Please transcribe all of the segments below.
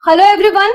Hello everyone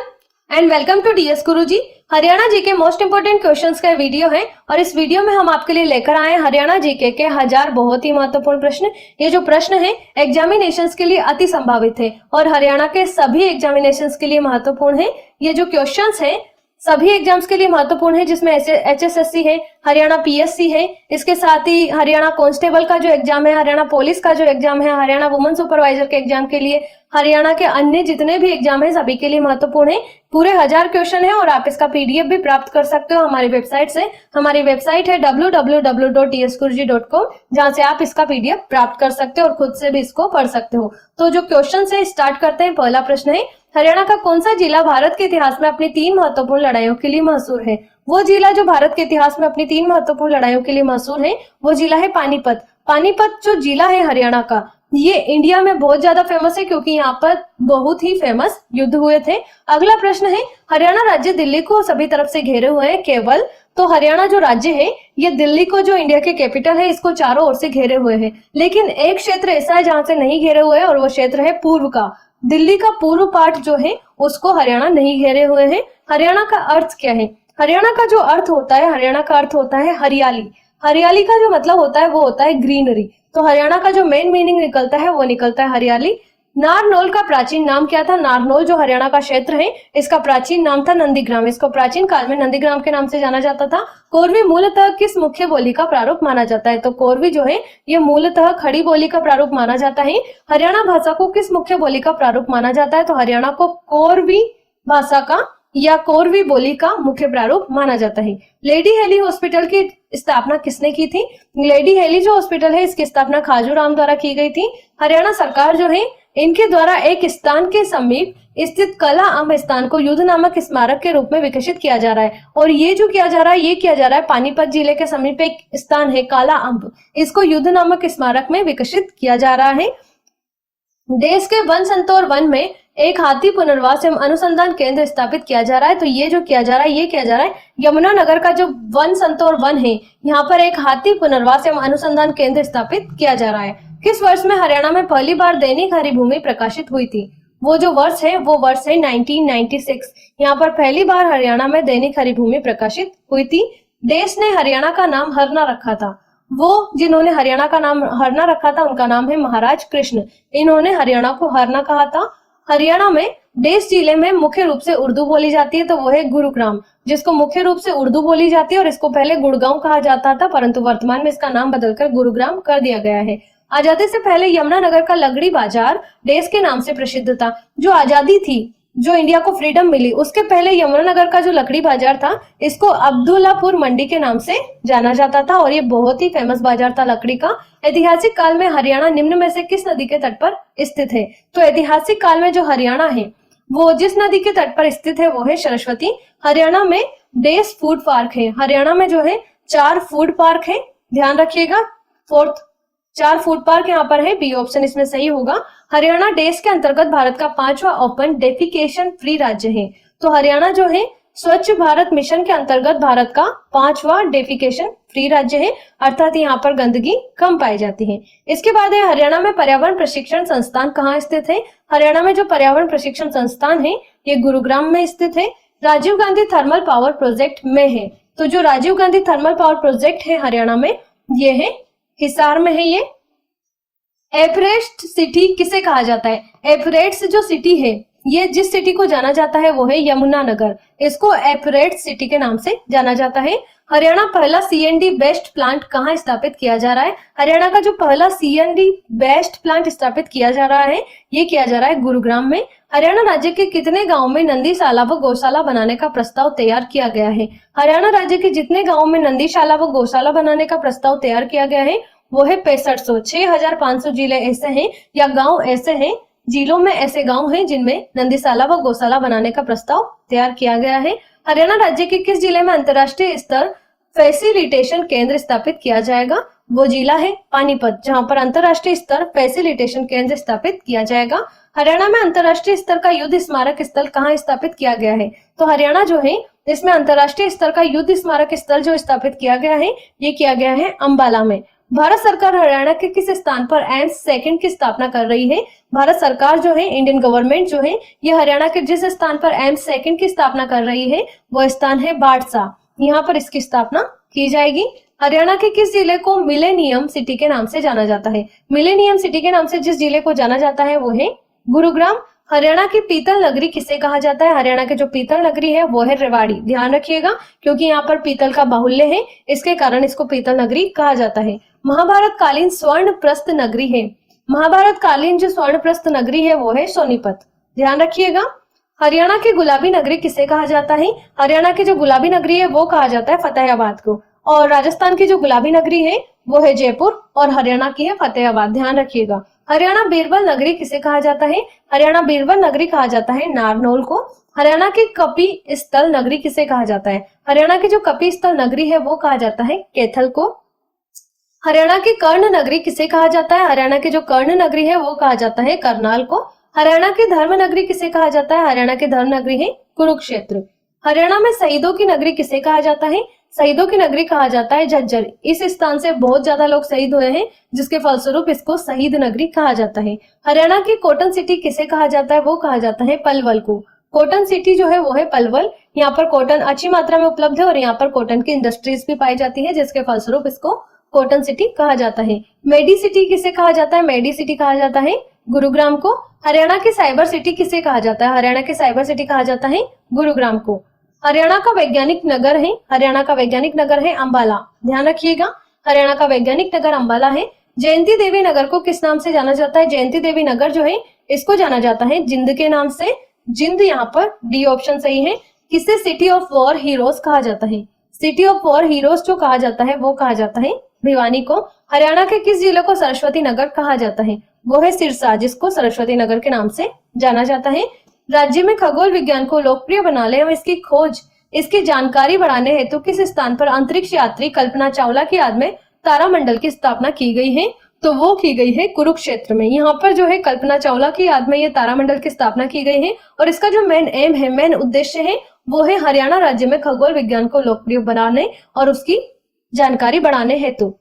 and welcome to DS Guruji. Haryana GK most important questions का video है और इस वीडियो में हम आपके लिए लेकर आए हैं हरियाणा जीके के 1000 बहुत ही महत्वपूर्ण प्रश्न। ये जो प्रश्न है एग्जामिनेशंस के लिए अति संभावित है और हरियाणा के सभी एग्जामिनेशंस के लिए महत्वपूर्ण है। ये जो क्वेश्चंस है सभी एग्जाम्स के लिए महत्वपूर्ण है, जिसमें एचएसएससी है, हरियाणा पीएससी है, इसके साथ ही हरियाणा कांस्टेबल का जो एग्जाम है, हरियाणा पुलिस का जो एग्जाम है, हरियाणा वुमेन सुपरवाइजर के एग्जाम के लिए, हरियाणा के अन्य जितने भी एग्जाम है सभी के लिए महत्वपूर्ण है। पूरे 1000 क्वेश्चन है और आप इसका पीडीएफ भी प्राप्त कर सकते हो हमारी वेबसाइट से। हमारी वेबसाइट है www.tsguruji.com, जहां से आप इसका पीडीएफ प्राप्त कर सकते हो और खुद से भी इसको पढ़ सकते हो। तो जो क्वेश्चन है स्टार्ट करते हैं। पहला प्रश्न है, हरियाणा का कौन सा जिला भारत के इतिहास में अपनी 3 महत्वपूर्ण लड़ाइयों के लिए मशहूर है? वो जिला जो भारत के इतिहास में अपनी 3 महत्वपूर्ण लड़ाइयों के लिए मशहूर है वो जिला है पानीपत। पानीपत जो जिला है हरियाणा का, ये इंडिया में बहुत ज्यादा फेमस है क्योंकि यहाँ पर बहुत ही फेमस युद्ध हुए थे। अगला प्रश्न है, हरियाणा राज्य दिल्ली को सभी तरफ से घेरे हुए है केवल, तो हरियाणा जो राज्य है ये दिल्ली को जो इंडिया के कैपिटल है इसको चारों ओर से घेरे हुए है, लेकिन एक क्षेत्र ऐसा है जहां से नहीं घेरे हुए हैं और वो क्षेत्र है पूर्व का। दिल्ली का पूर्व पार्ट जो है उसको हरियाणा नहीं घेरे हुए हैं। हरियाणा का अर्थ क्या है? हरियाणा का जो अर्थ होता है, हरियाणा का अर्थ होता है हरियाली। हरियाली का जो मतलब होता है वो होता है ग्रीनरी। तो हरियाणा का जो मेन मीनिंग निकलता है वो निकलता है हरियाली। नारनौल का प्राचीन नाम क्या था? नारनौल जो हरियाणा का क्षेत्र है इसका प्राचीन नाम था नंदीग्राम। इसको प्राचीन काल में नंदीग्राम के नाम से जाना जाता था। कोरवी मूलतः किस मुख्य बोली का प्रारूप माना जाता है? तो कोरवी जो है ये मूलतः खड़ी बोली का प्रारूप माना जाता है। हरियाणा भाषा को किस मुख्य बोली का प्रारूप माना जाता है? तो हरियाणा को कोरवी भाषा का या कोरवी बोली का मुख्य प्रारूप माना जाता है। लेडी हेली हॉस्पिटल की स्थापना किसने की थी? लेडी हेली जो हॉस्पिटल है इसकी स्थापना खाजूराम द्वारा की गई थी। हरियाणा सरकार जो है इनके द्वारा एक स्थान के समीप स्थित कला अम्ब स्थान को युद्ध नामक स्मारक के रूप में विकसित किया जा रहा है। और ये जो किया जा रहा है ये किया जा रहा है पानीपत जिले के समीप एक स्थान है काला अम्ब, इसको युद्ध नामक स्मारक में विकसित किया जा रहा है। देश के वन संतोर वन में एक हाथी पुनर्वास एवं अनुसंधान केंद्र स्थापित किया जा रहा है। तो ये जो किया जा रहा है ये किया जा रहा है यमुनानगर का जो वन संतोर वन है यहाँ पर एक हाथी पुनर्वास एवं अनुसंधान केंद्र स्थापित किया जा रहा है। किस वर्ष में हरियाणा में पहली बार दैनिक हरिभूमि प्रकाशित हुई थी? वो जो वर्ष है वो वर्ष है 1996। यहाँ पर पहली बार हरियाणा में दैनिक हरिभूमि प्रकाशित हुई थी। देश ने हरियाणा का नाम हरना रखा था। वो जिन्होंने हरियाणा का नाम हरना रखा था उनका नाम है महाराज कृष्ण। इन्होंने हरियाणा को हरना कहा था। हरियाणा में देश जिले में मुख्य रूप से उर्दू बोली जाती है, तो वो है गुरुग्राम, जिसको मुख्य रूप से उर्दू बोली जाती है और इसको पहले गुड़गांव कहा जाता था, परंतु वर्तमान में इसका नाम बदलकर गुरुग्राम कर दिया गया है। आजादी से पहले यमुनानगर का लकड़ी बाजार देश के नाम से प्रसिद्ध था। जो आजादी थी, जो इंडिया को फ्रीडम मिली, उसके पहले यमुनानगर का जो लकड़ी बाजार था इसको अब्दुल्लापुर मंडी के नाम से जाना जाता था और ये बहुत ही फेमस बाजार था लकड़ी का। ऐतिहासिक काल में हरियाणा निम्न में से किस नदी के तट पर स्थित है? तो ऐतिहासिक काल में जो हरियाणा है वो जिस नदी के तट पर स्थित है वो है सरस्वती। हरियाणा में देश फूड पार्क है। हरियाणा में जो है 4 फूड पार्क है, ध्यान रखिएगा। 4 फूड पार्क यहाँ पर है, बी ऑप्शन इसमें सही होगा। हरियाणा देश के अंतर्गत भारत का 5वां ओपन डेफिकेशन फ्री राज्य है। तो हरियाणा जो है स्वच्छ भारत मिशन के अंतर्गत भारत का 5वां डेफिकेशन फ्री राज्य है, अर्थात यहाँ पर गंदगी कम पाई जाती है। इसके बाद है हरियाणा में पर्यावरण प्रशिक्षण संस्थान कहाँ स्थित है? हरियाणा में जो पर्यावरण प्रशिक्षण संस्थान है ये गुरुग्राम में स्थित है। Rajiv Gandhi thermal power project में है। तो जो Rajiv Gandhi thermal power project है हरियाणा में ये है हिसार में है। ये एवरेस्ट सिटी किसे कहा जाता है? एवरेस्ट जो सिटी है ये जिस सिटी को जाना जाता है वो है यमुनानगर, इसको एवरेस्ट सिटी के नाम से जाना जाता है। हरियाणा पहला सीएनडी बेस्ट प्लांट कहाँ स्थापित किया जा रहा है? हरियाणा का जो पहला सीएनडी बेस्ट प्लांट स्थापित किया जा रहा है ये किया जा रहा है गुरुग्राम में। हरियाणा राज्य के कितने गांव में नंदीशाला व गौशाला बनाने का प्रस्ताव तैयार किया गया है? हरियाणा राज्य के जितने गाँव में नंदीशाला व गौशाला बनाने का प्रस्ताव तैयार किया गया है वो है 6500। 6500 जिले ऐसे हैं या गांव ऐसे हैं, जिलों में ऐसे गांव हैं जिनमें नंदीशाला व गौशाला बनाने का प्रस्ताव तैयार किया गया है। हरियाणा राज्य के किस जिले में अंतर्राष्ट्रीय स्तर फैसिलिटेशन केंद्र स्थापित किया जाएगा? वो जिला है पानीपत, जहां पर अंतर्राष्ट्रीय स्तर फैसिलिटेशन केंद्र स्थापित किया जाएगा। हरियाणा में अंतर्राष्ट्रीय स्तर का युद्ध स्मारक स्थल कहाँ स्थापित किया गया है? तो हरियाणा जो है इसमें अंतर्राष्ट्रीय स्तर का युद्ध स्मारक स्थल जो स्थापित किया गया है ये किया गया है अंबाला में। भारत सरकार हरियाणा के किस स्थान पर एम्स सेकंड की स्थापना कर रही है? भारत सरकार जो है, इंडियन गवर्नमेंट जो है, ये हरियाणा के जिस स्थान पर एम्स सेकंड की स्थापना कर रही है वो स्थान है बाड़सा। यहाँ पर इसकी स्थापना की जाएगी। हरियाणा के किस जिले को मिलेनियम सिटी के नाम से जाना जाता है? मिलेनियम सिटी के नाम से जिस जिले को जाना जाता है वो है गुरुग्राम। हरियाणा की पीतल नगरी किसे कहा जाता है? हरियाणा की जो पीतल नगरी है वो है रेवाड़ी। ध्यान रखिएगा क्योंकि यहाँ पर पीतल का बाहुल्य है, इसके कारण इसको पीतल नगरी कहा जाता है। महाभारत कालीन स्वर्ण प्रस्थ नगरी है, महाभारत कालीन जो स्वर्ण प्रस्थ नगरी है वो है सोनीपत। ध्यान रखिएगा। हरियाणा की गुलाबी नगरी किसे कहा जाता है? हरियाणा की जो गुलाबी नगरी है वो कहा जाता है फतेहाबाद को, और राजस्थान की जो गुलाबी नगरी है वो है जयपुर, और हरियाणा की है फतेहाबाद। ध्यान रखिएगा। हरियाणा बीरबल नगरी किसे कहा जाता है? हरियाणा बीरबल नगरी कहा जाता है नारनौल को। हरियाणा की कपि स्थल नगरी किसे कहा जाता है? हरियाणा की जो कपि स्थल नगरी है वो कहा जाता है कैथल को। हरियाणा की कर्ण नगरी किसे कहा जाता है? हरियाणा की जो कर्ण नगरी है वो कहा जाता है करनाल को। हरियाणा की धर्म नगरी किसे कहा जाता है? हरियाणा की धर्म नगरी है कुरुक्षेत्र। हरियाणा में शहीदों की नगरी किसे कहा जाता है? शहीदों की नगरी कहा जाता है झज्जर। इस स्थान से बहुत ज्यादा लोग शहीद हुए हैं, जिसके फलस्वरूप इसको शहीद नगरी कहा जाता है। हरियाणा की कॉटन सिटी किसे कहा जाता है? वो कहा जाता है पलवल को। कॉटन सिटी जो है वो है पलवल। यहाँ पर कॉटन अच्छी मात्रा में उपलब्ध है और यहाँ पर कॉटन की इंडस्ट्रीज भी पाई जाती है, जिसके फलस्वरूप इसको कॉटन सिटी कहा जाता है। मेडी सिटी किसे कहा जाता है? मेडी सिटी कहा जाता है गुरुग्राम को। हरियाणा की साइबर सिटी किसे कहा जाता है? हरियाणा की साइबर सिटी कहा जाता है गुरुग्राम को। हरियाणा का वैज्ञानिक नगर है, हरियाणा का वैज्ञानिक नगर है अंबाला। ध्यान रखिएगा, हरियाणा का वैज्ञानिक नगर अंबाला है। जयंती देवी नगर को किस नाम से जाना जाता है? जयंती देवी नगर जो है इसको जाना जाता है जिंद के नाम से। जिंद, यहाँ पर डी ऑप्शन सही है। किसे सिटी ऑफ वॉर हीरोज कहा जाता है? सिटी ऑफ वॉर हीरोज जो कहा जाता है वो कहा जाता है भिवानी को। हरियाणा के किस जिले को सरस्वती नगर कहा जाता है? वो है सिरसा, जिसको सरस्वती नगर के नाम से जाना जाता है। राज्य में खगोल विज्ञान को लोकप्रिय बनाने और इसकी खोज, इसकी जानकारी बढ़ाने हेतु किस स्थान पर अंतरिक्ष यात्री कल्पना चावला की याद में तारामंडल की स्थापना की गई है? तो वो की गई है कुरुक्षेत्र में। यहाँ पर जो है कल्पना चावला की याद में ये तारामंडल की स्थापना की गई है, और इसका जो मेन एम है, मेन उद्देश्य है वो है हरियाणा राज्य में खगोल विज्ञान को लोकप्रिय बनाने और उसकी जानकारी बढ़ाने हेतु।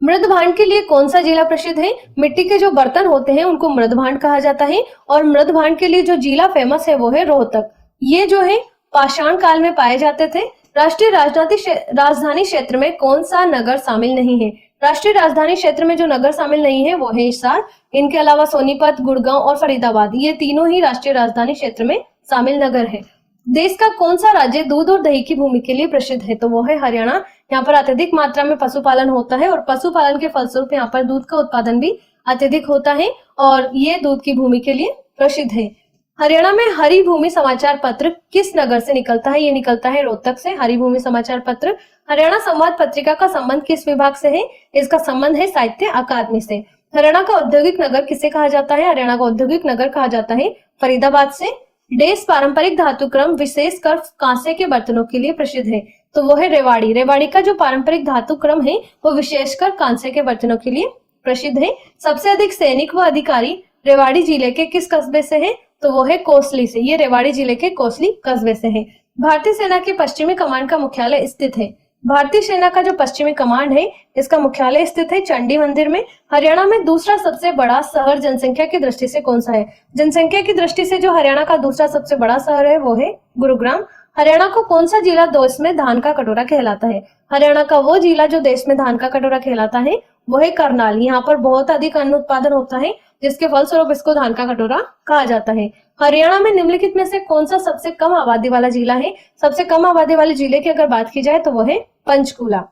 मृद भांड के लिए कौन सा जिला प्रसिद्ध है? मिट्टी के जो बर्तन होते हैं उनको मृद भांड कहा जाता है, और मृद भांड के लिए जो जिला फेमस है वो है रोहतक। ये जो है पाषाण काल में पाए जाते थे। राष्ट्रीय राजधानी क्षेत्र में कौन सा नगर शामिल नहीं है? राष्ट्रीय राजधानी क्षेत्र में जो नगर शामिल नहीं है वो है हिसार। इनके अलावा सोनीपत, गुड़गांव और फरीदाबाद, ये तीनों ही राष्ट्रीय राजधानी क्षेत्र में शामिल नगर है। देश का कौन सा राज्य दूध और दही की भूमि के लिए प्रसिद्ध है? तो वो है हरियाणा। यहाँ पर अत्यधिक मात्रा में पशुपालन होता है, और पशुपालन के फलस्वरूप यहाँ पर दूध का उत्पादन भी अत्यधिक होता है, और ये दूध की भूमि के लिए प्रसिद्ध है। हरियाणा में हरि भूमि समाचार पत्र किस नगर से निकलता है? ये निकलता है रोहतक से, हरि भूमि समाचार पत्र। हरियाणा संवाद पत्रिका का संबंध किस विभाग से है? इसका संबंध है साहित्य अकादमी से। हरियाणा का औद्योगिक नगर किसे कहा जाता है? हरियाणा का औद्योगिक नगर कहा जाता है फरीदाबाद से। देश पारंपरिक धातु क्रम विशेषकर कांसे के बर्तनों के लिए प्रसिद्ध है, तो वो है रेवाड़ी। रेवाड़ी का जो पारंपरिक धातु क्रम है वो विशेषकर कांसे के बर्तनों के लिए प्रसिद्ध है। सबसे अधिक सैनिक व अधिकारी रेवाड़ी जिले के किस कस्बे से है? तो वो है कोसली से। ये रेवाड़ी जिले के कोसली कस्बे से है। भारतीय सेना की पश्चिमी कमान का मुख्यालय स्थित है। भारतीय सेना का जो पश्चिमी कमांड है इसका मुख्यालय स्थित है चंडी मंदिर में। हरियाणा में दूसरा सबसे बड़ा शहर जनसंख्या की दृष्टि से कौन सा है? जनसंख्या की दृष्टि से जो हरियाणा का दूसरा सबसे बड़ा शहर है वो है गुरुग्राम। हरियाणा को कौन सा जिला देश में धान का कटोरा कहलाता है? हरियाणा का वो जिला जो देश में धान का कटोरा कहलाता है वो है करनाल। यहाँ पर बहुत अधिक अन्न उत्पादन होता है, जिसके फलस्वरूप इसको धान का कटोरा कहा जाता है। हरियाणा में निम्नलिखित में से कौन सा सबसे कम आबादी वाला जिला है? सबसे कम आबादी वाले जिले की अगर बात की जाए तो वो है पंचकुला।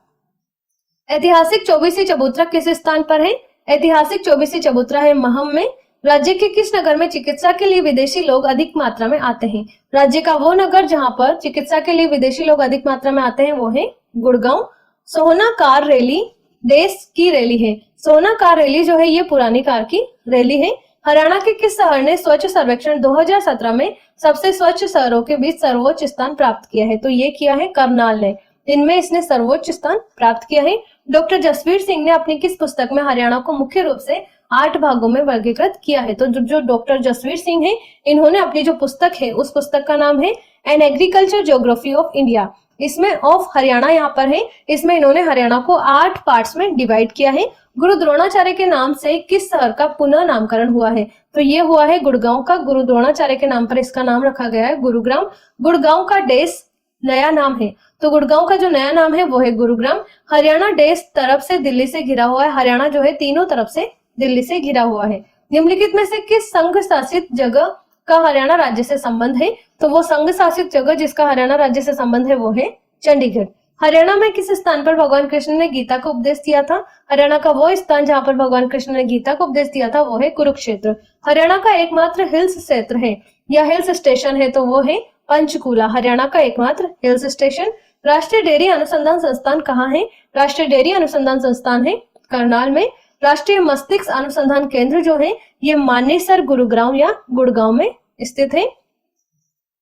ऐतिहासिक चौबीसी चबूतरा किस स्थान पर है? ऐतिहासिक चौबीसी चबूतरा है महम में। राज्य के किस नगर में चिकित्सा के लिए विदेशी लोग अधिक मात्रा में आते हैं? राज्य का वो नगर जहां पर चिकित्सा के लिए विदेशी लोग अधिक मात्रा में आते हैं वो है गुड़गांव। सोना कार रैली देश की रैली है। सोना कार रैली जो है ये पुरानी कार की रैली है। हरियाणा के किस शहर ने स्वच्छ सर्वेक्षण 2017 में सबसे स्वच्छ शहरों के बीच सर्वोच्च स्थान प्राप्त किया है? तो ये किया है करनाल ने। इनमें इसने सर्वोच्च स्थान प्राप्त किया है। डॉक्टर जसवीर सिंह ने अपनी किस पुस्तक में हरियाणा को मुख्य रूप से 8 भागों में वर्गीकृत किया है? तो जो डॉक्टर जसवीर सिंह है इन्होंने अपनी जो पुस्तक है उस पुस्तक का नाम है an agriculture geography of India. इसमें ऑफ हरियाणा यहाँ पर है, इसमें इन्होंने हरियाणा को 8 पार्ट्स में डिवाइड किया है। गुरु द्रोणाचार्य के नाम से किस शहर का पुनः नामकरण हुआ है? तो ये हुआ है गुड़गांव का। गुरु द्रोणाचार्य के नाम पर इसका नाम रखा गया है गुरुग्राम। गुड़गांव का देश नया नाम है, तो गुड़गांव का जो नया नाम है वो है गुरुग्राम। हरियाणा देश तरफ से दिल्ली से घिरा हुआ है, हरियाणा जो है तीनों तरफ से दिल्ली से घिरा हुआ है। निम्नलिखित में से किस संघ शासित जगह का हरियाणा राज्य से संबंध है? तो वो संघ शासित जगह जिसका हरियाणा राज्य से संबंध है वो है चंडीगढ़। हरियाणा में किस स्थान पर भगवान कृष्ण ने गीता को उपदेश दिया था? हरियाणा का वो स्थान जहाँ पर भगवान कृष्ण ने गीता को उपदेश दिया था वो है कुरुक्षेत्र। हरियाणा का एकमात्र हिल्स क्षेत्र है या हिल्स स्टेशन है तो वो है पंचकूला, हरियाणा का एकमात्र हिल्स स्टेशन। राष्ट्रीय डेयरी अनुसंधान संस्थान कहाँ है? राष्ट्रीय डेयरी अनुसंधान संस्थान है करनाल में। राष्ट्रीय मस्तिष्क अनुसंधान केंद्र जो है ये मानेसर, गुरुग्राम या गुड़गांव में स्थित है।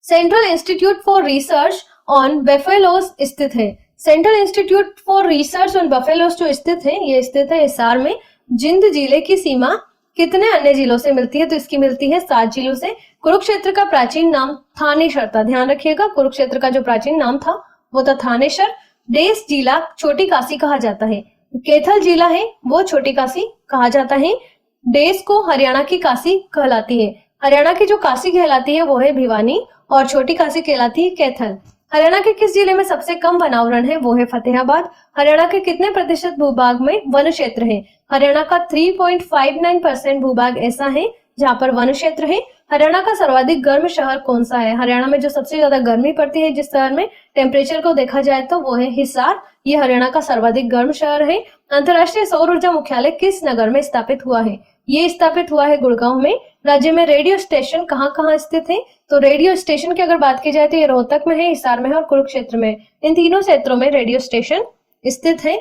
Central institute for research on buffaloes स्थित है। Central institute for research on buffaloes जो स्थित है ये स्थित है हिसार में। जिंद जिले की सीमा कितने अन्य जिलों से मिलती है? तो इसकी मिलती है 7 जिलों से। कुरुक्षेत्र का प्राचीन नाम थानेश्वर था, ध्यान रखिएगा, कुरुक्षेत्र का जो प्राचीन नाम था वो था थानेश्वर। देश जिला छोटी काशी कहा जाता है। कैथल जिला है वो छोटी काशी कहा जाता है। देश को हरियाणा की काशी कहलाती है। हरियाणा की जो काशी कहलाती है वो है भिवानी और छोटी काशी कहलाती है कैथल। हरियाणा के किस जिले में सबसे कम वनावरण है? वो है फतेहाबाद। हरियाणा के कितने प्रतिशत भूभाग में वन क्षेत्र है? हरियाणा का 3.59% भूभाग ऐसा है जहाँ पर वन क्षेत्र है। हरियाणा का सर्वाधिक गर्म शहर कौन सा है? हरियाणा में जो सबसे ज्यादा गर्मी पड़ती है जिस शहर में टेम्परेचर को देखा जाए तो वो है हिसार, ये हरियाणा का सर्वाधिक गर्म शहर है। अंतर्राष्ट्रीय सौर ऊर्जा मुख्यालय किस नगर में स्थापित हुआ है? ये स्थापित हुआ है गुड़गांव में। राज्य में रेडियो स्टेशन कहाँ कहाँ स्थित है? तो रेडियो स्टेशन की अगर बात की जाए तो ये रोहतक में है, हिसार में है और कुरुक्षेत्र में। इन तीनों क्षेत्रों में रेडियो स्टेशन स्थित है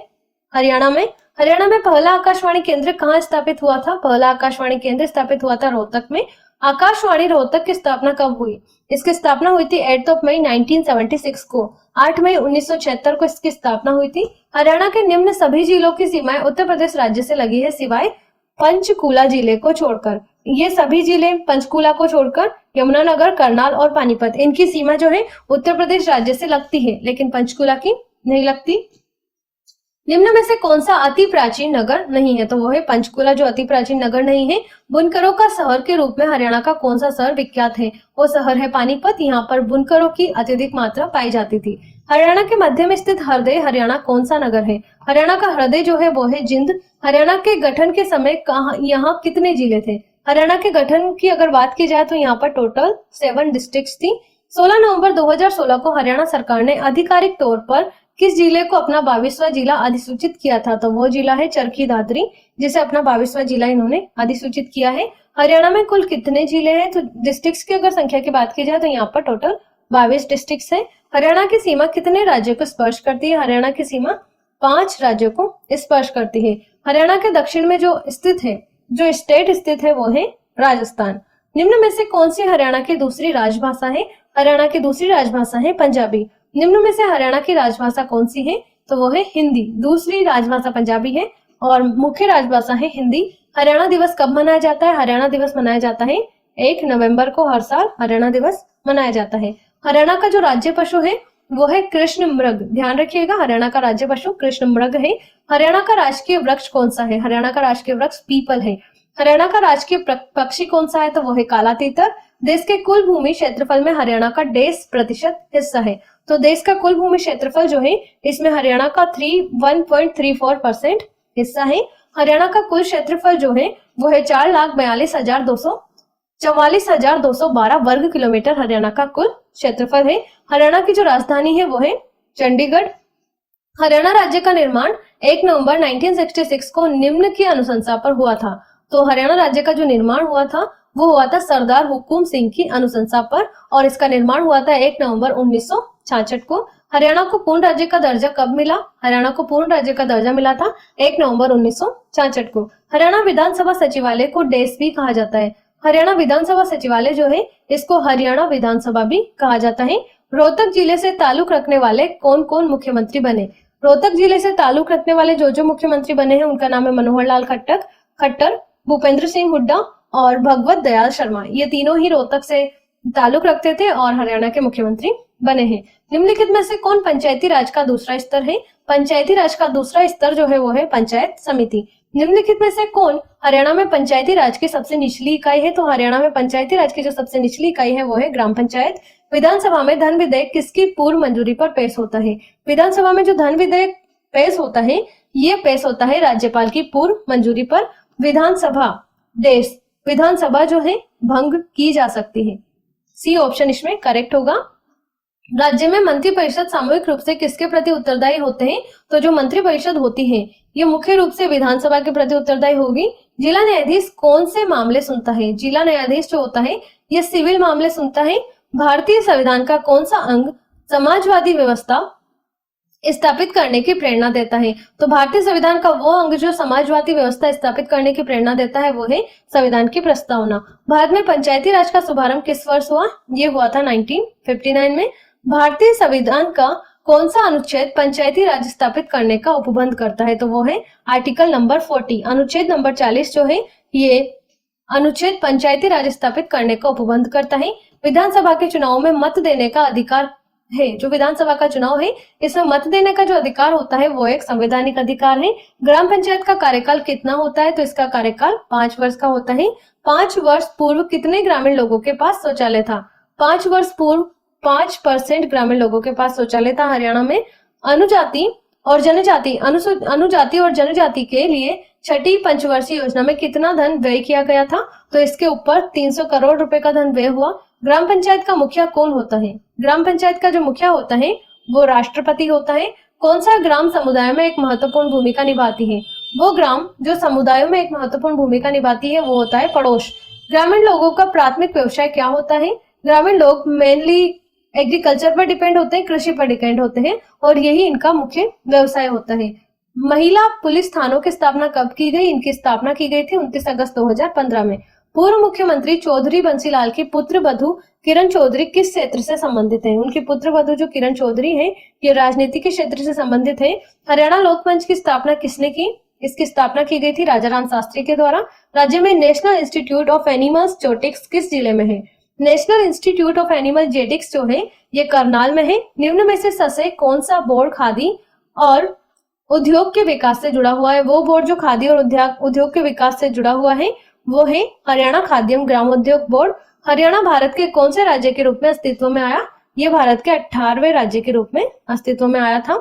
हरियाणा में। हरियाणा में पहला आकाशवाणी केंद्र कहाँ स्थापित हुआ था? पहला आकाशवाणी केंद्र स्थापित हुआ था रोहतक में। आकाशवाणी रोहतक की स्थापना कब हुई? इसकी स्थापना हुई थी 8 मई 1976 को। 8 मई 1976 को इसकी स्थापना हुई थी। हरियाणा के निम्न सभी जिलों की सीमाएं उत्तर प्रदेश राज्य से लगी है सिवाय पंचकूला जिले को छोड़कर। ये सभी जिले पंचकूला को छोड़कर यमुनानगर, करनाल और पानीपत, इनकी सीमा जो है उत्तर प्रदेश राज्य से लगती है लेकिन पंचकूला की नहीं लगती। निम्न में से कौन सा अति प्राचीन नगर नहीं है? तो वो है पंचकूला जो अति प्राचीन नगर नहीं है। बुनकरों का शहर के रूप में हरियाणा का कौन सा शहर विख्यात है? वो शहर है पानीपत। यहाँ पर बुनकरों की अत्यधिक मात्रा पाई जाती थी। हरियाणा के मध्य में स्थित हृदय हरियाणा कौन सा नगर है? हरियाणा का हृदय जो है वो है जिंद। हरियाणा के गठन के समय यहाँ कितने जिले थे? हरियाणा के गठन की अगर बात की जाए तो यहाँ पर टोटल 7 डिस्ट्रिक्ट्स थी। 16 नवंबर 2016 को हरियाणा सरकार ने आधिकारिक तौर पर किस जिले को अपना 22वां जिला अधिसूचित किया था? तो वो जिला है चरखी दादरी, जिसे अपना 22वां जिला इन्होंने अधिसूचित किया है। हरियाणा में कुल कितने जिले हैं? तो डिस्ट्रिक्ट्स की अगर संख्या की बात की जाए तो यहाँ पर टोटल 22 डिस्ट्रिक्ट्स है। हरियाणा की सीमा कितने राज्यों को स्पर्श करती है? हरियाणा की सीमा 5 राज्यों को स्पर्श करती है। हरियाणा के दक्षिण में जो स्थित है, जो स्टेट स्थित है वो है राजस्थान। निम्न में से कौन सी हरियाणा की दूसरी राजभाषा है? हरियाणा की दूसरी राजभाषा है पंजाबी। निम्न में से हरियाणा की राजभाषा कौन सी है? तो वो है हिंदी। दूसरी राजभाषा पंजाबी है और मुख्य राजभाषा है हिंदी। हरियाणा दिवस कब मनाया जाता है? हरियाणा दिवस मनाया जाता है 1 नवंबर को। हर साल हरियाणा दिवस मनाया जाता है। हरियाणा का जो राज्य पशु है वो है कृष्ण मृग, ध्यान रखिएगा, हरियाणा का राज्य पशु कृष्ण मृग है। हरियाणा का राजकीय वृक्ष कौन सा है? हरियाणा का राजकीय वृक्ष पीपल है। हरियाणा का राजकीय पक्षी कौन सा है? तो वो है काला तीतर। देश के कुल भूमि क्षेत्रफल में हरियाणा का 1.5% हिस्सा है। तो देश का कुल भूमि क्षेत्रफल जो है इसमें हरियाणा का 1.34% हिस्सा है। हरियाणा का कुल क्षेत्रफल जो है वो है 4,42,212 वर्ग किलोमीटर हरियाणा का कुल क्षेत्रफल है। हरियाणा की जो राजधानी है वो है चंडीगढ़। हरियाणा राज्य का निर्माण 1 नवंबर 1966 को निम्न की अनुशंसा पर हुआ था। तो हरियाणा राज्य का जो निर्माण हुआ था वो हुआ था सरदार हुकुम सिंह की अनुशंसा पर और इसका निर्माण हुआ था 1 नवंबर 1966 को। हरियाणा को पूर्ण राज्य का दर्जा कब मिला? हरियाणा को पूर्ण राज्य का दर्जा मिला था 1 नवंबर 1966 को। हरियाणा विधानसभा सचिवालय को डेस भी कहा जाता है। हरियाणा विधानसभा सचिवालय जो है इसको हरियाणा विधानसभा भी कहा जाता है। रोहतक जिले से ताल्लुक रखने वाले कौन कौन मुख्यमंत्री बने? रोहतक जिले से ताल्लुक रखने वाले जो मुख्यमंत्री बने हैं उनका नाम है मनोहर लाल खट्टर, भूपेंद्र सिंह हुड्डा और भगवत दयाल शर्मा। ये तीनों ही रोहतक से ताल्लुक रखते थे और हरियाणा के मुख्यमंत्री बने हैं। निम्नलिखित में से कौन पंचायती राज का दूसरा स्तर है? पंचायती राज का दूसरा स्तर जो है वो है पंचायत समिति। निम्नलिखित में से कौन हरियाणा में पंचायती राज की सबसे निचली इकाई है? तो हरियाणा में पंचायती राज की जो सबसे निचली इकाई है वो है ग्राम पंचायत। विधानसभा में धन विधेयक किसकी पूर्व मंजूरी पर पेश होता है? विधानसभा में जो धन विधेयक पेश होता है ये पेश होता है राज्यपाल की पूर्व मंजूरी पर। विधानसभा जो है भंग की जा सकती है। सी ऑप्शन इसमें करेक्ट होगा। राज्य में मंत्रिपरिषद सामूहिक रूप से किसके प्रति उत्तरदायी होते हैं? तो जो मंत्रिपरिषद होती है ये मुख्य रूप से विधानसभा के प्रति उत्तरदायी होगी। जिला न्यायाधीश कौन से मामले सुनता है? जिला न्यायाधीश जो होता है ये सिविल मामले सुनता है। भारतीय संविधान का कौन सा अंग समाजवादी व्यवस्था स्थापित करने की प्रेरणा देता है? तो भारतीय संविधान का वो अंग जो समाजवादी व्यवस्था स्थापित करने की प्रेरणा देता है वो है संविधान की प्रस्तावना। भारत में पंचायती राज का शुभारंभ किस वर्ष हुआ? ये हुआ था 1959 में। भारतीय संविधान का कौन सा अनुच्छेद पंचायती राज स्थापित करने का उपबंध करता है? तो वो है आर्टिकल नंबर 40। अनुच्छेद नंबर 40 जो है ये अनुच्छेद पंचायती राज स्थापित करने का उपबंध करता है। विधानसभा के चुनाव में मत देने का अधिकार है। जो विधानसभा का चुनाव है इसमें मत देने का जो अधिकार होता है वो एक संवैधानिक अधिकार है। ग्राम पंचायत का कार्यकाल कितना होता है? तो इसका कार्यकाल 5 वर्ष का होता है। 5 वर्ष पूर्व कितने ग्रामीण लोगों के पास शौचालय था? 5 वर्ष पूर्व 5% ग्रामीण लोगों के पास शौचालय था हरियाणा में। अनुजाति और जनजाति के लिए छठी पंचवर्षीय योजना में कितना धन व्यय किया गया था? तो इसके ऊपर 300 करोड़ रुपए का धन व्यय हुआ। ग्राम पंचायत का मुखिया कौन होता है? ग्राम पंचायत का जो मुखिया होता है वो राष्ट्रपति होता है। कौन सा ग्राम समुदाय में एक महत्वपूर्ण भूमिका निभाती है? वो ग्राम जो समुदायों में एक महत्वपूर्ण भूमिका निभाती है वो होता है पड़ोस। ग्रामीण लोगों का प्राथमिक व्यवसाय क्या होता है? ग्रामीण लोग मेनली एग्रीकल्चर पर डिपेंड होते हैं, कृषि पर डिपेंड होते हैं और यही इनका मुख्य व्यवसाय होता है। महिला पुलिस थानों की स्थापना कब की गई? इनकी स्थापना की गई थी 29 अगस्त 2015 में। पूर्व मुख्यमंत्री चौधरी बंसीलाल की पुत्र वधु किरण चौधरी किस क्षेत्र से संबंधित है? उनकी पुत्र वधु जो किरण चौधरी है ये राजनीति के क्षेत्र से संबंधित है। हरियाणा लोकमंच की स्थापना किसने की? इसकी स्थापना की गई थी राजा राम शास्त्री के द्वारा। राज्य में national institute of animal genetics किस जिले में है? National institute of animal genetics जो है ये करनाल में है। निम्न में से कौन सा बोर्ड खादी और उद्योग के विकास से जुड़ा हुआ है? वो बोर्ड जो खादी और उद्योग के विकास से जुड़ा हुआ है वो है हरियाणा खाद्य एवं ग्रामोद्योग बोर्ड। हरियाणा भारत के कौन से राज्य के रूप में अस्तित्व में आया? ये भारत के 18वें राज्य के रूप में अस्तित्व में आया था।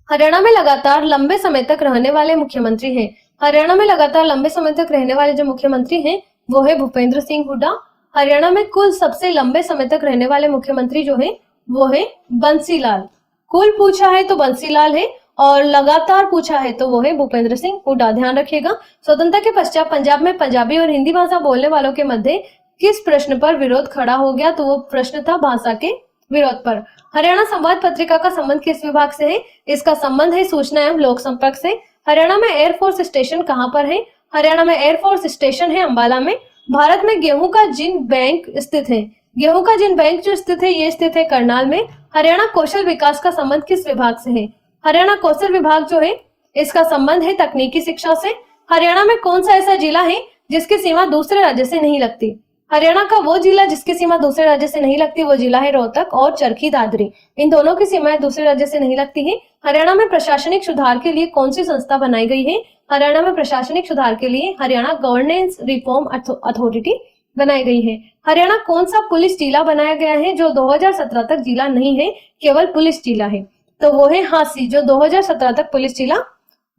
हरियाणा में लगातार लंबे समय तक रहने वाले मुख्यमंत्री हैं। हरियाणा में लगातार लंबे समय तक रहने वाले जो मुख्यमंत्री हैं वो है भूपेंद्र सिंह हुड्डा। हरियाणा में कुल सबसे लंबे समय तक रहने वाले मुख्यमंत्री जो है वो है बंसीलाल। कुल पूछा है तो बंसीलाल है और लगातार पूछा है तो वो है भूपेंद्र सिंह हुड्डा। ध्यान रखिएगा। स्वतंत्रता के पश्चात पंजाब में पंजाबी और हिंदी भाषा बोलने वालों के मध्य किस प्रश्न पर विरोध खड़ा हो गया? तो वो प्रश्न था भाषा के विरोध पर। हरियाणा संवाद पत्रिका का संबंध किस विभाग से है? इसका संबंध है सूचना एवं लोक संपर्क से। हरियाणा में एयरफोर्स स्टेशन कहाँ पर है? हरियाणा में एयरफोर्स स्टेशन है अंबाला में। भारत में गेहूं का जिन बैंक स्थित है? गेहूं का जिन बैंक जो स्थित है ये स्थित है करनाल में। हरियाणा कौशल विकास का संबंध किस विभाग से है? हरियाणा कौशल विभाग जो है इसका संबंध है तकनीकी शिक्षा से। हरियाणा में कौन सा ऐसा जिला है जिसकी सीमा दूसरे राज्य से नहीं लगती? हरियाणा का वो जिला जिसकी सीमा दूसरे राज्य से नहीं लगती वो जिला है रोहतक और चरखी दादरी। इन दोनों की सीमाएं दूसरे राज्य से नहीं लगती है। हरियाणा में प्रशासनिक सुधार के लिए कौन सी संस्था बनाई गई है? हरियाणा में प्रशासनिक सुधार के लिए हरियाणा गवर्नेंस रिफॉर्म अथॉरिटी बनाई गई है। हरियाणा कौन सा पुलिस जिला बनाया गया है जो 2017 तक जिला नहीं है, केवल पुलिस जिला है? तो वो है हांसी, जो 2017 तक पुलिस जिला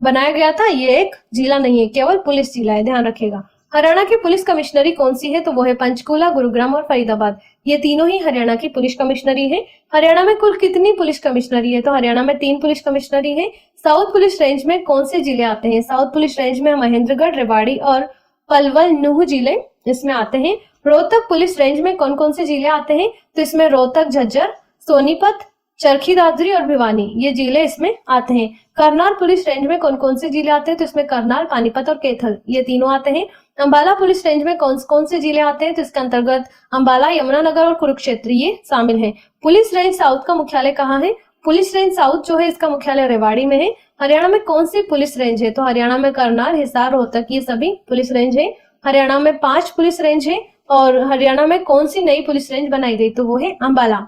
बनाया गया था ये एक जिला नहीं है, केवल पुलिस जिला है। ध्यान रखिएगा। हरियाणा की पुलिस कमिश्नरी कौन सी है? तो वो है पंचकुला, गुरुग्राम और फरीदाबाद। ये तीनों ही हरियाणा की पुलिस कमिश्नरी है। हरियाणा में कुल कितनी पुलिस कमिश्नरी है? तो हरियाणा में 3 पुलिस कमिश्नरी है। साउथ पुलिस रेंज में कौन से जिले आते हैं? साउथ पुलिस रेंज में महेंद्रगढ़, रेवाड़ी और पलवल, नूह जिले इसमें आते हैं। रोहतक पुलिस रेंज में कौन कौन से जिले आते हैं? तो इसमें रोहतक, झज्जर, सोनीपत, चरखी दादरी और भिवानी ये जिले इसमें आते हैं। करनाल पुलिस रेंज में कौन कौन से जिले आते हैं? तो इसमें करनाल, पानीपत और कैथल ये तीनों आते हैं। अंबाला पुलिस रेंज में कौन कौन से जिले आते हैं? तो इसके अंतर्गत अंबाला, यमुनानगर और कुरुक्षेत्र ये शामिल है। पुलिस रेंज साउथ का मुख्यालय कहाँ है? पुलिस रेंज साउथ जो है इसका मुख्यालय रेवाड़ी में है। हरियाणा में कौन सी पुलिस रेंज है? तो हरियाणा में करनाल, हिसार, रोहतक ये सभी पुलिस रेंज है। हरियाणा में 5 पुलिस रेंज है और हरियाणा में कौन सी नई पुलिस रेंज बनाई गई? तो वो है अंबाला।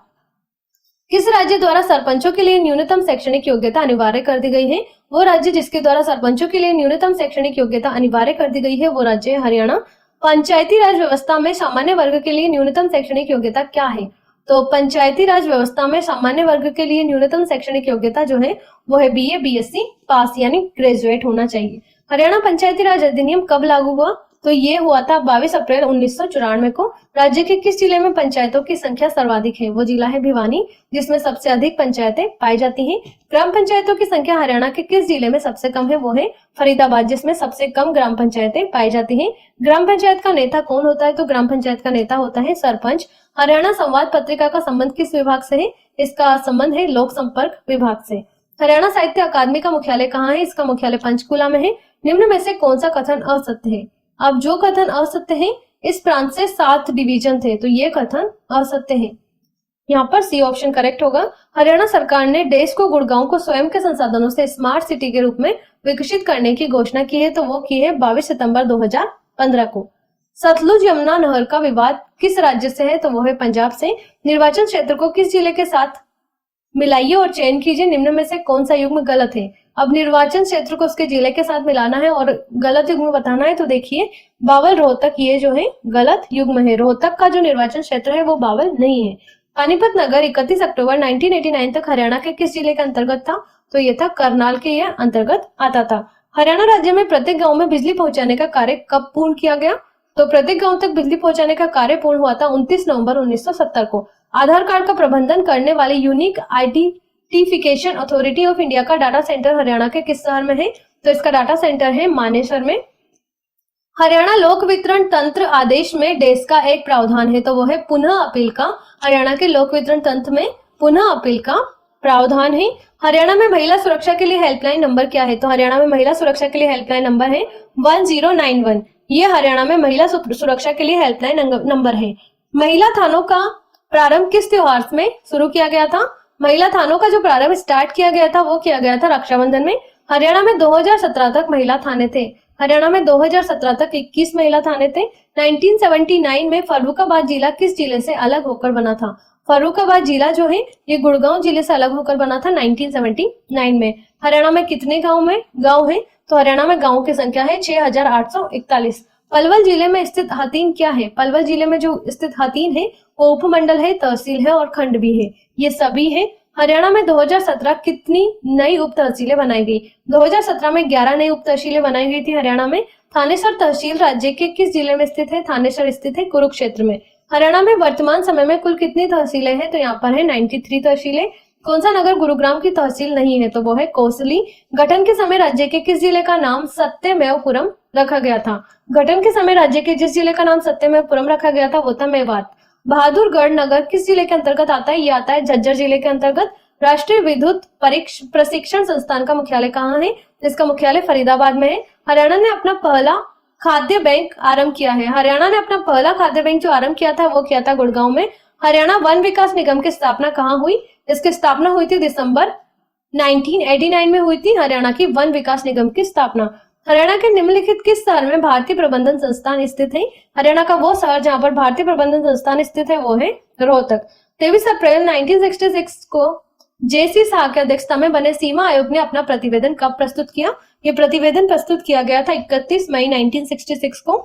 किस राज्य द्वारा सरपंचों के लिए न्यूनतम शैक्षणिक योग्यता अनिवार्य कर दी गई है? वो राज्य जिसके द्वारा सरपंचों के लिए न्यूनतम शैक्षणिक योग्यता अनिवार्य कर दी गई है वो राज्य है हरियाणा। पंचायती राज व्यवस्था में सामान्य वर्ग के लिए न्यूनतम शैक्षणिक योग्यता क्या है? तो पंचायती राज व्यवस्था में सामान्य वर्ग के लिए न्यूनतम शैक्षणिक योग्यता जो है वो है बीए बीएससी पास यानी ग्रेजुएट होना चाहिए। हरियाणा पंचायती राज अधिनियम कब लागू हुआ? तो ये हुआ था 22 अप्रैल 1994 को। राज्य के किस जिले में पंचायतों की संख्या सर्वाधिक है? वो जिला है भिवानी, जिसमें सबसे अधिक पंचायतें पाई जाती हैं। ग्राम पंचायतों की संख्या हरियाणा के किस जिले में सबसे कम है? वो है फरीदाबाद, जिसमें सबसे कम ग्राम पंचायतें पाई जाती हैं। ग्राम पंचायत का नेता कौन होता है? तो ग्राम पंचायत का नेता होता है सरपंच। हरियाणा संवाद पत्रिका का संबंध किस विभाग से है? इसका संबंध है लोक संपर्क विभाग से। हरियाणा साहित्य अकादमी का मुख्यालय कहाँ है? इसका मुख्यालय पंचकुला में है। निम्न में से कौन सा कथन असत्य है? अब जो कथन असत्य है, इस प्रांत से 7 डिवीजन थे, तो ये कथन असत्य है। यहाँ पर सी ऑप्शन करेक्ट होगा। हरियाणा सरकार ने देश को गुड़गांव को स्वयं के संसाधनों से स्मार्ट सिटी के रूप में विकसित करने की घोषणा की है, तो वो की है 22 सितंबर 2015 को। सतलुज यमुना नहर का विवाद किस राज्य से है? तो वो है पंजाब से। निर्वाचन क्षेत्र को किस जिले के साथ मिलाइए और चयन कीजिए, निम्न में से कौन सा युग्म गलत है? अब निर्वाचन क्षेत्र को उसके जिले के साथ मिलाना है और गलत युग्म बताना है, तो देखिए बावल रोहतक ये जो है गलत युग्म है। रोहतक का जो निर्वाचन क्षेत्र है वो बावल नहीं है। पानीपत नगर 31 अक्टूबर 1989 तक हरियाणा के किस जिले के अंतर्गत था? तो ये था करनाल के ये अंतर्गत आता था। हरियाणा राज्य में प्रत्येक गाँव में बिजली पहुंचाने का कार्य कब पूर्ण किया गया? तो प्रत्येक गाँव तक बिजली पहुंचाने का कार्य पूर्ण हुआ था 29 नवंबर 1970 को। आधार कार्ड का प्रबंधन करने वाले unique identification authority of India का डाटा सेंटर हरियाणा के किस शहर में है? तो इसका डाटा सेंटर है मानेसर में। हरियाणा लोक वितरण तंत्र आदेश में देश का एक प्रावधान है, तो वो है पुनः अपील का। हरियाणा के लोक वितरण तंत्र में पुनः अपील का प्रावधान है। हरियाणा में महिला सुरक्षा के लिए हेल्पलाइन नंबर क्या है? तो हरियाणा में महिला सुरक्षा के लिए हेल्पलाइन नंबर है 1091। ये हरियाणा में महिला सुरक्षा के लिए हेल्पलाइन नंबर है। महिला थानों का प्रारंभ किस त्योहार में शुरू किया गया था? महिला थानों का जो प्रारंभ स्टार्ट किया गया था वो किया गया था रक्षाबंधन में। हरियाणा में 2017 तक महिला थाने थे। हरियाणा में 2017 तक 21 महिला थाने थे। 1979 में फर्रुखाबाद जिला किस जिले से अलग होकर बना था? फर्रुखाबाद जिला जो है ये गुड़गांव जिले से अलग होकर बना था 1979 में। हरियाणा में कितने गाँव है? तो हरियाणा में गाँव की संख्या है 6841। पलवल जिले में स्थित हथीन क्या है? पलवल जिले में जो स्थित हथीन है वो उपमंडल है, तहसील है और खंड भी है, ये सभी है। हरियाणा में 2017 कितनी नई उप तहसीलें बनाई गई? 2017 में 11 नई उप तहसीलें बनाई गई थी हरियाणा में। थानेसर तहसील राज्य के किस जिले में स्थित है? थानेसर स्थित है कुरुक्षेत्र में। हरियाणा में वर्तमान समय में कुल कितनी तहसीलें हैं? तो यहाँ पर है 93 तहसीलें। कौन सा नगर गुरुग्राम की तहसील नहीं है? तो वो है कोसली। गठन के समय राज्य के किस जिले का नाम सत्यमेवपुरम रखा गया था? गठन के समय राज्य के जिस जिले का नाम सत्यमेवपुरम रखा गया था वो था मेवात। बहादुरगढ़ नगर किस जिले के अंतर्गत आता है? ये आता है झज्जर जिले के अंतर्गत। राष्ट्रीय विद्युत प्रशिक्षण संस्थान का मुख्यालय कहाँ है? इसका मुख्यालय फरीदाबाद में है। हरियाणा ने अपना पहला खाद्य बैंक आरंभ किया है। हरियाणा ने अपना पहला खाद्य बैंक जो आरंभ किया था वो किया था गुड़गांव में। हरियाणा वन विकास निगम की स्थापना कहाँ हुई? इसकी स्थापना हुई थी दिसंबर 1989 में हुई थी हरियाणा की वन विकास निगम की स्थापना। हरियाणा के निम्नलिखित किस शहर में भारतीय प्रबंधन संस्थान स्थित है? हरियाणा का वो शहर जहां पर भारतीय प्रबंधन संस्थान स्थित है वो है रोहतक। 23 अप्रैल 1966 को जेसी शाह की अध्यक्षता में बने सीमा आयोग ने अपना प्रतिवेदन कब प्रस्तुत किया? ये प्रतिवेदन प्रस्तुत किया गया था 31 मई 1966 को।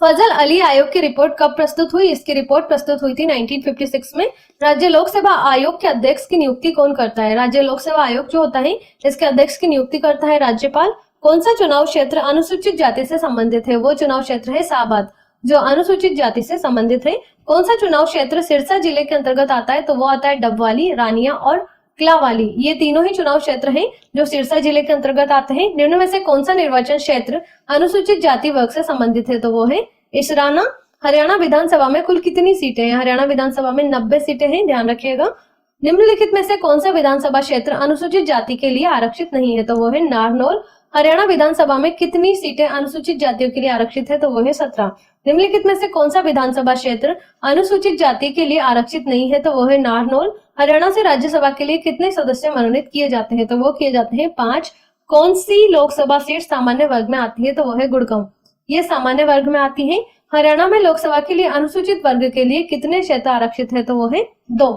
फजल अली आयोग की रिपोर्ट कब प्रस्तुत हुई? इसकी रिपोर्ट प्रस्तुत हुई थी 1956 में। राज्य लोक सेवा आयोग के अध्यक्ष की नियुक्ति कौन करता है? राज्य लोक सेवा आयोग जो होता है इसके अध्यक्ष की नियुक्ति करता है राज्यपाल। कौन सा चुनाव क्षेत्र अनुसूचित जाति से संबंधित है? वो चुनाव क्षेत्र है शाहबाद, जो अनुसूचित जाति से संबंधित है। कौन सा चुनाव क्षेत्र सिरसा जिले के अंतर्गत आता है? तो वो आता है डबवाली, रानिया और किलावाली। ये तीनों ही चुनाव क्षेत्र हैं जो सिरसा जिले के अंतर्गत आते हैं। निम्न में से कौन सा निर्वाचन क्षेत्र अनुसूचित जाति वर्ग से संबंधित है? तो वो है इसराना। हरियाणा विधानसभा में कुल कितनी सीटें हैं? हरियाणा विधानसभा में 90 सीटें हैं, ध्यान रखिएगा। निम्नलिखित में से कौन सा विधानसभा क्षेत्र अनुसूचित जाति के लिए आरक्षित नहीं है? तो वो है नारनौल। हरियाणा विधानसभा में कितनी सीटें अनुसूचित जातियों के लिए आरक्षित है? तो वो है 17। निम्नलिखित में से कौन सा विधानसभा क्षेत्र अनुसूचित जाति के लिए आरक्षित नहीं है? तो वो है नारनौल। हरियाणा से राज्यसभा के लिए कितने सदस्य मनोनीत किए जाते हैं? तो वो किए जाते हैं 5। कौन सी लोकसभा सीट सामान्य वर्ग में आती है? तो वो है गुड़गांव, ये सामान्य वर्ग में आती है। हरियाणा में लोकसभा के लिए अनुसूचित वर्ग के लिए कितने क्षेत्र आरक्षित है? तो वो है 2।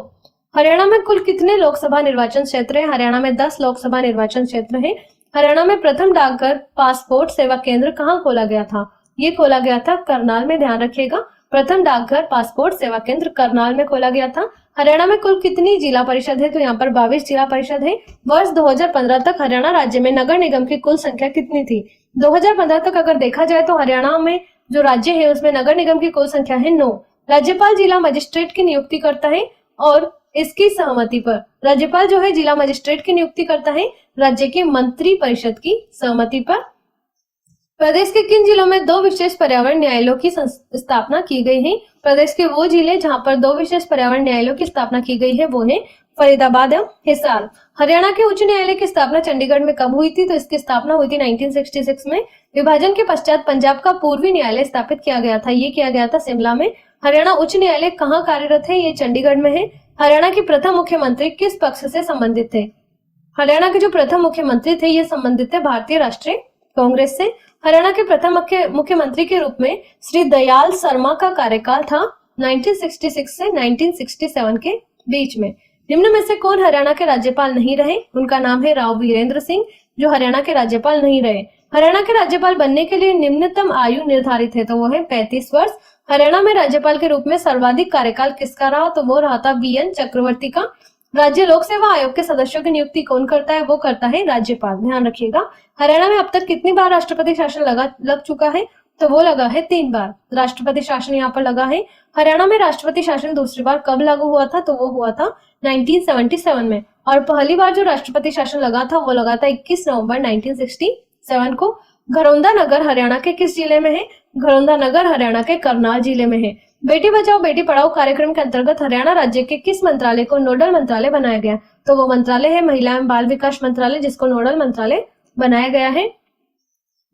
हरियाणा में कुल कितने लोकसभा निर्वाचन क्षेत्र हैं? हरियाणा में 10 लोकसभा निर्वाचन क्षेत्र हैं। हरियाणा में प्रथम डाकघर पासपोर्ट सेवा केंद्र कहाँ खोला गया था? ये खोला गया था करनाल में, ध्यान रखिएगा। प्रथम डाकघर पासपोर्ट सेवा केंद्र करनाल में खोला गया था। हरियाणा में कुल कितनी जिला परिषद है? तो यहाँ पर 22 जिला परिषद है। वर्ष 2015 तक हरियाणा राज्य में नगर निगम की कुल संख्या कितनी थी? 2015 तक अगर देखा जाए तो हरियाणा में जो राज्य है उसमें नगर निगम की कुल संख्या है 9। राज्यपाल जिला मजिस्ट्रेट की नियुक्ति करता है और इसकी सहमति पर राज्यपाल जो है जिला मजिस्ट्रेट की नियुक्ति करता है राज्य के मंत्री परिषद की सहमति पर। प्रदेश के किन जिलों में 2 विशेष पर्यावरण न्यायालयों की स्थापना की गई है? प्रदेश के वो जिले जहां पर 2 विशेष पर्यावरण न्यायालयों की स्थापना की गई है वो है फरीदाबाद एवं हिसार। हरियाणा के उच्च न्यायालय की स्थापना चंडीगढ़ में कब हुई थी? तो इसकी स्थापना हुई थी 1966 में। विभाजन के पश्चात पंजाब का पूर्वी न्यायालय स्थापित किया गया था, ये किया गया था शिमला में। हरियाणा उच्च न्यायालय कहाँ कार्यरत है? ये चंडीगढ़ में है। हरियाणा के प्रथम मुख्यमंत्री किस पक्ष से संबंधित थे? हरियाणा के जो प्रथम मुख्यमंत्री थे ये संबंधित थे भारतीय राष्ट्रीय कांग्रेस से। हरियाणा के प्रथम मुख्यमंत्री के रूप में श्री दयाल शर्मा का कार्यकाल था 1966 से 1967 के बीच में। निम्न में से कौन हरियाणा के राज्यपाल नहीं रहे? उनका नाम है राव वीरेंद्र सिंह, जो हरियाणा के राज्यपाल नहीं रहे। हरियाणा के राज्यपाल बनने के लिए निम्नतम आयु निर्धारित है, तो वो है 35 वर्ष। हरियाणा में राज्यपाल के रूप में सर्वाधिक कार्यकाल किसका रहा? तो वो रहा था BN चक्रवर्ती का। राज्य लोक सेवा आयोग के सदस्यों की नियुक्ति कौन करता है? वो करता है राज्यपाल, ध्यान रखिएगा। हरियाणा में अब तक कितनी बार राष्ट्रपति शासन लग चुका है? तो वो लगा है 3 बार राष्ट्रपति शासन यहाँ पर लगा है। हरियाणा में राष्ट्रपति शासन दूसरी बार कब लागू हुआ था? तो वो हुआ था 1977 में। और पहली बार जो राष्ट्रपति शासन लगा था वो लगा था 21 नवंबर 1967 को। घरौंदा नगर हरियाणा के किस जिले में है? घरौंदा नगर हरियाणा के करनाल जिले में है। बेटी बचाओ बेटी पढ़ाओ कार्यक्रम के अंतर्गत हरियाणा राज्य के किस मंत्रालय को नोडल मंत्रालय बनाया गया? तो वो मंत्रालय है महिला एवं बाल विकास मंत्रालय, जिसको नोडल मंत्रालय बनाया गया है।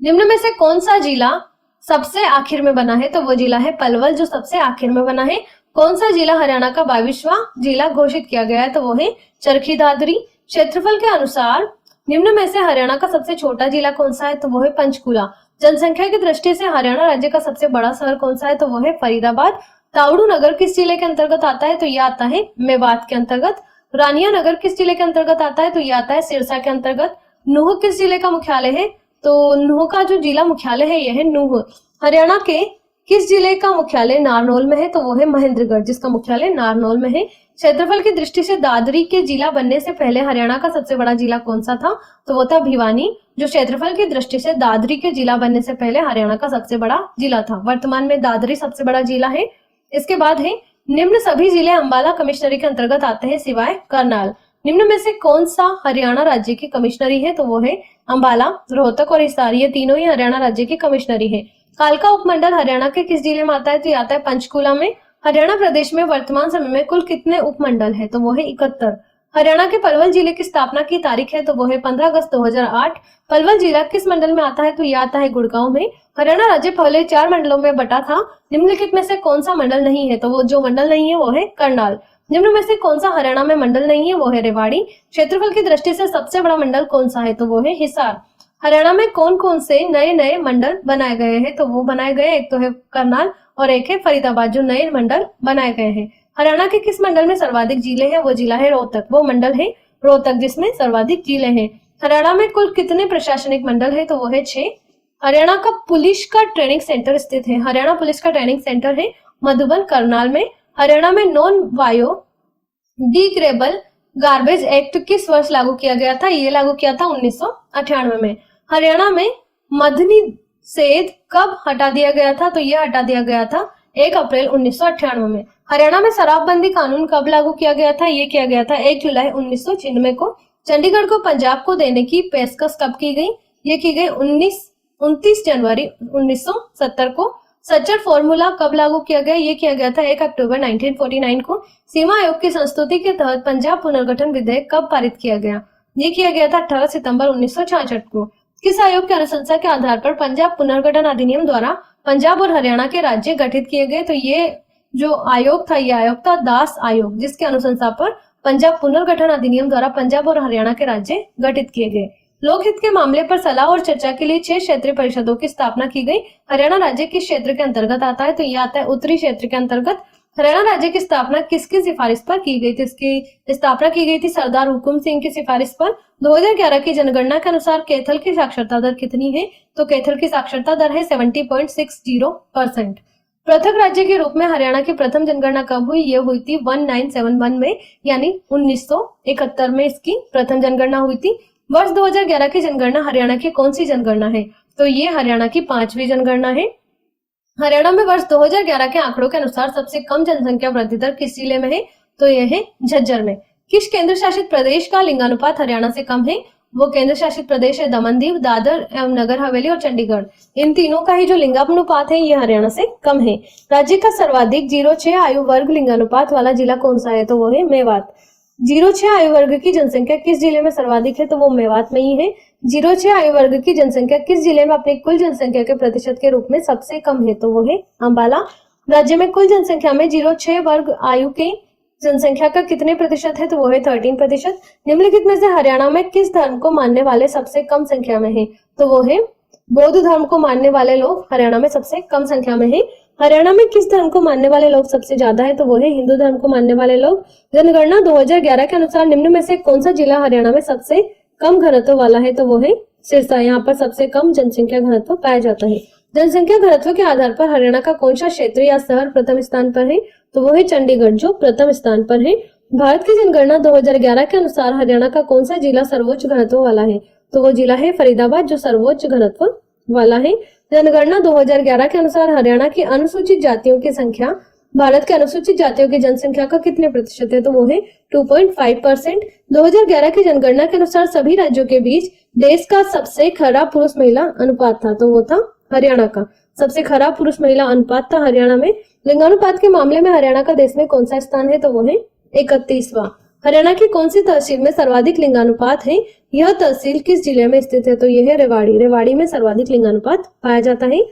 निम्न में से कौन सा जिला सबसे आखिर में बना है? तो वो जिला है पलवल, जो सबसे आखिर में बना है। कौन सा जिला हरियाणा का 22वां जिला घोषित किया गया है? तो वो है चरखी दादरी। क्षेत्रफल के अनुसार निम्न में से हरियाणा का सबसे छोटा जिला कौन सा है? तो वो है पंचकुला। जनसंख्या की दृष्टि से हरियाणा राज्य का सबसे बड़ा शहर कौन सा है? तो वो है फरीदाबाद। तावड़ू नगर किस जिले के अंतर्गत आता है? तो ये आता है मेवात के अंतर्गत। रानिया नगर किस जिले के अंतर्गत आता है? तो ये आता है सिरसा के अंतर्गत। नूह किस जिले का मुख्यालय है? तो नूह का जो जिला मुख्यालय है यह है नूह। हरियाणा के किस जिले का मुख्यालय नारनौल में है? तो वो है महेंद्रगढ़, जिसका मुख्यालय नारनौल में है। क्षेत्रफल की दृष्टि से दादरी के जिला बनने से पहले हरियाणा का सबसे बड़ा जिला कौन सा था? तो वो था भिवानी, जो क्षेत्रफल की दृष्टि से दादरी के जिला बनने से पहले हरियाणा का सबसे बड़ा जिला था। वर्तमान में दादरी सबसे बड़ा जिला है। इसके बाद है निम्न सभी जिले अंबाला कमिश्नरी के अंतर्गत आते हैं सिवाय करनाल। निम्न में से कौन सा हरियाणा राज्य की कमिश्नरी है? तो वो है अंबाला, रोहतक और हिसार, ये तीनों ही हरियाणा राज्य की कमिश्नरी है। कालका उपमंडल हरियाणा के किस जिले में आता है? तो ये आता है पंचकुला में। हरियाणा प्रदेश में वर्तमान समय में कुल कितने उपमंडल है? तो वो है 71। हरियाणा के पलवल जिले की स्थापना की तारीख है? तो वो है 15 अगस्त 2008। पलवल जिला किस मंडल में आता है? तो यह आता है गुड़गांव में। हरियाणा राज्य पहले 4 मंडलों में बटा था, निम्नलिखित में से कौन सा मंडल नहीं है? तो वो जो मंडल नहीं है वो है करनाल। निम्न में से कौन सा हरियाणा में मंडल नहीं है? वो है रेवाड़ी। क्षेत्रफल की दृष्टि से सबसे बड़ा मंडल कौन सा है? तो वो है हिसार। हरियाणा में कौन कौन से नए नए मंडल बनाए गए हैं? तो वो बनाए गए, एक तो है करनाल और एक है फरीदाबाद, जो नए मंडल बनाए गए हैं। हरियाणा के किस मंडल में सर्वाधिक जिले हैं? वो जिला है रोहतक, वो मंडल है रोहतक जिसमें सर्वाधिक जिले हैं। हरियाणा में कुल कितने प्रशासनिक मंडल है? तो वो है 6। हरियाणा का पुलिस का ट्रेनिंग सेंटर स्थित है? हरियाणा पुलिस का ट्रेनिंग सेंटर है मधुबन करनाल में। हरियाणा में non bio degradable garbage act किस वर्ष लागू किया गया था? ये लागू किया था 1998 में। हरियाणा में मद्य निषेध कब हटा दिया गया था? तो ये हटा दिया गया था 1 अप्रैल 1998 में। हरियाणा में शराबबंदी कानून कब लागू किया गया था? ये किया गया था 1 जुलाई 1996 को। चंडीगढ़ को पंजाब को देने की पेशकश कब की गई? ये की गई 29 जनवरी 1970 को। सच्चर फॉर्मूला कब लागू किया गया? ये किया गया था 1 अक्टूबर 1949 को। सीमा आयोग की संस्तुति के तहत पंजाब पुनर्गठन विधेयक कब पारित किया गया? ये किया गया था 18 सितंबर 1966 को। किस आयोग की अनुशंसा के आधार पर पंजाब पुनर्गठन अधिनियम द्वारा पंजाब और हरियाणा के राज्य गठित किए गए? तो ये जो आयोग था, ये आयोग था दास आयोग, जिसके अनुशंसा पर पंजाब पुनर्गठन अधिनियम द्वारा पंजाब और हरियाणा के राज्य गठित किए गए। लोकहित के मामले पर सलाह और चर्चा के लिए 6 क्षेत्रीय परिषदों की स्थापना की गई। हरियाणा राज्य किस क्षेत्र के अंतर्गत आता है? तो यह आता है उत्तरी क्षेत्र के अंतर्गत। हरियाणा राज्य की स्थापना किसकी सिफारिश पर की गई थी? इसकी स्थापना की गई थी सरदार हुकुम सिंह की सिफारिश पर। 2011 की जनगणना के अनुसार कैथल की साक्षरता दर कितनी है? तो कैथल की साक्षरता दर है 70.60%। पृथक राज्य के रूप में हरियाणा की प्रथम जनगणना कब हुई? ये हुई थी 1971 में, यानी 1971 में इसकी प्रथम जनगणना हुई थी। वर्ष 2011 की जनगणना हरियाणा की कौन सी जनगणना है? तो ये हरियाणा की 5वीं जनगणना है। हरियाणा में वर्ष 2011 के आंकड़ों के अनुसार सबसे कम जनसंख्या वृद्धि दर किस जिले में है? तो यह है झज्जर में। किस केंद्र शासित प्रदेश का लिंगानुपात हरियाणा से कम है? वो केंद्र शासित प्रदेश है दमन दीव, दादर एवं नगर हवेली और चंडीगढ़। इन तीनों का ही जो लिंगानुपात है ये हरियाणा से कम है। राज्य का सर्वाधिक 0-6 आयु वर्ग लिंगानुपात वाला जिला कौन सा है? तो वो है मेवात। 0-6 आयु वर्ग की जनसंख्या किस जिले में सर्वाधिक है? तो वो मेवात में ही है। 0-6 आयु वर्ग की जनसंख्या किस जिले में अपनी कुल जनसंख्या के प्रतिशत के रूप में सबसे कम है? तो वो है अंबाला। राज्य में कुल जनसंख्या में 0-6 वर्ग आयु की जनसंख्या का कितने प्रतिशत है? तो वो है 13%। निम्नलिखित में से हरियाणा में किस धर्म को मानने वाले सबसे कम संख्या में है? तो वो है बौद्ध धर्म को मानने वाले लोग हरियाणा में सबसे कम संख्या में है। हरियाणा में किस धर्म को मानने वाले लोग सबसे ज्यादा है? तो वो है हिंदू धर्म को मानने वाले लोग। जनगणना 2011 के अनुसार निम्न में से कौन सा जिला हरियाणा में सबसे कम घनत्व वाला है? तो वो है सिरसा। यहाँ पर सबसे कम जनसंख्या घनत्व पाया जाता है। जनसंख्या घनत्व के आधार पर हरियाणा का कौन सा क्षेत्र या शहर प्रथम स्थान पर है? तो वो है चंडीगढ़, जो प्रथम स्थान पर है। भारत की जनगणना 2011 के अनुसार हरियाणा का कौन सा जिला सर्वोच्च घनत्व वाला है? तो वो जिला है फरीदाबाद, जो सर्वोच्च घनत्व वाला है। जनगणना 2011 के अनुसार हरियाणा की अनुसूचित जातियों की संख्या भारत के अनुसूचित जातियों की जनसंख्या का कितने प्रतिशत है? तो वो है 2.5%। 2011 की जनगणना के अनुसार सभी राज्यों के बीच देश का सबसे खराब पुरुष महिला अनुपात था, तो वो था हरियाणा का। सबसे खराब पुरुष महिला अनुपात था हरियाणा में। लिंगानुपात के मामले में हरियाणा का देश में कौन सा स्थान है? तो वो है 31वां। हरियाणा की कौन सी तहसील में सर्वाधिक लिंगानुपात है? यह तहसील किस जिले में स्थित है? तो यह है रेवाड़ी। रेवाड़ी में सर्वाधिक लिंगानुपात पाया जाता है।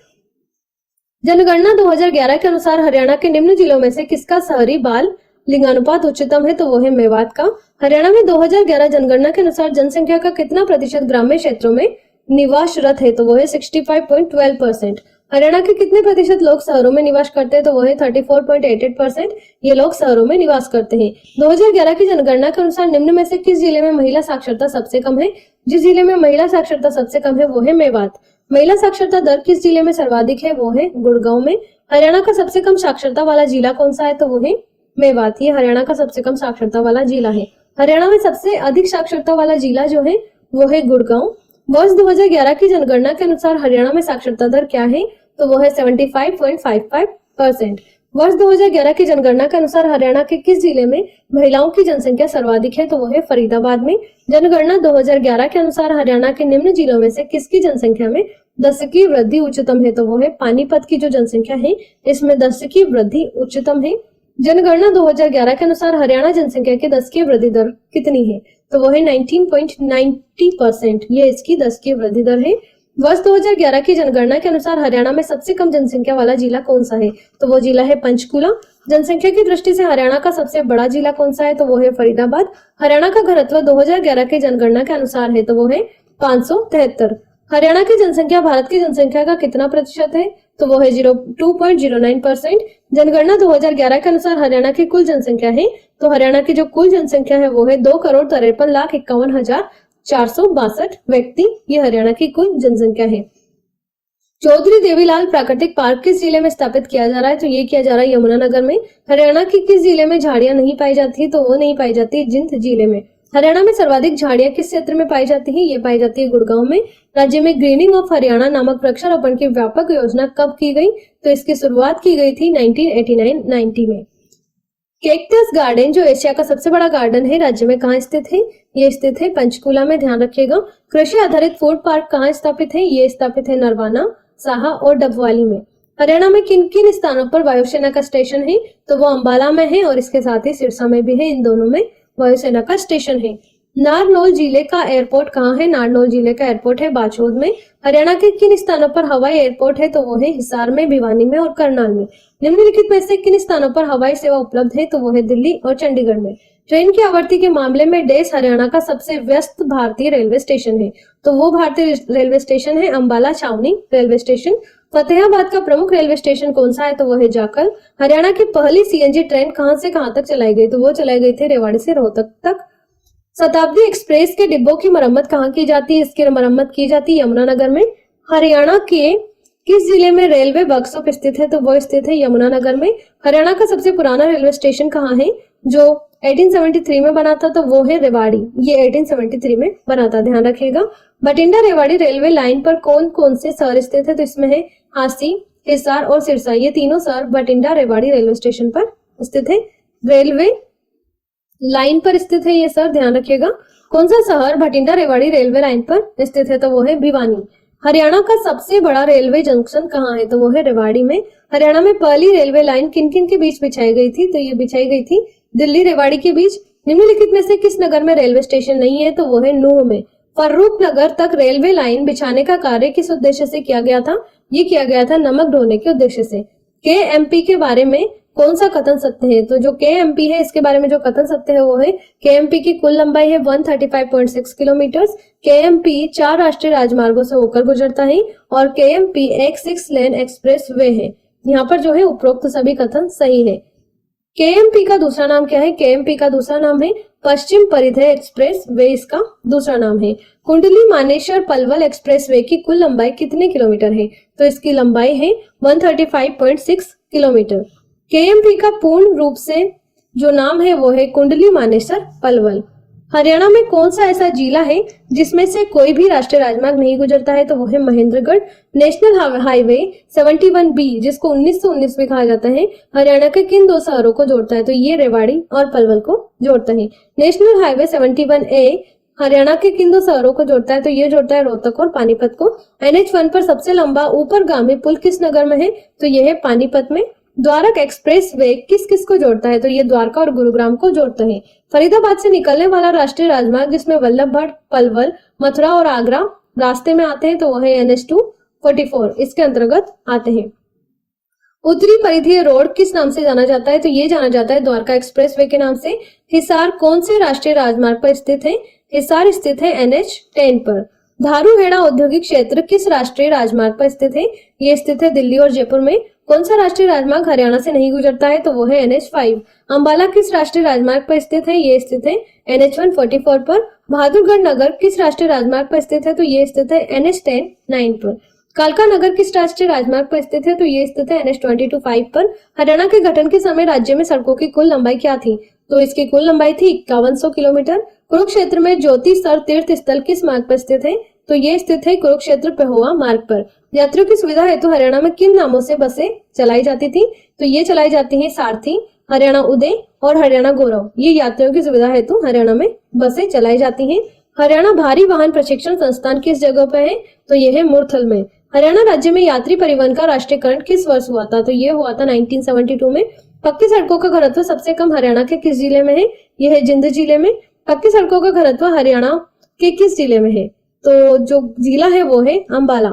जनगणना 2011 के अनुसार हरियाणा के निम्न जिलों में से किसका शहरी बाल लिंगानुपात उच्चतम है? तो वो है मेवात का। हरियाणा में 2011 जनगणना के अनुसार जनसंख्या का कितना प्रतिशत ग्रामीण क्षेत्रों में निवासरत है? तो वो है 65.12%। हरियाणा के कितने प्रतिशत लोग शहरों में निवास करते हैं? तो वो है 34.88%। ये लोग शहरों में निवास करते हैं। 2011 की जनगणना के अनुसार निम्न में से किस जिले में महिला साक्षरता सबसे कम है? जिस जिले में महिला साक्षरता सबसे कम है वो है मेवात। महिला साक्षरता दर किस जिले में सर्वाधिक है? वो है गुड़गांव में। हरियाणा का सबसे कम साक्षरता वाला जिला कौन सा है? तो वो है मेवात। ये हरियाणा का सबसे कम साक्षरता वाला जिला है। हरियाणा में सबसे अधिक साक्षरता वाला जिला जो है वो है गुड़गांव। वर्ष 2011 की जनगणना के अनुसार हरियाणा में साक्षरता दर क्या है? तो वो है 75.55%। वर्ष 2011 की जनगणना के अनुसार हरियाणा के किस जिले में महिलाओं की जनसंख्या सर्वाधिक है? तो वो है फरीदाबाद में। जनगणना 2011 के अनुसार हरियाणा के निम्न जिलों में से किसकी जनसंख्या में 10 की वृद्धि उच्चतम है? तो वो है पानीपत की जो जनसंख्या है इसमें 10 की वृद्धि उच्चतम है। जनगणना 2011 के अनुसार हरियाणा जनसंख्या की 10 की वृद्धि दर कितनी है? तो वो है 19.90%। ये इसकी 10 की वृद्धि दर है। वर्ष 2011 की जनगणना के अनुसार हरियाणा में सबसे कम जनसंख्या वाला जिला कौन सा है? तो वो जिला है पंचकुला। जनसंख्या की दृष्टि से हरियाणा का सबसे बड़ा जिला कौन सा है? तो वो है फरीदाबाद। हरियाणा का घनत्व 2011 की जनगणना के अनुसार है, तो वो है 573। हरियाणा की जनसंख्या भारत की जनसंख्या का कितना प्रतिशत है? तो वो है 2.09%। जनगणना 2011 के अनुसार हरियाणा की कुल जनसंख्या है, तो हरियाणा की जो कुल जनसंख्या है वो है 2,53,51,462 व्यक्ति। ये हरियाणा की कुल जनसंख्या है। चौधरी देवीलाल प्राकृतिक पार्क किस जिले में स्थापित किया जा रहा है? तो ये किया जा रहा है यमुनानगर में। हरियाणा की किस जिले में झाड़ियां नहीं पाई जाती? तो वो नहीं पाई जाती जिंद जिले में। हरियाणा में सर्वाधिक झाड़ियां किस क्षेत्र में पाई जाती है? ये पाई जाती है गुड़गांव में। राज्य में ग्रीनिंग ऑफ हरियाणा नामक वृक्षारोपण की व्यापक योजना कब की गई? तो इसकी शुरुआत की गई थी 1989-90 में। कैक्टस गार्डन जो एशिया का सबसे बड़ा गार्डन है, राज्य में कहाँ स्थित है? ये स्थित है पंचकुला में, ध्यान रखिएगा। कृषि आधारित फूड पार्क कहाँ स्थापित है? ये स्थापित है नरवाना, साहा और डबवाली में। हरियाणा में किन किन स्थानों पर वायुसेना का स्टेशन है? तो वो अंबाला में है और इसके साथ ही सिरसा में भी है। इन दोनों में वायुसेना का स्टेशन है। नारनौल जिले का एयरपोर्ट कहाँ है? नारनौल जिले का एयरपोर्ट है बाचौद में। हरियाणा के किन स्थानों पर हवाई एयरपोर्ट है? तो वो है हिसार में, भिवानी में और करनाल में। निम्नलिखित में से किन स्थानों पर हवाई सेवा उपलब्ध है? तो वो है दिल्ली और चंडीगढ़ में। ट्रेन की आवर्ती के मामले में देश हरियाणा का सबसे व्यस्त भारतीय रेलवे स्टेशन है, तो वो भारतीय रेलवे स्टेशन है अंबाला छावनी रेलवे स्टेशन। फतेहाबाद का प्रमुख रेलवे स्टेशन कौन सा है? तो वो है जाखल। हरियाणा की पहली सीएनजी ट्रेन कहां से कहां तक चलाई गई? तो वो चलाई गई थी रेवाड़ी से रोहतक तक। शताब्दी एक्सप्रेस के डिब्बों की मरम्मत कहाँ की जाती है? इसकी मरम्मत की जाती है यमुनानगर में। हरियाणा के किस जिले में रेलवे वर्कशॉप स्थित है? तो वो स्थित है यमुनानगर में। हरियाणा का सबसे पुराना रेलवे स्टेशन कहाँ है जो 1873 में बना था? तो वो है रेवाड़ी। ये 1873 में बना था, ध्यान रखिएगा। बठिंडा रेवाड़ी रेलवे लाइन पर कौन कौन से शहर स्थित है? तो इसमें है हांसी, हिसार और सिरसा। ये तीनों शहर बठिंडा रेवाड़ी रेलवे स्टेशन पर स्थित है। रेलवे लाइन पर स्थित है ये शहर, ध्यान रखिएगा। कौन सा शहर बठिंडा रेवाड़ी रेलवे लाइन पर स्थित है? तो वो है भिवानी। हरियाणा का सबसे बड़ा रेलवे जंक्शन कहाँ है? तो वो है रेवाड़ी में। हरियाणा में पहली रेलवे लाइन किन किन के बीच बिछाई गई थी? तो ये बिछाई गई थी दिल्ली रेवाड़ी के बीच। निम्नलिखित में से किस नगर में रेलवे स्टेशन नहीं है? तो वो है नूह में। फर्रुख नगर तक रेलवे लाइन बिछाने का कार्य किस उद्देश्य से किया गया था? ये किया गया था नमक ढोने के उद्देश्य से। KMP के बारे में कौन सा कथन सत्य है? तो जो KMP है इसके बारे में जो कथन सत्य है वो है KMP की कुल लंबाई है 135.6 किलोमीटर। KMP 4 राष्ट्रीय राजमार्गों से होकर गुजरता है और KMP एक 6 लेन एक्सप्रेस वे है। यहाँ पर जो है उपरोक्त सभी कथन सही है। KMP का दूसरा नाम क्या है? KMP का दूसरा नाम है पश्चिम परिधेय एक्सप्रेस वे, इसका दूसरा नाम है। कुंडली मानेसर पलवल एक्सप्रेस वे की कुल लंबाई कितने किलोमीटर है? तो इसकी लंबाई है 135.6 किलोमीटर। KMP का पूर्ण रूप से जो नाम है वो है कुंडली मानेसर पलवल। हरियाणा में कौन सा ऐसा जिला है जिसमें से कोई भी राष्ट्रीय राजमार्ग नहीं गुजरता है? तो वो है महेंद्रगढ़। नेशनल हाईवे 71B जिसको 1919 में कहा जाता है, हरियाणा के किन दो शहरों को जोड़ता है? तो ये रेवाड़ी और पलवल को जोड़ता है। नेशनल हाईवे 71A हरियाणा के किन दो शहरों को जोड़ता है? तो ये जोड़ता है रोहतक और पानीपत को। NH1 पर सबसे लंबा ऊपरगामी पुल किस नगर में है? तो ये है पानीपत में। द्वारक एक्सप्रेस वे किस किस को जोड़ता है? तो ये द्वारका और गुरुग्राम को जोड़ता है। फरीदाबाद से निकलने वाला राष्ट्रीय राजमार्ग जिसमें वल्लभगढ़, पलवल, मथुरा और आगरा रास्ते में आते हैं तो वो है NH244, इसके अंतर्गत आते हैं। उत्तरी परिधीय रोड किस नाम से जाना जाता है? तो ये जाना जाता है द्वारका एक्सप्रेस वे के नाम से। हिसार कौन से राष्ट्रीय राजमार्ग पर स्थित है? हिसार स्थित है NH10 पर। धारूहेड़ा औद्योगिक क्षेत्र किस राष्ट्रीय राजमार्ग पर स्थित है? ये स्थित है दिल्ली और जयपुर में। कौन सा राष्ट्रीय राजमार्ग हरियाणा से नहीं गुजरता है? तो वो है NH5। अंबाला किस राष्ट्रीय राजमार्ग पर स्थित है? ये स्थित है NH144 पर। बहादुरगढ़ नगर किस राष्ट्रीय राजमार्ग पर स्थित है? तो ये स्थित है NH10-9 पर। कालका नगर किस राष्ट्रीय राजमार्ग पर स्थित है? तो ये स्थित है NH22-5 पर। हरियाणा के गठन के समय राज्य में सड़कों की कुल लंबाई क्या थी? तो इसकी कुल लंबाई थी 5100 किलोमीटर। कुरुक्षेत्र में ज्योति सर तीर्थ स्थल किस मार्ग पर स्थित है? तो ये स्थित है कुरुक्षेत्र पेहोवा मार्ग पर। यात्रियों की सुविधा हेतु हरियाणा में किन नामों से बसें चलाई जाती थी? तो ये चलाई जाती हैं सारथी, हरियाणा उदय और हरियाणा गौरव। ये यात्रियों की सुविधा हेतु हरियाणा में बसें चलाई जाती हैं। हरियाणा भारी वाहन प्रशिक्षण संस्थान किस जगह पर है? तो ये है मुरथल में। हरियाणा राज्य में यात्री परिवहन का राष्ट्रीयकरण किस वर्ष हुआ था? तो ये हुआ था 1972 में। पक्की सड़कों का घनत्व सबसे कम हरियाणा के किस जिले में है? यह है जिंद जिले में। पक्की सड़कों का घनत्व हरियाणा के किस जिले में है? तो जो जिला है वो है अंबाला।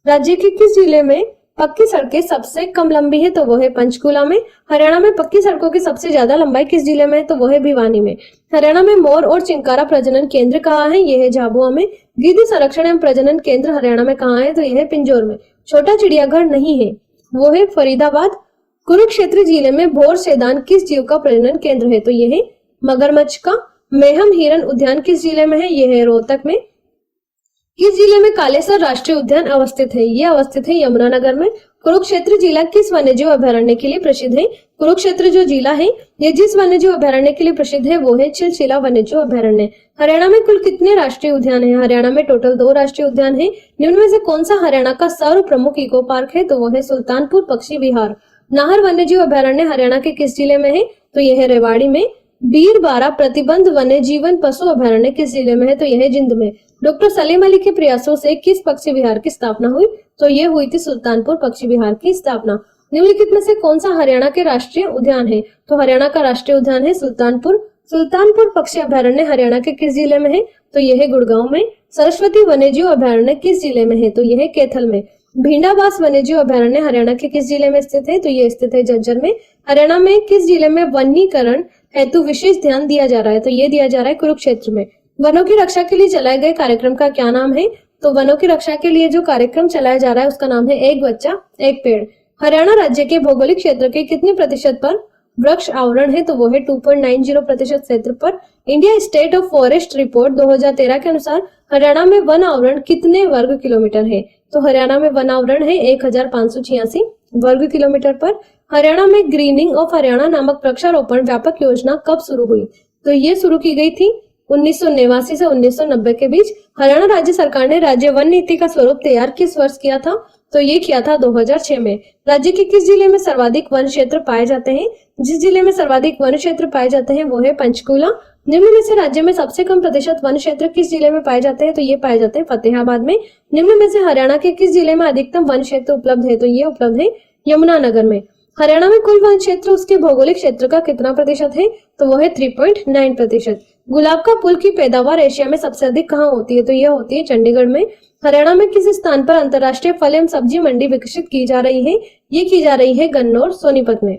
राज्य के किस जिले में पक्की सड़कें सबसे कम लंबी है? तो वो है पंचकुला में। हरियाणा में पक्की सड़कों की सबसे ज्यादा लंबाई किस जिले में है? तो वो है भिवानी में। हरियाणा में मोर और चिंकारा प्रजनन केंद्र कहाँ है? ये है झाबुआ में। गिद्ध संरक्षण एवं प्रजनन केंद्र हरियाणा में कहाँ है? तो यह है पिंजौर में। छोटा चिड़ियाघर नहीं है, वो है फरीदाबाद। कुरुक्षेत्र जिले में भोर सेदान किस जीव का प्रजनन केंद्र है? तो यह है मगरमच्छ का। मेहम हिरन उद्यान किस जिले में है? यह है रोहतक में। किस जिले में कालेसर राष्ट्रीय उद्यान अवस्थित है? ये अवस्थित है यमुनानगर में। कुरुक्षेत्र जिला किस वन्यजीव अभयारण्य के लिए प्रसिद्ध है? कुरुक्षेत्र जो जिला है ये जिस वन्यजीव अभयारण्य के लिए प्रसिद्ध है वो है चिलचिला वन्यजीव अभयारण्य। हरियाणा में कुल कितने राष्ट्रीय उद्यान है? हरियाणा में टोटल 2 राष्ट्रीय उद्यान है। निम्न में से कौन सा हरियाणा का सर्व प्रमुख इको पार्क है? तो वो है सुल्तानपुर पक्षी विहार। नाहर वन्यजीव अभयारण्य हरियाणा के किस जिले में है? तो यह है रेवाड़ी में। बीरबारा प्रतिबंध वन्य जीवन पशु अभयारण्य किस जिले में है? तो यह जिंद में। डॉक्टर सलीम अली के प्रयासों से किस पक्षी विहार की स्थापना हुई? तो ये हुई थी सुल्तानपुर पक्षी विहार की स्थापना। निम्नलिखित में से कौन सा हरियाणा के राष्ट्रीय उद्यान है? तो हरियाणा का राष्ट्रीय उद्यान है सुल्तानपुर। सुल्तानपुर पक्षी अभयारण्य हरियाणा के किस जिले में है? तो यह है गुड़गांव में। सरस्वती वन्यजीव अभयारण्य किस जिले में है? तो यह है कैथल में। भींडाबास वन्यजीव अभयारण्य हरियाणा के किस जिले में स्थित है? तो ये स्थित है झज्जर में। हरियाणा में किस जिले में वनीकरण हेतु विशेष ध्यान दिया जा रहा है? तो ये दिया जा रहा है कुरुक्षेत्र में। वनों की रक्षा के लिए चलाए गए कार्यक्रम का क्या नाम है? तो वनों की रक्षा के लिए जो कार्यक्रम चलाया जा रहा है उसका नाम है एक बच्चा एक पेड़। हरियाणा राज्य के भौगोलिक क्षेत्र के कितने प्रतिशत पर वृक्ष आवरण है, तो वो है 2.90% क्षेत्र पर। India state of forest report 2013 के अनुसार हरियाणा में वन आवरण कितने वर्ग किलोमीटर है, तो हरियाणा में वन आवरण है 1586 वर्ग किलोमीटर पर। हरियाणा में ग्रीनिंग ऑफ हरियाणा नामक वृक्षारोपण व्यापक योजना कब शुरू हुई, तो ये शुरू की गई थी 1989 से 1990 के बीच। हरियाणा राज्य सरकार ने राज्य वन नीति का स्वरूप तैयार किस वर्ष किया था, तो ये किया था 2006 में। राज्य के किस जिले में सर्वाधिक वन क्षेत्र पाए जाते हैं, जिस जिले में सर्वाधिक वन क्षेत्र पाए जाते हैं वो है पंचकूला। निम्न में से राज्य में सबसे कम प्रतिशत वन क्षेत्र किस जिले में पाए जाते हैं, तो ये पाए जाते हैं फतेहाबाद में। निम्न में से हरियाणा के किस जिले में अधिकतम वन क्षेत्र उपलब्ध है, तो ये उपलब्ध है यमुनानगर में। हरियाणा में कुल वन क्षेत्र उसके भौगोलिक क्षेत्र का कितना प्रतिशत है, तो वो है 3.9%। गुलाब का फूल की पैदावार एशिया में सबसे अधिक कहाँ होती है, तो यह होती है चंडीगढ़ में। हरियाणा में किस स्थान पर अंतर्राष्ट्रीय फल एवं सब्जी मंडी विकसित की जा रही है, ये की जा रही है गन्नौर सोनीपत में।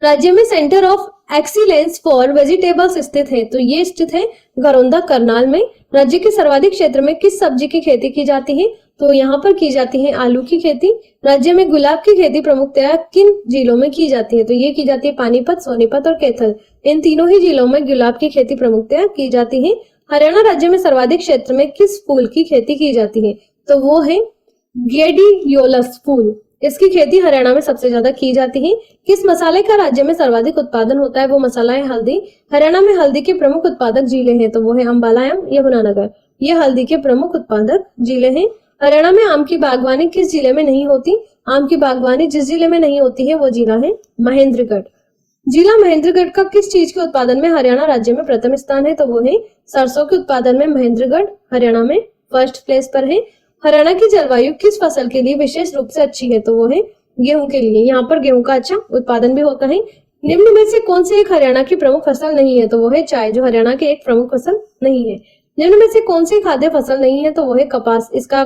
राज्य में centre of excellence for vegetables स्थित है, तो ये स्थित है घरौंदा करनाल में। राज्य के सर्वाधिक क्षेत्र में किस सब्जी की खेती की जाती है, तो यहाँ पर की जाती है आलू की खेती। राज्य में गुलाब की खेती प्रमुखतया किन जिलों में की जाती है, तो ये की जाती है पानीपत, सोनीपत और कैथल। इन तीनों ही जिलों में गुलाब की खेती प्रमुखतया की जाती है। हरियाणा राज्य में सर्वाधिक क्षेत्र में किस फूल की खेती की जाती है, तो वो है ग्लेडियोलस फूल। इसकी खेती हरियाणा में सबसे ज्यादा की जाती है। किस मसाले का राज्य में सर्वाधिक उत्पादन होता है, वो मसाला है हल्दी। हरियाणा में हल्दी के प्रमुख उत्पादक जिले हैं, तो वो है अंबाला एवं यमुनानगर। ये हल्दी के प्रमुख उत्पादक जिले हैं। हरियाणा में आम की बागवानी किस जिले में नहीं होती, आम की बागवानी जिस जिले में नहीं होती है वो जिला है महेंद्रगढ़। जिला महेंद्रगढ़ का किस चीज के उत्पादन में हरियाणा राज्य में प्रथम स्थान है, तो वो है सरसों के उत्पादन में महेंद्रगढ़ हरियाणा में फर्स्ट प्लेस पर है। हरियाणा की जलवायु किस फसल के लिए विशेष रूप से अच्छी है, तो वो है गेहूं के लिए। यहाँ पर गेहूं का अच्छा उत्पादन भी होता है। निम्न में से कौन सी एक हरियाणा की प्रमुख फसल नहीं है, तो वो है चाय, जो हरियाणा की एक प्रमुख फसल नहीं है। निम्न में से कौन सी खाद्य फसल नहीं है, तो वो है कपास। इसका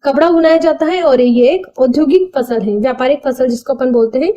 कपड़ा बुनाया जाता है और ये एक औद्योगिक फसल है, व्यापारिक फसल जिसको अपन बोलते हैं।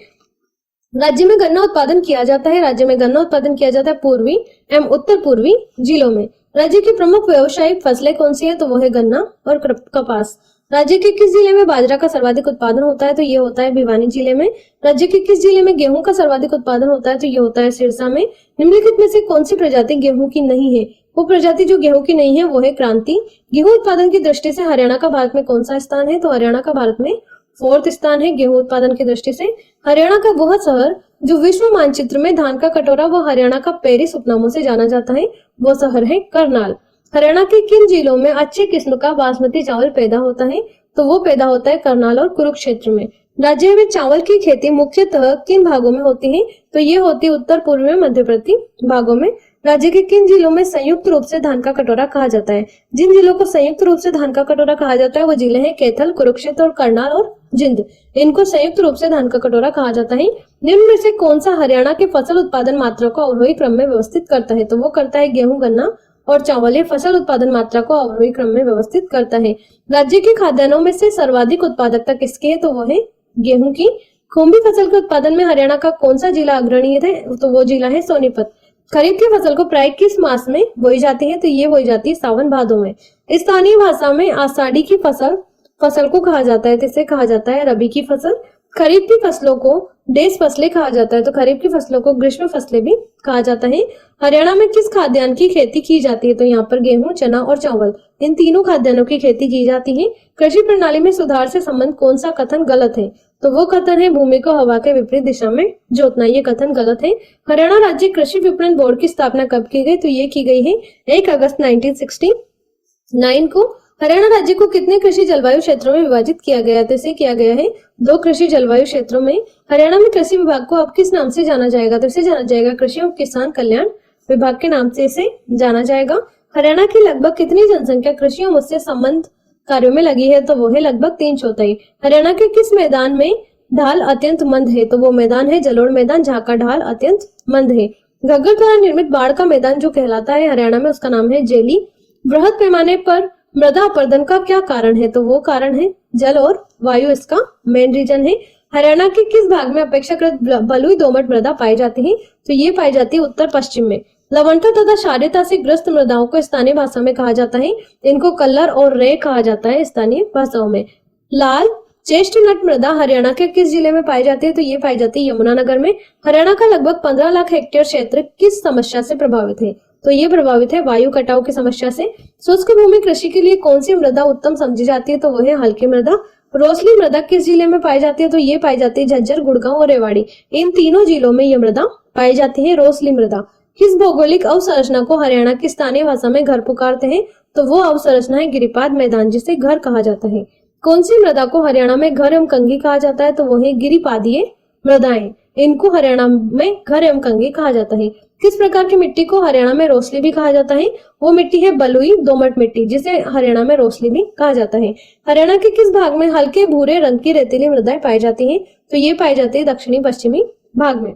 राज्य में गन्ना उत्पादन किया जाता है, राज्य में गन्ना उत्पादन किया जाता है पूर्वी एवं उत्तर पूर्वी जिलों में। राज्य की प्रमुख व्यावसायिक फसलें कौन सी है, तो वो है गन्ना और कपास। राज्य के किस जिले में बाजरा का सर्वाधिक उत्पादन होता है, तो ये होता है भिवानी जिले में। राज्य के किस जिले में गेहूं का सर्वाधिक उत्पादन होता है, तो ये होता है सिरसा में। निम्नलिखित में से कौन सी प्रजाति गेहूं की नहीं है, वो प्रजाति जो गेहूं की नहीं है वो है क्रांति। गेहूं उत्पादन की दृष्टि से हरियाणा का भारत में कौन सा स्थान है, तो हरियाणा का भारत में 4th स्थान है गेहूं उत्पादन की दृष्टि से। हरियाणा का वह शहर जो विश्व मानचित्र में धान का कटोरा व हरियाणा का पेरिस उपनामों से जाना जाता है, वो शहर है करनाल। हरियाणा के किन जिलों में अच्छी किस्म का बासमती चावल पैदा होता है, तो वो पैदा होता है करनाल और कुरुक्षेत्र में। राज्य में चावल की खेती मुख्यतः किन भागों में होती है, तो ये होती है उत्तर पूर्व में मध्यवर्ती भागों में। राज्य के किन जिलों में संयुक्त रूप से धान का कटोरा कहा जाता है, जिन जिलों को संयुक्त रूप से धान का कटोरा कहा जाता है वो जिले हैं कैथल, कुरुक्षेत्र और करनाल और जिंद। इनको संयुक्त रूप से धान का कटोरा कहा जाता है। निम्न में से कौन सा हरियाणा के फसल उत्पादन मात्रा को अवरोही क्रम में व्यवस्थित करता है, तो वो करता है गेहूं, गन्ना और चावल। ये फसल उत्पादन मात्रा को अवरोही क्रम में व्यवस्थित करता है। राज्य के खाद्यान्नों में से सर्वाधिक उत्पादकता किसकी है, तो वो है गेहूं की। खुम्भी फसल के उत्पादन में हरियाणा का कौन सा जिला अग्रणी है, तो वो जिला है सोनीपत। खरीफ की फसल को प्राय किस मास में बोई जाती है, तो ये बोई जाती है सावन भादों में। स्थानीय भाषा में आषाढ़ी की फसल को कहा जाता है, जिसे कहा जाता है रबी की फसल। खरीफ की फसलों को डेस फसलें कहा जाता है, तो खरीफ की फसलों को ग्रीष्म फसलें भी कहा जाता है। हरियाणा में किस खाद्यान्न की खेती की जाती है, तो यहाँ पर गेहूं, चना और चावल, इन तीनों खाद्यान्नों की खेती की जाती है। कृषि प्रणाली में सुधार से संबंध कौन सा कथन गलत है, तो वो कथन है भूमि को हवा के विपरीत दिशा में जोतना। ये कथन गलत है। हरियाणा राज्य कृषि विपणन बोर्ड की स्थापना कब की गई, तो ये की गई है 1 अगस्त 1969 को। हरियाणा राज्य को कितने कृषि जलवायु क्षेत्रों में विभाजित किया गया, तो इसे किया गया है 2 कृषि जलवायु क्षेत्रों में। हरियाणा में कृषि विभाग को अब किस नाम से जाना जाएगा, तो इसे जाना जाएगा कृषि और किसान कल्याण विभाग के नाम से इसे जाना जाएगा। हरियाणा की लगभग कितनी जनसंख्या कृषि और उससे संबंध कार्यों में लगी है, तो वो है लगभग 3/4। हरियाणा के किस मैदान में ढाल अत्यंत मंद है, तो वो मैदान है जलोढ़ मैदान, जहाँ का ढाल अत्यंत मंद है। घग्गर द्वारा निर्मित बाढ़ का मैदान जो कहलाता है हरियाणा में, उसका नाम है जेली। बृहद पैमाने पर मृदा अपरदन का क्या कारण है, तो वो कारण है जल और वायु, इसका मेन रीजन है। हरियाणा के किस भाग में अपेक्षाकृत बलुई दोमट मृदा पाई जाती है, तो ये पाई जाती है उत्तर पश्चिम में। लवणता तथा क्षारीयता से ग्रस्त मृदाओं को स्थानीय भाषा में कहा जाता है, इनको कल्लर और रे कहा जाता है स्थानीय भाषाओं में। लाल चेस्टनट मृदा हरियाणा के किस जिले में पाई जाती है? तो ये पाई जाती है यमुनानगर में। हरियाणा का लगभग 15 लाख हेक्टेयर क्षेत्र किस समस्या से प्रभावित है? तो ये प्रभावित है वायु कटाव की समस्या से। शुष्क भूमि कृषि के लिए कौन सी मृदा उत्तम समझी जाती है? तो वो है हल्की मृदा। रोसली मृदा किस जिले में पाई जाती है? तो ये पाई जाती है झज्जर, गुड़गांव और रेवाड़ी, इन तीनों जिलों में ये मृदा पाई जाती है रोसली मृदा। किस भौगोलिक अवसंरचना को हरियाणा की स्थानीय भाषा में घर पुकारते हैं? तो वो अवसंरचना है गिरिपाद मैदान, जिसे घर कहा जाता है। कौन सी मृदा को हरियाणा में घर एवं कंगी कहा जाता है? तो वो है गिरिपादीय मृदाएं, इनको हरियाणा में घर एवं कंगी कहा जाता है। किस प्रकार की मिट्टी को हरियाणा में रोसली भी कहा जाता है? वो मिट्टी है बलुई दोमट मिट्टी, जिसे हरियाणा में रोसली भी कहा जाता है। हरियाणा के किस भाग में हल्के भूरे रंग की रेतीली मृदाएं पाई जाती हैं? तो ये पाई जाती है दक्षिणी पश्चिमी भाग में।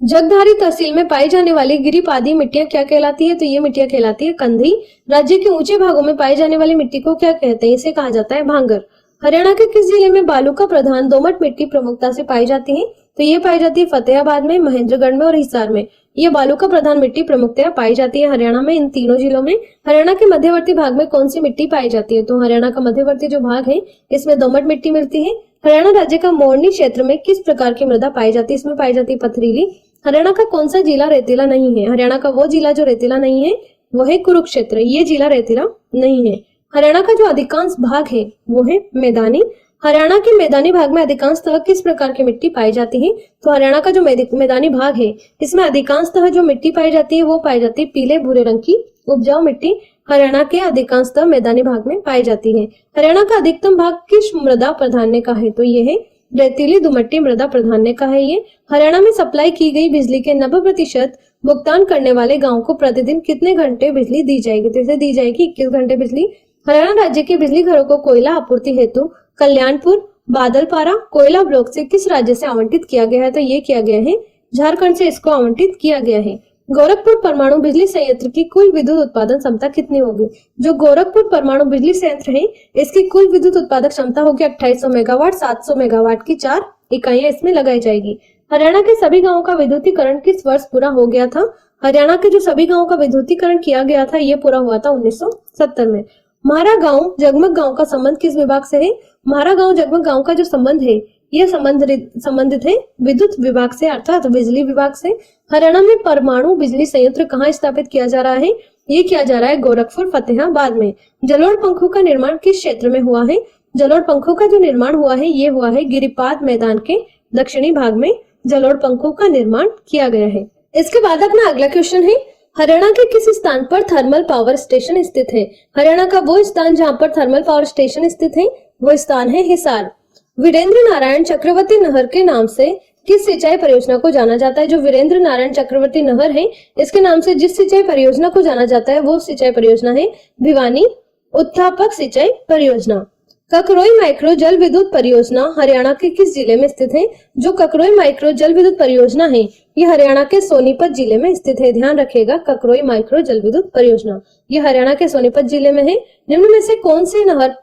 जगधारी तहसील में पाई जाने वाली गिरिपादी मिट्टियां क्या कहलाती है? तो ये मिट्टियां कहलाती है कंधी। राज्य के ऊंचे भागों में पाई जाने वाली मिट्टी को क्या कहते हैं? इसे कहा जाता है भांगर। हरियाणा के किस जिले में बालू का प्रधान दोमट मिट्टी प्रमुखता से पाई जाती है? तो ये पाई जाती है फतेहाबाद में, महेंद्रगढ़ में और हिसार में। ये बालू का प्रधान मिट्टी प्रमुखतया पाई जाती है हरियाणा में, इन तीनों जिलों में। हरियाणा के मध्यवर्ती भाग में कौन सी मिट्टी पाई जाती है? तो हरियाणा का मध्यवर्ती जो भाग है इसमें दोमट मिट्टी मिलती है। हरियाणा राज्य का मोरनी क्षेत्र में किस प्रकार की मृदा पाई जाती है? इसमें पाई जाती है पथरीली। हरियाणा का कौन सा जिला रेतीला नहीं है? हरियाणा का वो जिला जो रेतीला नहीं है वो है कुरुक्षेत्र, ये जिला रेतीला नहीं है। हरियाणा का जो अधिकांश भाग है वो है मैदानी। हरियाणा के मैदानी भाग में अधिकांशतः किस प्रकार की मिट्टी पाई जाती है? तो हरियाणा का जो मैदानी भाग है इसमें अधिकांशतः जो मिट्टी पाई जाती है वो पाई जाती है पीले भूरे रंग की उपजाऊ मिट्टी। हरियाणा के अधिकांशतः मैदानी भाग में पाई जाती है। हरियाणा का अधिकतम भाग किस मृदा प्राधान्य का है? तो ये है रेतीली दुमट्टी मृदा प्राधान्य का है ये। हरियाणा में सप्लाई की गई बिजली के 90% भुगतान करने वाले गांव को प्रतिदिन कितने घंटे बिजली दी जाएगी? तो इसे दी जाएगी 21 घंटे बिजली। हरियाणा राज्य के बिजली घरों को कोयला आपूर्ति हेतु कल्याणपुर बादलपारा कोयला ब्लॉक से किस राज्य से आवंटित किया गया है? तो ये किया गया है झारखंड से इसको आवंटित किया गया है। गोरखपुर परमाणु बिजली संयंत्र की कुल विद्युत उत्पादन क्षमता कितनी होगी? जो गोरखपुर परमाणु बिजली संयंत्र है इसकी कुल विद्युत उत्पादक क्षमता होगी 2800 मेगावाट। 700 मेगावाट की 4 इकाइयां इसमें लगाई जाएगी। हरियाणा के सभी गांवों का विद्युतीकरण किस वर्ष पूरा हो गया था? हरियाणा के जो सभी गांवों का विद्युतीकरण किया गया था ये पूरा हुआ था 1970 में। म्हारा गांव जगमग गांव का संबंध किस विभाग से है? म्हारा गांव जगमग गांव का जो संबंध है ये संबंधित है विद्युत विभाग से, अर्थात बिजली विभाग से। हरियाणा में परमाणु बिजली संयंत्र कहाँ स्थापित किया जा रहा है? ये किया जा रहा है गोरखपुर फतेहाबाद में। जलोढ़ पंखों का निर्माण किस क्षेत्र में हुआ है? जलोढ़ पंखों का जो निर्माण हुआ है ये हुआ है गिरिपाद मैदान के दक्षिणी भाग में जलोढ़ पंखों का निर्माण किया गया है। इसके बाद अपना अगला क्वेश्चन है, हरियाणा के किस स्थान पर थर्मल पावर स्टेशन स्थित है? हरियाणा का वो स्थान जहाँ पर थर्मल पावर स्टेशन स्थित है वो स्थान है हिसार। वीरेंद्र नारायण चक्रवर्ती नहर के नाम से किस सिंचाई परियोजना को जाना जाता है? जो वीरेंद्र नारायण चक्रवर्ती नहर है इसके नाम से जिस सिंचाई परियोजना को जाना जाता है वो सिंचाई परियोजना है भिवानी उत्थापक सिंचाई परियोजना। ककरोई माइक्रो जल विद्युत परियोजना हरियाणा के किस जिले में स्थित है? जो ककरोई माइक्रो जल विद्युत परियोजना है ये हरियाणा के सोनीपत जिले में स्थित है। ध्यान रखिएगा, ककरोई माइक्रो जल विद्युत परियोजना ये हरियाणा के सोनीपत जिले में है। निम्न में से कौन सी नहर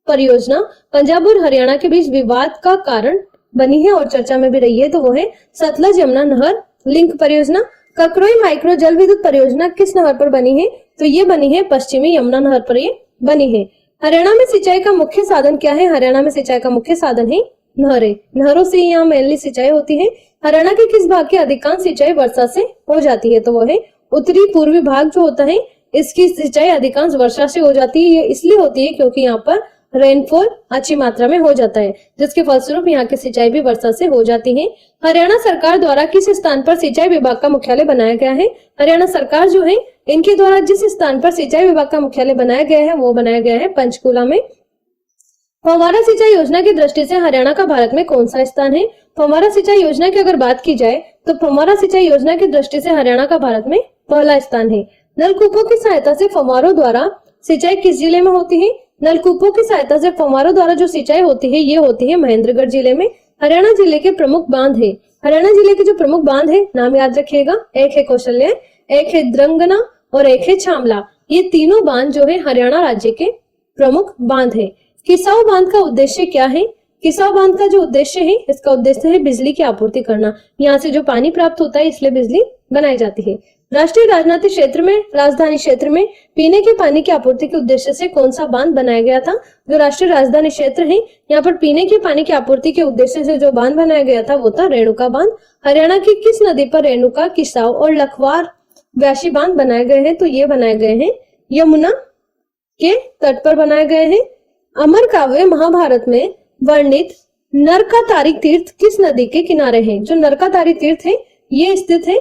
परियोजना पंजाब और हरियाणा के बीच विवाद का कारण बनी है और चर्चा में भी रही है? तो वो है सतलज यमुना नहर लिंक परियोजना। ककरोई माइक्रो जल विद्युत परियोजना किस नहर पर बनी है? तो ये बनी है पश्चिमी यमुना नहर पर ये बनी है। हरियाणा में सिंचाई का मुख्य साधन क्या है? हरियाणा में सिंचाई का मुख्य साधन है नहरें। नहरों से यहाँ मेनली सिंचाई होती है। हरियाणा के किस भाग की अधिकांश सिंचाई वर्षा से हो जाती है? तो वो है उत्तरी पूर्वी भाग जो होता है इसकी सिंचाई अधिकांश वर्षा से हो जाती है। ये इसलिए होती है क्योंकि यहाँ पर रेनफॉल अच्छी मात्रा में हो जाता है, जिसके फलस्वरूप यहाँ की सिंचाई भी वर्षा से हो जाती है। हरियाणा सरकार द्वारा किस स्थान पर सिंचाई विभाग का मुख्यालय बनाया गया है? हरियाणा सरकार जो है इनके द्वारा जिस स्थान पर सिंचाई विभाग का मुख्यालय बनाया गया है वो बनाया गया है पंचकूला में। फव्वारा सिंचाई योजना की दृष्टि से हरियाणा का भारत में कौन सा स्थान है? फव्वारा सिंचाई योजना की अगर बात की जाए तो फव्वारा सिंचाई योजना की दृष्टि से हरियाणा का भारत में पहला स्थान है। नलकूपों की सहायता से फव्वारों द्वारा सिंचाई किस जिले में होती है? नलकूपों की सहायता से फव्वारों द्वारा जो सिंचाई होती है ये होती है महेंद्रगढ़ जिले में। हरियाणा जिले के प्रमुख बांध है। हरियाणा जिले के जो प्रमुख बांध है नाम याद रखिएगा, एक है कौशल्या, एक है द्रंगना और एक है छामला। ये तीनों बांध जो है हरियाणा राज्य के प्रमुख बांध है। किसाऊ बांध का उद्देश्य क्या है? किसाव बांध का जो उद्देश्य है, इसका उद्देश्य है बिजली की आपूर्ति करना। यहाँ से जो पानी प्राप्त होता है इसलिए बिजली बनाई जाती है। राष्ट्रीय राजधानी क्षेत्र में पीने के पानी की आपूर्ति के उद्देश्य से कौन सा बांध बनाया गया था? जो राष्ट्रीय राजधानी क्षेत्र है, यहाँ पर पीने के पानी की आपूर्ति के उद्देश्य से जो बांध बनाया गया था वो था रेणुका बांध। हरियाणा की किस नदी पर रेणुका, किसाव और लखवार व्यासी बांध बनाए गए हैं? तो ये बनाए गए हैं यमुना के तट पर बनाए गए हैं। अमर काव्य महाभारत में वर्णित नरकातारी तीर्थ किस नदी के किनारे है? जो नरकातारी तीर्थ है ये स्थित है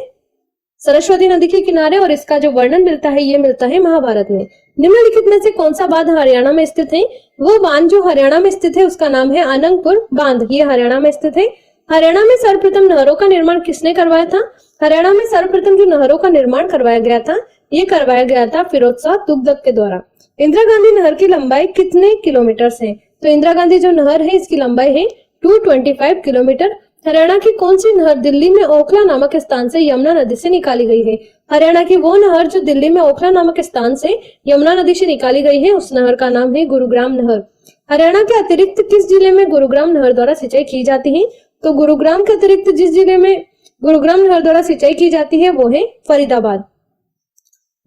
सरस्वती नदी के किनारे और इसका जो वर्णन मिलता है ये मिलता है महाभारत में। निम्नलिखित में से कौन सा बांध हरियाणा में स्थित है? वो बांध जो हरियाणा में स्थित है उसका नाम है अनंगपुर बांध। ये हरियाणा में स्थित है। हरियाणा में सर्वप्रथम नहरों का निर्माण किसने करवाया था? हरियाणा में सर्वप्रथम जो नहरों का निर्माण करवाया गया था ये करवाया गया था फिरोज शाह तुगलक के द्वारा। इंदिरा गांधी नहर की लंबाई कितने किलोमीटर है? तो इंदिरा गांधी जो नहर है इसकी लंबाई है 225 किलोमीटर। हरियाणा की कौन सी नहर दिल्ली में ओखला नामक स्थान से यमुना नदी से निकाली गई है? हरियाणा की वो नहर जो दिल्ली में ओखला नामक स्थान से यमुना नदी से निकाली गई है उस नहर का नाम है गुरुग्राम नहर। हरियाणा के अतिरिक्त किस जिले में गुरुग्राम नहर द्वारा सिंचाई की जाती है? तो गुरुग्राम के अतिरिक्त जिस जिले में गुरुग्राम नहर द्वारा सिंचाई की जाती है वो है फरीदाबाद।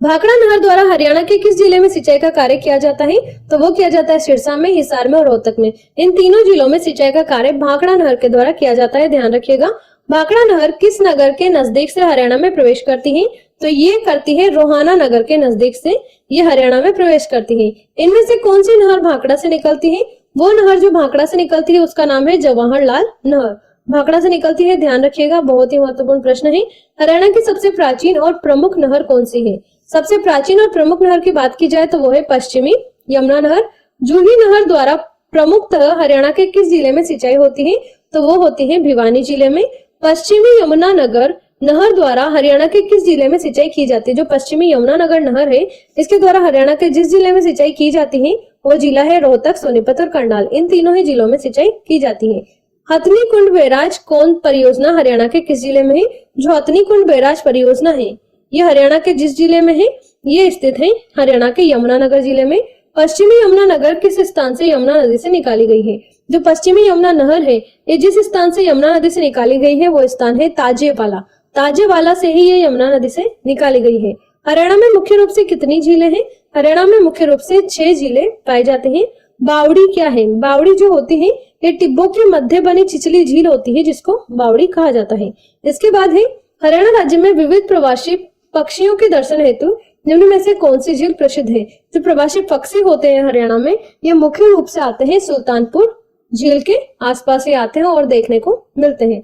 भाखड़ा नहर द्वारा हरियाणा के किस जिले में सिंचाई का कार्य किया जाता है? तो वो किया जाता है सिरसा में, हिसार में और रोहतक में। इन तीनों जिलों में सिंचाई का कार्य भाखड़ा नहर के द्वारा किया जाता है, ध्यान रखिएगा। भाखड़ा नहर किस नगर के नजदीक से हरियाणा में प्रवेश करती है? तो ये करती है रोहाना नगर के नजदीक से ये हरियाणा में प्रवेश करती है। इनमें से कौन सी नहर भाखड़ा से निकलती है? वो नहर जो भाखड़ा से निकलती है उसका नाम है जवाहरलाल नहर। भाखड़ा से निकलती है, ध्यान रखिएगा, बहुत ही महत्वपूर्ण प्रश्न है। हरियाणा की सबसे प्राचीन और प्रमुख नहर कौन सी है? सबसे प्राचीन और प्रमुख नहर की बात की जाए तो वो है पश्चिमी यमुना नहर। जूही नहर द्वारा प्रमुखतः हरियाणा के किस जिले में सिंचाई होती है? तो वो होती है भिवानी जिले में। पश्चिमी यमुना नगर नहर द्वारा हरियाणा के किस जिले में सिंचाई की जाती है? जो पश्चिमी यमुना नगर नहर है इसके द्वारा हरियाणा के जिस जिले में सिंचाई की जाती है वो जिला है रोहतक, सोनीपत और करनाल। इन तीनों ही जिलों में सिंचाई की जाती है। हथनी कुंड बैराज कौन परियोजना हरियाणा के किस जिले में है? जो हथनी कुंड बैराज परियोजना है ये हरियाणा के जिस जिले में है ये स्थित है हरियाणा के यमुनानगर जिले में। पश्चिमी यमुना नगर किस स्थान से यमुना नदी से निकाली गई है? जो पश्चिमी यमुना नहर है ये जिस स्थान से यमुना नदी से निकाली गई है वो स्थान है ताजेवाला। ताजेवाला से ही ये यमुना नदी से निकाली गई है। हरियाणा में मुख्य रूप से कितनी झीलें हैं? हरियाणा में मुख्य रूप से 6 झीलें पाई जाती हैं। बावड़ी क्या है? बावड़ी जो होती है ये टिब्बों के मध्य बनी छिछली झील होती है जिसको बावड़ी कहा जाता है। इसके बाद है हरियाणा राज्य में विविध प्रवासी पक्षियों के दर्शन हेतु निम्न में से कौन सी झील प्रसिद्ध है? जो प्रवासी पक्षी होते हैं हरियाणा में ये मुख्य रूप से आते हैं सुल्तानपुर झील के आसपास ही आते हैं और देखने को मिलते हैं।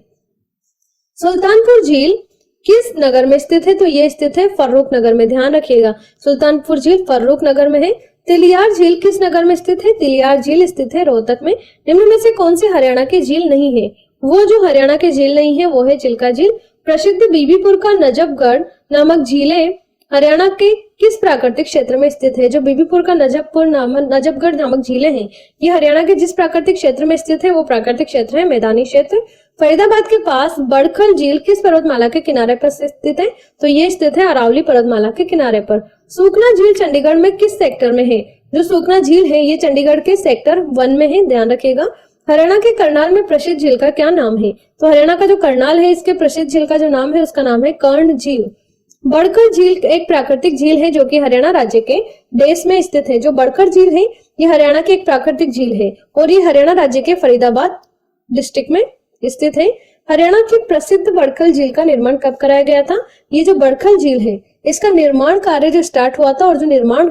सुल्तानपुर झील किस नगर में स्थित है? तो ये स्थित है फर्रुख नगर में, ध्यान रखिएगा। सुल्तानपुर झील फर्रुख नगर में है। तिलियार झील किस नगर में स्थित है? तिलियार झील स्थित है रोहतक में। निम्न में से कौन सी हरियाणा की झील नहीं है? वो जो हरियाणा की झील नहीं है वो है चिल्का झील। प्रसिद्ध बीबीपुर का नजफगढ़ नामक झीलें हरियाणा के किस प्राकृतिक क्षेत्र में स्थित है? जो बीबीपुर का नजफगढ़ नामक झीलें हैं ये हरियाणा के जिस प्राकृतिक क्षेत्र में स्थित है वो प्राकृतिक क्षेत्र है मैदानी क्षेत्र। फरीदाबाद के पास बड़खल झील किस पर्वतमाला के किनारे पर स्थित है? तो ये स्थित है अरावली पर्वतमाला के किनारे पर। सूखना झील चंडीगढ़ में किस सेक्टर में है? जो सूखना झील है ये चंडीगढ़ के सेक्टर 1 में है, ध्यान रखिएगा। हरियाणा के करनाल में प्रसिद्ध झील का क्या नाम है? तो हरियाणा का जो करनाल है इसके प्रसिद्ध झील का जो नाम है उसका नाम है कर्ण झील। बड़खल झील एक प्राकृतिक झील है जो कि हरियाणा राज्य के देश में स्थित है। जो बड़खल झील है ये हरियाणा की एक प्राकृतिक झील है और ये हरियाणा राज्य के फरीदाबाद डिस्ट्रिक्ट में स्थित है। हरियाणा की प्रसिद्ध बड़खल झील का निर्माण कब कराया गया था? ये जो बड़खल झील है इसका निर्माण कार्य जो स्टार्ट हुआ था और जो निर्माण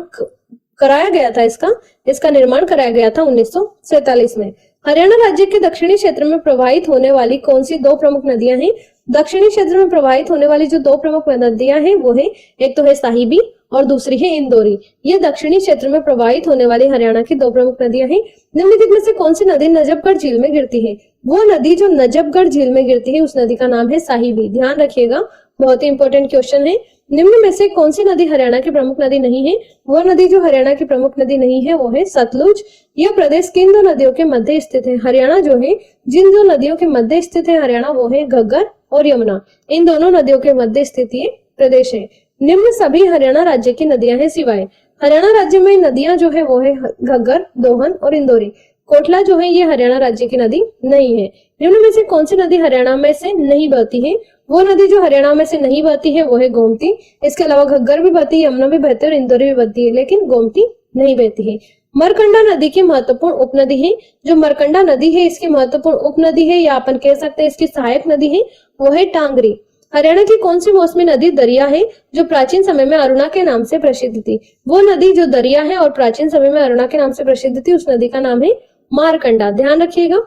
कराया गया था इसका निर्माण कराया गया था 1947 में। हरियाणा राज्य के दक्षिणी क्षेत्र में प्रवाहित होने वाली कौन सी 2 प्रमुख नदियां हैं? दक्षिणी क्षेत्र में प्रवाहित होने वाली जो 2 प्रमुख नदियां हैं वो है एक तो है साहिबी और दूसरी है इंदौरी। ये दक्षिणी क्षेत्र में प्रवाहित होने वाली हरियाणा की 2 प्रमुख नदियां हैं। निम्नलिखित में से कौन सी नदी नजफगढ़ झील में गिरती है? वो नदी जो नजफगढ़ झील में गिरती है उस नदी का नाम है साहिबी, ध्यान रखिएगा, बहुत ही इंपॉर्टेंट क्वेश्चन है। निम्न में से कौन सी नदी हरियाणा की प्रमुख नदी नहीं है? वो नदी जो हरियाणा की प्रमुख नदी नहीं है वो है सतलुज। यह प्रदेश किन 2 नदियों के मध्य स्थित है? हरियाणा जो है जिन 2 नदियों के मध्य स्थित है हरियाणा वो है घग्गर और यमुना। इन दोनों नदियों के मध्य स्थित ये प्रदेश है। निम्न सभी हरियाणा राज्य की नदियां हैं सिवाय हरियाणा राज्य में नदियां जो है वो है घग्गर, दोहन और इंदौरी। कोटला जो है ये हरियाणा राज्य की नदी नहीं है। निम्न में से कौन सी नदी हरियाणा में से नहीं बहती है? वो नदी जो हरियाणा में से नहीं बहती है वो है गोमती। इसके अलावा घग्गर भी बहती है, यमुना भी बहती है और इंदौरी भी बहती है, लेकिन गोमती नहीं बहती है। मरकंडा नदी की महत्वपूर्ण उपनदी है। जो मरकंडा नदी है इसकी महत्वपूर्ण उपनदी है या अपन कह सकते हैं इसकी सहायक नदी है, वो है टांगरी। हरियाणा की कौन सी मौसमी नदी दरिया है जो प्राचीन समय में अरुणा के नाम से प्रसिद्ध थी? वो नदी जो दरिया है और प्राचीन समय में अरुणा के नाम से प्रसिद्ध थी, उस नदी का नाम है मारकंडा। ध्यान रखिएगा।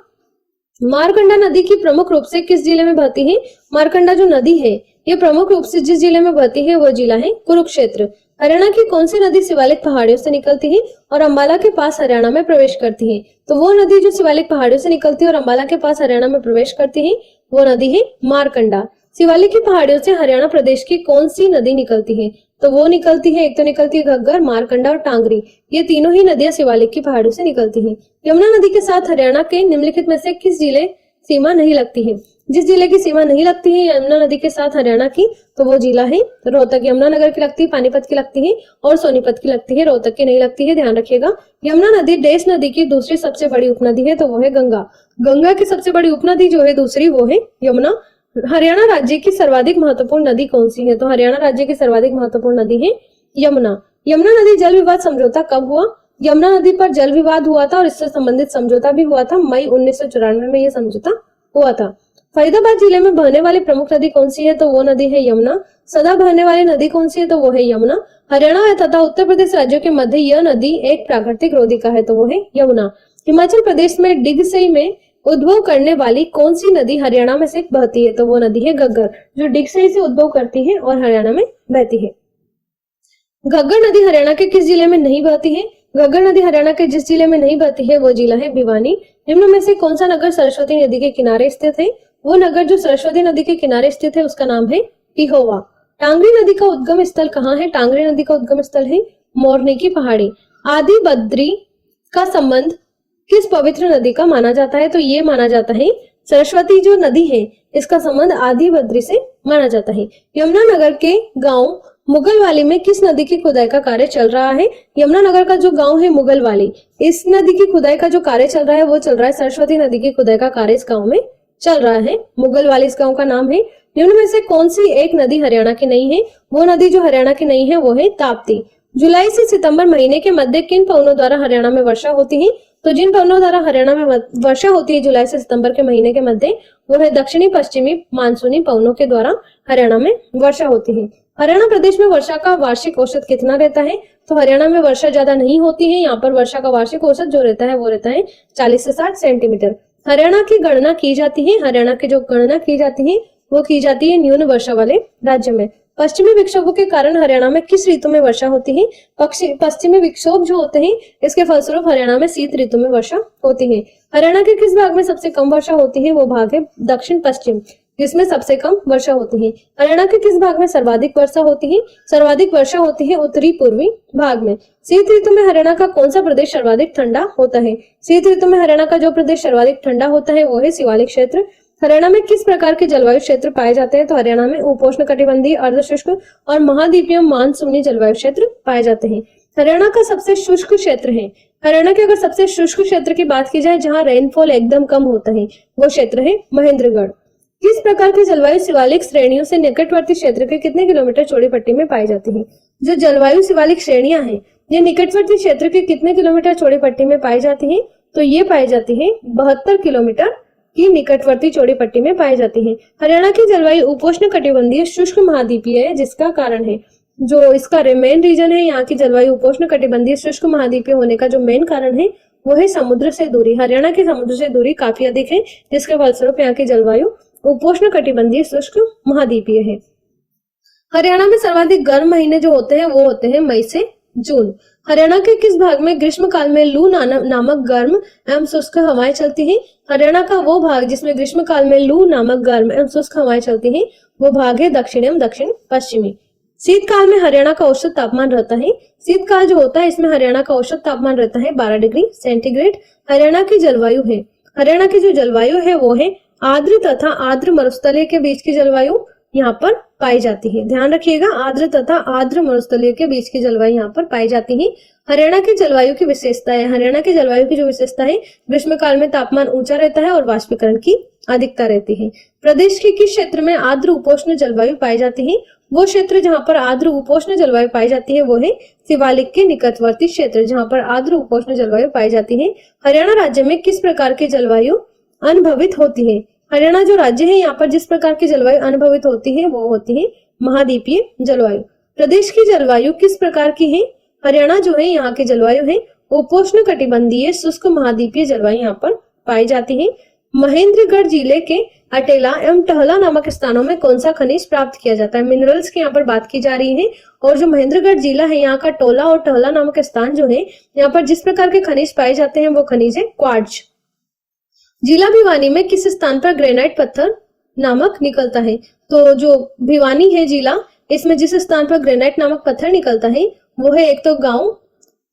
मारकंडा नदी की प्रमुख रूप से किस जिले में बहती है? मारकंडा जो नदी है ये प्रमुख रूप से जिस जिले में बहती है वो जिला है कुरुक्षेत्र। हरियाणा की कौन सी नदी शिवालिक पहाड़ियों से निकलती है और अंबाला के पास हरियाणा में प्रवेश करती है? तो वो नदी जो शिवालिक पहाड़ियों से निकलती है और अंबाला के पास हरियाणा में प्रवेश करती है वो नदी है मारकंडा। शिवालिक की पहाड़ियों से हरियाणा प्रदेश की कौन सी नदी निकलती है? तो वो निकलती है, एक तो निकलती है घग्गर, मारकंडा और टांगरी। ये तीनों ही नदियां शिवालिक की पहाड़ियों से निकलती हैं। यमुना नदी के साथ हरियाणा के निम्नलिखित में से किस जिले सीमा नहीं लगती है? जिस जिले की सीमा नहीं लगती है यमुना नदी के साथ हरियाणा की, तो वो जिला है रोहतक। यमुनानगर की लगती है, पानीपत की लगती है और सोनीपत की लगती है, रोहतक की नहीं लगती है। ध्यान रखिएगा। यमुना नदी देश नदी की दूसरी सबसे बड़ी उपनदी है, तो वो है गंगा। गंगा की सबसे बड़ी उपनदी जो है दूसरी, वो है यमुना। हरियाणा राज्य की सर्वाधिक महत्वपूर्ण नदी कौन सी है? तो हरियाणा राज्य की सर्वाधिक महत्वपूर्ण नदी है यमुना। यमुना नदी जल विवाद समझौता कब हुआ? यमुना नदी पर जल विवाद हुआ था और इससे संबंधित समझौता भी हुआ था। मई 1994 में यह समझौता हुआ था। फरीदाबाद जिले में बहने वाली प्रमुख नदी कौन सी है? तो वो नदी है यमुना। सदा बहने वाली नदी कौन सी है? तो वो है यमुना। हरियाणा तथा उत्तर प्रदेश राज्यों के मध्य यह नदी एक प्राकृतिक रोधिका है, तो वो है यमुना। हिमाचल प्रदेश में डिगसई में उद्भव करने वाली कौन सी नदी हरियाणा में से बहती है? तो वो नदी है घग्गर, जो डिगसई से उद्भव करती है और हरियाणा में बहती है। घग्गर नदी हरियाणा के किस जिले में नहीं बहती है? घग्गर नदी हरियाणा के जिस जिले में नहीं बहती है वो जिला है भिवानी। निम्न में से कौन सा नगर सरस्वती नदी के किनारे स्थित है? वो नगर जो सरस्वती नदी के किनारे स्थित है उसका नाम है पिहोवा। टांगरी नदी का उद्गम स्थल कहाँ है? टांगरी नदी का उद्गम स्थल है मोरनी की पहाड़ी। आदि बद्री का संबंध किस पवित्र नदी का माना जाता है? तो ये माना जाता है सरस्वती जो नदी है इसका संबंध आदि बद्री से माना जाता है। यमुनानगर के गांव मुगलवाली में किस नदी की खुदाई का कार्य चल रहा है? यमुनानगर का जो गांव है मुगलवाली, इस नदी की खुदाई का जो कार्य चल रहा है वो चल रहा है सरस्वती नदी की खुदाई का कार्य इस गांव में चल रहा है। मुगलवाली इस गांव का नाम है। निम्न में से कौन सी एक नदी हरियाणा की नहीं है? वो नदी जो हरियाणा की नहीं है वो है ताप्ती। जुलाई से सितंबर महीने के मध्य किन पवनों द्वारा हरियाणा में वर्षा होती है? तो जिन पवनों द्वारा हरियाणा में वर्षा होती है जुलाई से सितंबर के महीने के मध्य, वो है दक्षिणी पश्चिमी मानसूनी पवनों के द्वारा हरियाणा में वर्षा होती है। हरियाणा प्रदेश में वर्षा का वार्षिक औसत कितना रहता है? तो हरियाणा में वर्षा ज्यादा नहीं होती है। यहाँ पर वर्षा का वार्षिक औसत जो रहता है वो रहता है 40 से 60 सेंटीमीटर। हरियाणा की गणना की जाती है, हरियाणा की जो गणना की जाती है वो की जाती है न्यून वर्षा वाले राज्य में। पश्चिमी विक्षोभों के कारण हरियाणा में किस ऋतु में वर्षा होती है? पश्चिमी विक्षोभ जो होते हैं इसके फलस्वरूप हरियाणा में शीत ऋतु में वर्षा होती है। हरियाणा के किस भाग में सबसे कम वर्षा होती है? वो भाग है दक्षिण पश्चिम, जिसमें सबसे कम वर्षा होती है। हरियाणा के किस भाग में सर्वाधिक वर्षा होती है? सर्वाधिक वर्षा होती है उत्तरी पूर्वी भाग में। शीत ऋतु में हरियाणा का कौन सा प्रदेश सर्वाधिक ठंडा होता है? शीत ऋतु में हरियाणा का जो प्रदेश सर्वाधिक ठंडा होता है वो है शिवालिक क्षेत्र। हरियाणा में किस प्रकार के जलवायु क्षेत्र पाए जाते हैं? तो हरियाणा में उपोष्ण कटिबंधीय, अर्धशुष्क और महाद्वीपीय मानसूनी जलवायु क्षेत्र पाए जाते हैं। हरियाणा का सबसे शुष्क क्षेत्र है। हरियाणा के अगर सबसे शुष्क क्षेत्र की बात की जाए जहाँ रेनफॉल एकदम कम होता है वो क्षेत्र है महेंद्रगढ़। किस प्रकार की जलवायु शिवालिक श्रेणियों से निकटवर्ती क्षेत्र के कितने किलोमीटर चौड़ी पट्टी में पाई जाती है? जो जलवायु शिवालिक श्रेणियां हैं ये निकटवर्ती क्षेत्र के कितने किलोमीटर चौड़ी पट्टी में पाई जाती है? तो ये पाई जाती है 72 किलोमीटर की निकटवर्ती चौड़ी पट्टी में पाई जाती है। हरियाणा की जलवायु उपोष्ण कटिबंधीय शुष्क महाद्वीपीय है, जिसका कारण है जो इसका मेन रीजन है यहाँ की जलवायु उपोष्ण कटिबंधीय शुष्क महाद्वीपीय होने का जो मेन कारण है वो है समुद्र से दूरी। हरियाणा की समुद्र से दूरी काफी अधिक है, जिसके फलस्वरूप यहाँ की जलवायु उपोष्ण कटिबंधीय शुष्क महाद्वीपीय है। हरियाणा में सर्वाधिक गर्म महीने जो होते हैं वो होते हैं मई से जून। हरियाणा के किस भाग में ग्रीष्म काल में लू नामक गर्म एवं शुष्क हवाएं चलती हैं? हरियाणा का वो भाग जिसमें ग्रीष्म काल में लू नामक गर्म एवं शुष्क हवाएं चलती हैं वो भाग है दक्षिण एवं दक्षिण पश्चिमी। शीतकाल में हरियाणा का औसत तापमान रहता है, शीतकाल जो होता है इसमें हरियाणा का औसत तापमान रहता है 12 डिग्री सेंटीग्रेड। हरियाणा की जलवायु है, हरियाणा की जो जलवायु है वो है आर्द्र तथा आर्द्र मरुस्थलीय के बीच की जलवायु। यहाँ पर पाई जाती है। ध्यान रखिएगा, आर्द्र तथा आर्द्र मरुस्थलीय के बीच की जलवायु यहाँ पर पाई जाती है। हरियाणा की जलवायु की विशेषता है, हरियाणा की जलवायु की जो विशेषता है, ग्रीष्म काल में तापमान ऊंचा रहता है और वाष्पीकरण की अधिकता रहती है। प्रदेश के किस क्षेत्र में आर्द्र उपोष्ण जलवायु पाई जाती है? वो क्षेत्र जहाँ पर आर्द्र उपोष्ण जलवायु पाई जाती है वो है शिवालिक के निकटवर्ती क्षेत्र, जहाँ पर आर्द्र उपोष्ण जलवायु पाई जाती है। हरियाणा राज्य में किस प्रकार की जलवायु अनुभवित होती है? हरियाणा जो राज्य है यहाँ पर जिस प्रकार की जलवायु अनुभवित होती है वो होती है महाद्वीपीय जलवायु। प्रदेश की जलवायु किस प्रकार की है? हरियाणा जो है यहाँ की जलवायु है उपोष्ण कटिबंधीय शुष्क महाद्वीपीय जलवायु यहाँ पर पाई जाती है। महेंद्रगढ़ जिले के अटेला एवं टहला नामक स्थानों में कौन सा खनिज प्राप्त किया जाता है? मिनरल्स की यहाँ पर बात की जा रही है और जो महेंद्रगढ़ जिला है यहाँ का टोला और टहला नामक स्थान जो है यहाँ पर जिस प्रकार के खनिज पाए जाते हैं वो खनिज है क्वार्ट्ज। जिला भिवानी में किस स्थान पर ग्रेनाइट पत्थर नामक निकलता है? तो जो भिवानी है जिला, इसमें जिस स्थान पर ग्रेनाइट नामक पत्थर निकलता है वो है एक तो गांव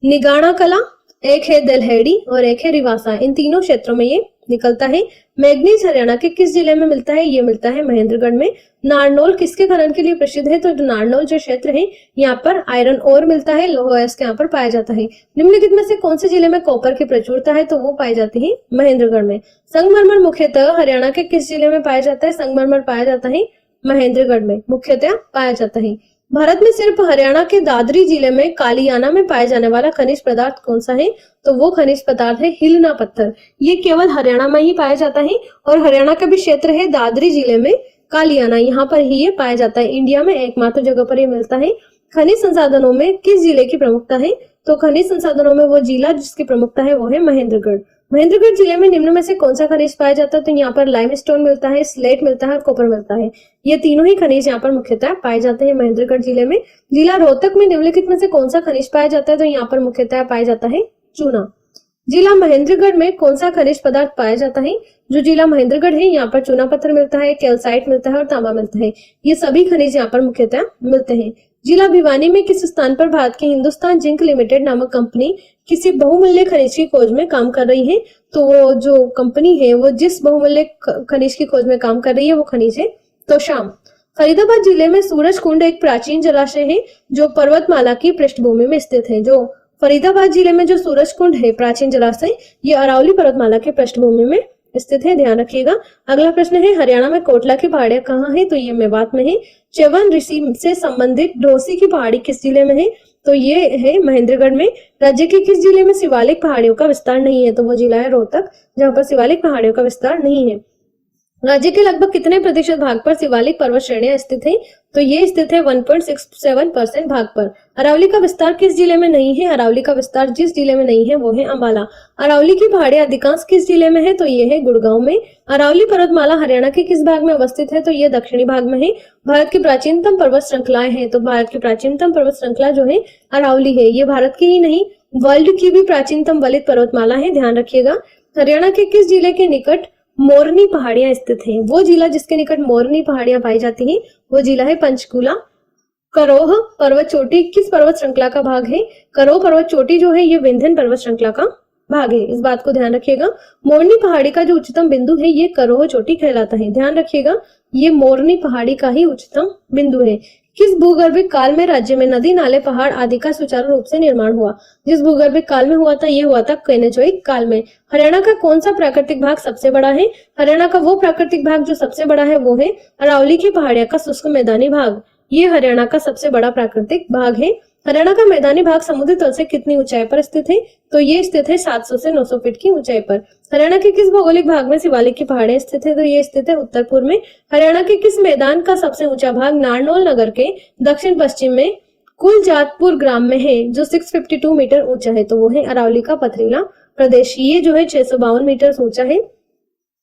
निगाणा कला, एक है दलहेड़ी और एक है रिवासा। इन तीनों क्षेत्रों में ये निकलता है। मैग्नीज हरियाणा के किस जिले में मिलता है? ये मिलता है महेंद्रगढ़ में। नारनौल किसके खनन के लिए प्रसिद्ध है? तो नारनौल जो क्षेत्र है यहाँ पर आयरन ओर मिलता है, लौह अयस्क यहाँ पर पाया जाता है। निम्नलिखित में से कौन से जिले में कॉपर की प्रचुरता है? तो वो पाई जाती है महेंद्रगढ़ में। संगमरमर मुख्यतः हरियाणा के किस जिले में पाया जाता है? संगमरमर पाया जाता है महेंद्रगढ़ में मुख्यतः पाया जाता है। भारत में सिर्फ हरियाणा के दादरी जिले में कालियाना में पाया जाने वाला खनिज पदार्थ कौन सा है? तो वो खनिज पदार्थ है हिलना पत्थर। ये केवल हरियाणा में ही पाया जाता है और हरियाणा का भी क्षेत्र है दादरी जिले में कालियाना, यहाँ पर ही ये पाया जाता है। इंडिया में एकमात्र जगह पर ये मिलता है। खनिज संसाधनों में किस जिले की प्रमुखता है? तो खनिज संसाधनों में वो जिला जिसकी प्रमुखता है वो है महेंद्रगढ़। महेंद्रगढ़ जिले में निम्न में से कौन सा खनिज पाया जाता है? तो यहाँ पर लाइमस्टोन मिलता है, स्लेट मिलता है और कॉपर मिलता है। ये तीनों ही खनिज यहाँ पर मुख्यतः पाए जाते हैं महेंद्रगढ़ जिले में। जिला रोहतक में निम्नलिखित में से कौन सा खनिज पाया जाता है? तो यहाँ पर मुख्यतः पाया जाता है चूना। जिला महेंद्रगढ़ में कौन सा खनिज पदार्थ पाया जाता है? जो जिला महेंद्रगढ़ है यहाँ पर चूना पत्थर मिलता है, कैल्साइट मिलता है और तांबा मिलता है। ये सभी खनिज यहाँ पर मुख्यतः मिलते हैं। जिला भिवानी में किस स्थान पर भारत की हिंदुस्तान जिंक लिमिटेड नामक कंपनी किसी बहुमूल्य खनिज की खोज में काम कर रही है? तो वो जो कंपनी है वो जिस बहुमूल्य खनिज की खोज में काम कर रही है वो खनिज है तोशाम। फरीदाबाद जिले में सूरज कुंड एक प्राचीन जलाशय है जो पर्वतमाला की पृष्ठभूमि में स्थित है। जो फरीदाबाद जिले में जो सूरज कुंड है प्राचीन जलाशय, ये अरावली पर्वतमाला के पृष्ठभूमि में स्थित है, ध्यान रखिएगा। अगला प्रश्न है हरियाणा में कोटला की पहाड़ियां कहाँ है? तो ये मेवात में है। च्यवन ऋषि से संबंधित ढोसी की पहाड़ी किस जिले में है? तो ये है महेंद्रगढ़ में। राज्य के किस जिले में शिवालिक पहाड़ियों का विस्तार नहीं है? तो वो जिला है रोहतक, जहाँ पर शिवालिक पहाड़ियों का विस्तार नहीं है। राज्य के लगभग कितने प्रतिशत भाग पर शिवालिक पर्वत श्रेणियां स्थित है? तो ये स्थित है 1.67% भाग पर। अरावली का विस्तार किस जिले में नहीं है? अरावली का विस्तार जिस जिले में नहीं है वो है अंबाला। अरावली की पहाड़ियां अधिकांश किस जिले में है? तो ये है गुड़गांव में। अरावली पर्वतमाला हरियाणा के किस भाग में अवस्थित है? तो ये दक्षिणी भाग में है। भारत की प्राचीनतम पर्वत श्रृंखलाएं हैं, तो भारत की प्राचीनतम पर्वत श्रृंखला जो है अरावली है। ये भारत की ही नहीं वर्ल्ड की भी प्राचीनतम वलित पर्वतमाला है, ध्यान रखिएगा। हरियाणा के किस जिले के निकट मोरनी पहाड़ियां स्थित हैं? वो जिला जिसके निकट मोरनी पहाड़ियां पाई जाती हैं वो जिला है पंचकूला। करोह पर्वत चोटी किस पर्वत श्रृंखला का भाग है? करोह पर्वत चोटी जो है ये विंध्यन पर्वत श्रृंखला का भाग है, इस बात को ध्यान रखिएगा। मोरनी पहाड़ी का जो उच्चतम बिंदु है ये करोह चोटी कहलाता है, ध्यान रखिएगा। ये मोरनी पहाड़ी का ही उच्चतम बिंदु है। किस भूगर्भिक काल में राज्य में नदी नाले पहाड़ आदि का सुचारू रूप से निर्माण हुआ? जिस भूगर्भिक काल में हुआ था ये हुआ था कैनेजोइक काल में। हरियाणा का कौन सा प्राकृतिक भाग सबसे बड़ा है? हरियाणा का वो प्राकृतिक भाग जो सबसे बड़ा है वो है अरावली की पहाड़ियां का शुष्क मैदानी भाग। ये हरियाणा का सबसे बड़ा प्राकृतिक भाग है। हरियाणा का मैदानी भाग समुद्र तल से कितनी ऊंचाई पर स्थित है? तो ये स्थित है 700 से 900 फीट की ऊंचाई पर। हरियाणा के किस भौगोलिक भाग में शिवालिक की पहाड़ियां स्थित है? तो ये स्थित है उत्तर पूर्व में। हरियाणा के किस मैदान का सबसे ऊंचा भाग नारनौल नगर के दक्षिण पश्चिम में कुलजातपुर ग्राम में है जो 652 मीटर ऊंचा है? तो वो है अरावली का पथरीला प्रदेश, ये जो है 652 मीटर ऊंचा है।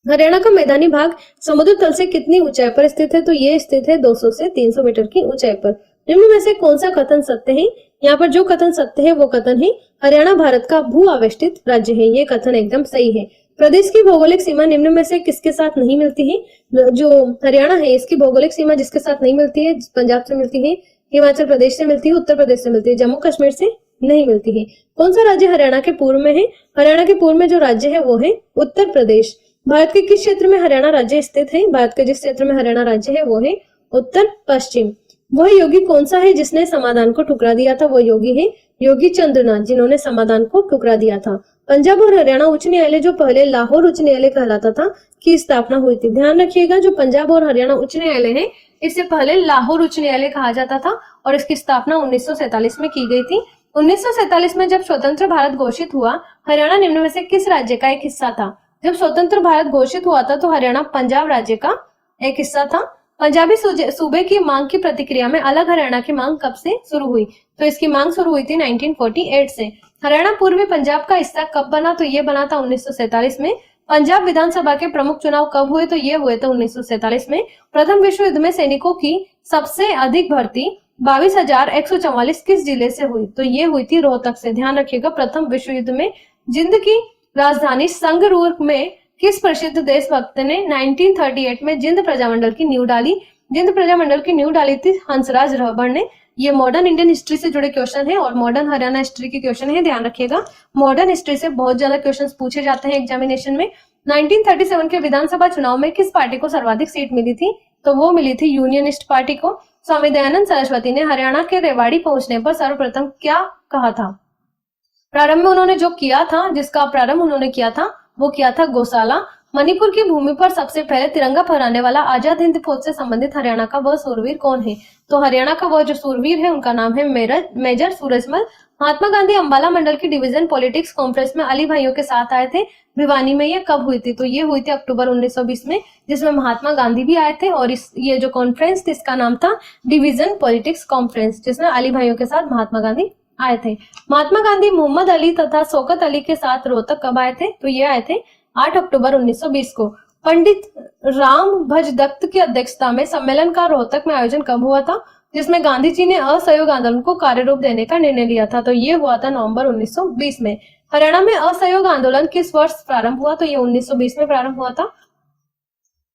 हरियाणा का मैदानी भाग समुद्र तल से कितनी ऊंचाई पर स्थित है? तो ये स्थित है 200 से 300 मीटर की ऊंचाई पर। निम्न में से कौन सा कथन सत्य है? यहाँ पर जो कथन सत्य है वो कथन है हरियाणा भारत का भू आवेष्टित राज्य है, ये कथन एकदम सही है। प्रदेश की भौगोलिक सीमा निम्न में से किसके साथ नहीं मिलती है? जो हरियाणा है इसकी भौगोलिक सीमा जिसके साथ नहीं मिलती है, पंजाब से मिलती है, हिमाचल प्रदेश से मिलती है, उत्तर प्रदेश से मिलती है, जम्मू कश्मीर से नहीं मिलती है। कौन सा राज्य हरियाणा के पूर्व में है? हरियाणा के पूर्व में जो राज्य है वो है उत्तर प्रदेश। भारत के किस क्षेत्र में हरियाणा राज्य स्थित है? भारत के जिस क्षेत्र में हरियाणा राज्य है वो है उत्तर पश्चिम। वह योगी कौन सा है जिसने समाधान को ठुकरा दिया था? वो योगी है योगी चंद्रनाथ, जिन्होंने समाधान को ठुकरा दिया था। पंजाब और हरियाणा उच्च न्यायालय, जो पहले लाहौर उच्च न्यायालय कहलाता था, की स्थापना हुई थी। ध्यान रखिएगा, जो पंजाब और हरियाणा उच्च न्यायालय है, इससे पहले लाहौर उच्च न्यायालय कहा जाता था और इसकी स्थापना 1947 में की गई थी। 1947 में जब स्वतंत्र भारत घोषित हुआ, हरियाणा निम्न में से किस राज्य का एक हिस्सा था? जब स्वतंत्र भारत घोषित हुआ था तो हरियाणा पंजाब राज्य का एक हिस्सा था। पंजाबी सूबे की मांग की प्रतिक्रिया में अलग हरियाणा की मांग कब से शुरू हुई? तो इसकी मांग शुरू हुई थी 1948 से। हरियाणा पूर्वी पंजाब का हिस्सा कब बना? तो ये बना था 1947 में। पंजाब विधानसभा के प्रमुख चुनाव कब हुए? तो ये हुए थे 1947 में। प्रथम विश्व युद्ध में सैनिकों की सबसे अधिक भर्ती 22,144 किस जिले से हुई? तो ये हुई थी रोहतक से। ध्यान रखिएगा, प्रथम विश्व युद्ध में जिंद की राजधानी संगरूर में किस प्रसिद्ध देशभक्त ने 1938 में जिंद प्रजामंडल की नींव डाली? जिंद प्रजामंडल की नींव डाली थी हंसराज रहबर ने। ये मॉडर्न इंडियन हिस्ट्री से जुड़े क्वेश्चन है और मॉडर्न हरियाणा हिस्ट्री के क्वेश्चन है, ध्यान रखिएगा। मॉडर्न हिस्ट्री से बहुत ज्यादा क्वेश्चंस पूछे जाते हैं एग्जामिनेशन में। 1937 के विधानसभा चुनाव में किस पार्टी को सर्वाधिक सीट मिली थी? तो वो मिली थी यूनियनिस्ट पार्टी को। स्वामी दयानंद सरस्वती ने हरियाणा के रेवाड़ी पहुंचने पर सर्वप्रथम क्या कहा था? प्रारंभ में उन्होंने जो किया था, जिसका प्रारंभ उन्होंने किया था, वो किया था गौशाला। मणिपुर की भूमि पर सबसे पहले तिरंगा फहराने वाला आजाद हिंद फौज से संबंधित हरियाणा का वह सूरवीर कौन है? तो हरियाणा का वह जो सूरवीर है उनका नाम है मेजर सूरजमल। महात्मा गांधी अंबाला मंडल की डिवीजन पॉलिटिक्स कॉन्फ्रेंस में अली भाइयों के साथ आए थे। भिवानी में ये कब हुई थी? तो ये हुई थी अक्टूबर 1920 में, जिसमें महात्मा गांधी भी आए थे और ये जो कॉन्फ्रेंस थी इसका नाम था डिवीजन पॉलिटिक्स कॉन्फ्रेंस, जिसमें अली भाइयों के साथ महात्मा गांधी आए थे। महात्मा गांधी मोहम्मद अली तथा शौकत अली के साथ रोहतक कब आए थे? तो ये आए थे 8 अक्टूबर 1920 को। पंडित राम भजदत्त की अध्यक्षता में सम्मेलन का रोहतक में आयोजन कब हुआ था, जिसमें गांधी जी ने असहयोग आंदोलन को कार्यरूप देने का निर्णय लिया था? तो ये हुआ था नवंबर 1920 में। हरियाणा में असहयोग आंदोलन किस वर्ष प्रारंभ हुआ? तो ये 1920 में प्रारंभ हुआ था।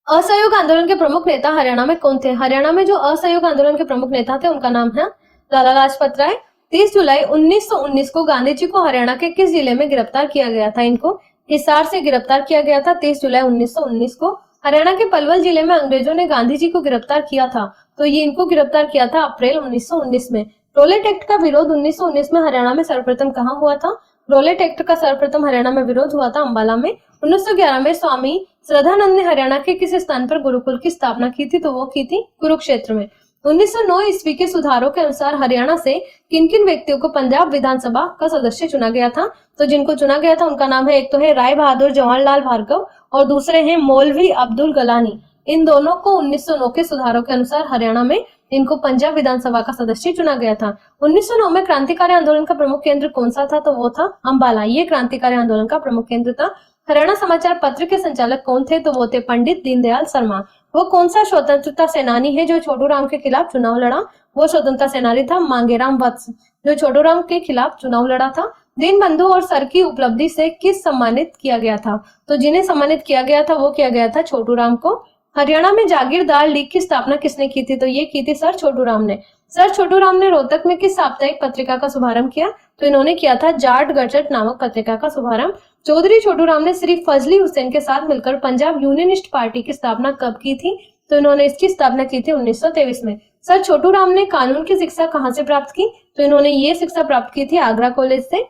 असहयोग आंदोलन के प्रमुख नेता हरियाणा में कौन थे? हरियाणा में जो असहयोग आंदोलन के प्रमुख नेता थे उनका नाम है लाला लाजपत राय। 30 जुलाई 1919 को गांधी जी को हरियाणा के किस जिले में गिरफ्तार किया गया था? इनको हिसार से गिरफ्तार किया गया था 30 जुलाई 1919 को। हरियाणा के पलवल जिले में अंग्रेजों ने गांधी जी को गिरफ्तार किया था, तो ये इनको गिरफ्तार किया था अप्रैल 1919 में। रोलेट एक्ट का विरोध 1919 में हरियाणा में सर्वप्रथम कहाँ हुआ था? रोलेट एक्ट का सर्वप्रथम हरियाणा में विरोध हुआ था अंबाला में। 1911 में स्वामी श्रद्धानंद ने हरियाणा के किस स्थान पर गुरुकुल की स्थापना की थी? तो वो की थी कुरुक्षेत्र में। 1909 ईस्वी के सुधारों के अनुसार हरियाणा से किन किन व्यक्तियों को पंजाब विधानसभा का सदस्य चुना गया था? तो जिनको चुना गया था उनका नाम है, एक तो है राय बहादुर जवाहरलाल भार्गव और दूसरे हैं मौलवी अब्दुल गलानी। इन दोनों को 1909 के सुधारों के अनुसार हरियाणा में इनको पंजाब विधानसभा का सदस्य चुना गया था। 1909 में क्रांतिकारी आंदोलन का प्रमुख केंद्र कौन सा था? तो वो था अंबाला। ये क्रांतिकारी आंदोलन का प्रमुख केंद्र था। हरियाणा समाचार पत्र के संचालक कौन थे? तो वो थे पंडित दीनदयाल शर्मा। वो कौन सा स्वतंत्रता सेनानी है जो छोटू राम के खिलाफ चुनाव लड़ा? वो स्वतंत्रता सेनानी था मांगेराम वत्स, जो छोटू राम के खिलाफ चुनाव लड़ा था। दीनबंधु और सर की उपलब्धि से किस सम्मानित किया गया था? तो जिन्हें सम्मानित किया गया था वो किया गया था छोटू राम को। हरियाणा में जागीरदार लीग की स्थापना किसने की थी? तो ये की थी सर छोटू राम ने। सर छोटू राम ने रोहतक में किस साप्ताहिक पत्रिका का शुभारंभ किया? तो इन्होंने किया था जाट गजट नामक पत्रिका का शुभारंभ। चौधरी छोटू राम ने श्री फजली हुसैन के साथ मिलकर पंजाब यूनियनिस्ट पार्टी की स्थापना कब की थी? तो इन्होंने इसकी स्थापना की थी 1923 में। सर छोटू राम ने कानून की शिक्षा कहाँ से प्राप्त की? तो इन्होंने ये शिक्षा प्राप्त की थी आगरा कॉलेज से।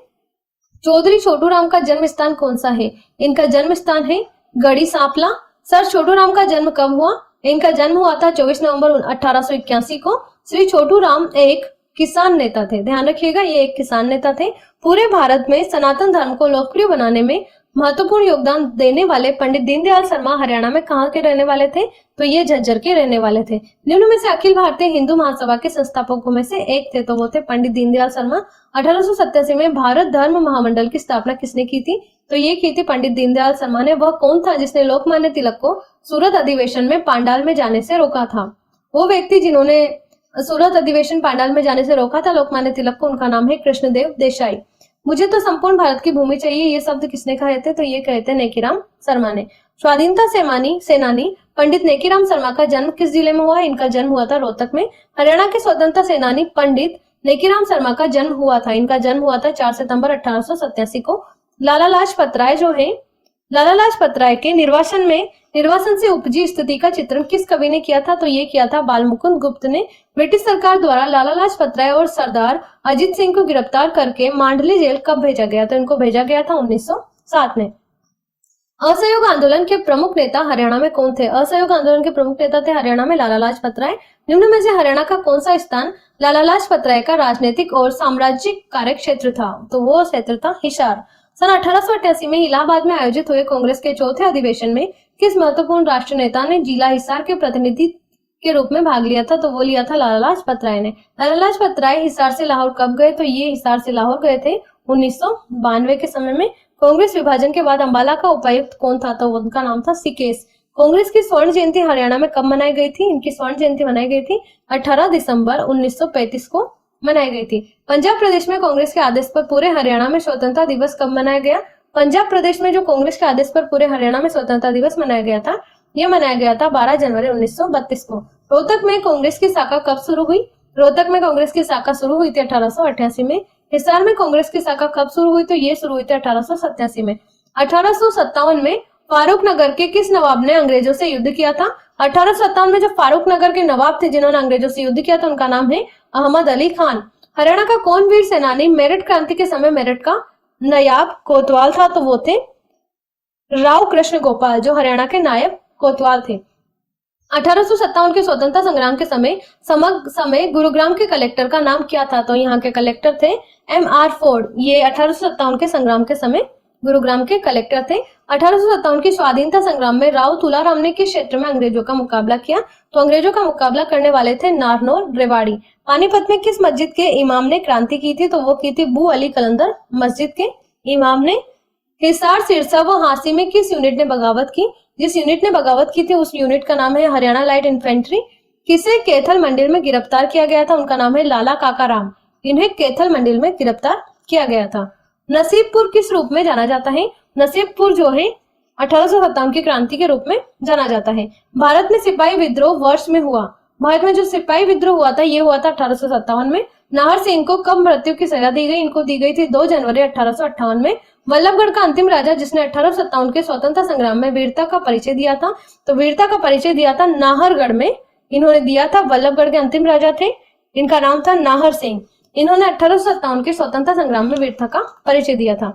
चौधरी छोटू राम का जन्म स्थान कौन सा है? इनका जन्म स्थान है गढ़ी सांपला। सर छोटू राम का जन्म कब हुआ? इनका जन्म हुआ था 24 नवंबर 1881 को। श्री छोटू राम एक किसान नेता थे, ध्यान रखिएगा, ये एक किसान नेता थे। पूरे भारत में सनातन धर्म को लोकप्रिय बनाने में महत्वपूर्ण योगदान देने वाले पंडित दीनदयाल शर्मा हरियाणा में कहाँ के रहने वाले थे? तो ये झज्जर के रहने वाले थे। निम्न में से अखिल भारतीय हिंदू महासभा के संस्थापकों में से एक थे, तो वो थे पंडित दीनदयाल शर्मा। 1887 में भारत धर्म महामंडल की स्थापना किसने की थी? तो ये की थी पंडित दीनदयाल शर्मा ने। वह कौन था जिसने लोकमान्य तिलक को सूरत अधिवेशन में पांडाल में जाने से रोका था? वो व्यक्ति जिन्होंने सूरत अधिवेशन पांडाल में जाने से रोका था लोकमान्य तिलक को, उनका नाम है कृष्णदेव देसाई। मुझे तो संपूर्ण भारत की भूमि चाहिए, ये शब्द किसने कहे थे? तो ये कहे थे नेकीराम शर्मा ने। स्वाधीनता सेनानी पंडित नेकीराम शर्मा का जन्म किस जिले में हुआ? इनका जन्म हुआ था रोहतक में। हरियाणा के स्वतंत्रता सेनानी पंडित नेकीराम शर्मा का जन्म हुआ था, इनका जन्म हुआ था 4 सितंबर 1887 को। लाला लाजपत राय जो है, लाला लाजपत राय के निर्वासन में निर्वासन से उपजी स्थिति का चित्रण किस कवि ने किया था? तो ये किया था बालमुकुंद गुप्त ने। ब्रिटिश सरकार द्वारा लाला लाजपत राय और सरदार अजीत सिंह को गिरफ्तार करके मांडली जेल कब भेजा गया? तो इनको भेजा गया था 1907 में। असहयोग आंदोलन के प्रमुख नेता हरियाणा में कौन थे? असहयोग आंदोलन के प्रमुख नेता थे हरियाणा में लाला लाजपत राय। निम्न में से हरियाणा का कौन सा स्थान लाला लाजपत राय का राजनीतिक और साम्राज्यिक कार्य क्षेत्र था? तो वो क्षेत्र था हिसार। सन 1888 में इलाहाबाद में आयोजित हुए कांग्रेस के चौथे अधिवेशन में किस महत्वपूर्ण राष्ट्र नेता ने जिला हिसार के प्रतिनिधि के रूप में भाग लिया था? तो वो लिया था लाला लाजपत राय ने। लाला लाजपत राय हिसार से लाहौर कब गए? तो ये हिसार से लाहौर गए थे 1992 के समय में। कांग्रेस विभाजन के बाद अंबाला का उपायुक्त कौन था? तो उनका नाम था सिकेश। कांग्रेस की स्वर्ण जयंती हरियाणा में कब मनाई गई थी? इनकी स्वर्ण जयंती मनाई गई थी 18 दिसंबर 1935 को मनाई गई थी। पंजाब प्रदेश में कांग्रेस के आदेश पर पूरे हरियाणा में स्वतंत्रता दिवस कब मनाया गया? पंजाब प्रदेश में जो कांग्रेस के आदेश पर पूरे हरियाणा में स्वतंत्रता दिवस मनाया गया था, यह मनाया गया था 12 जनवरी 1932 को। रोहतक में कांग्रेस की शाखा कब शुरू हुई? रोहतक में कांग्रेस की शाखा शुरू हुई थी 1888 में। हिसार में कांग्रेस की शाखा कब शुरू हुई? तो ये शुरू हुई थी 1887 में। 1857 में फारूक नगर के किस नवाब ने अंग्रेजों से युद्ध किया था? 1857 में जो फारूक नगर के नवाब थे जिन्होंने अंग्रेजों से युद्ध किया था, उनका नाम है अहमद अली खान। हरियाणा का कौन वीर सेनानी मेरठ क्रांति के समय मेरठ का नायब कोतवाल था? तो वो थे राव कृष्ण गोपाल, जो हरियाणा के नायब कोतवाल थे। 1857 के स्वतंत्रता संग्राम के समय गुरुग्राम के कलेक्टर का नाम क्या था? तो यहाँ के कलेक्टर थे M.R. फोर्ड। ये 1857 के संग्राम के समय गुरुग्राम के कलेक्टर थे। 1857 की स्वाधीनता संग्राम में राव तुलाराम ने किस क्षेत्र में अंग्रेजों का मुकाबला किया? तो अंग्रेजों का मुकाबला करने वाले थे नारनौल रेवाड़ी। पानीपत में किस मस्जिद के इमाम ने क्रांति की थी? तो वो की थी बू अली कलंदर मस्जिद के इमाम ने। हिसार, सिरसा व हांसी में किस यूनिट ने बगावत की? जिस यूनिट ने बगावत की थी उस यूनिट का नाम है हरियाणा लाइट इन्फेंट्री। किसे कैथल मंदिर में गिरफ्तार किया गया था? उनका नाम है लाला काकाराम। इन्हें कैथल मंदिर में गिरफ्तार किया गया था। नसीबपुर किस रूप में जाना जाता है? नसीबपुर जो है 1857 की क्रांति के रूप में जाना जाता है। भारत में सिपाही विद्रोह वर्ष में हुआ? भारत में जो सिपाही विद्रोह हुआ था ये हुआ था 1857 में। नाहर सिंह को कब मृत्यु की सजा दी गई? इनको दी गई थी 2 जनवरी 1858 में। वल्लभगढ़ का अंतिम राजा जिसने 1857 के स्वतंत्रता संग्राम में वीरता का परिचय दिया था, तो वीरता का परिचय दिया था नाहरगढ़ में इन्होंने दिया था। वल्लभगढ़ के अंतिम राजा थे, इनका नाम था नाहर सिंह। इन्होंने 1857 के स्वतंत्रता संग्राम में वीरता का परिचय दिया था।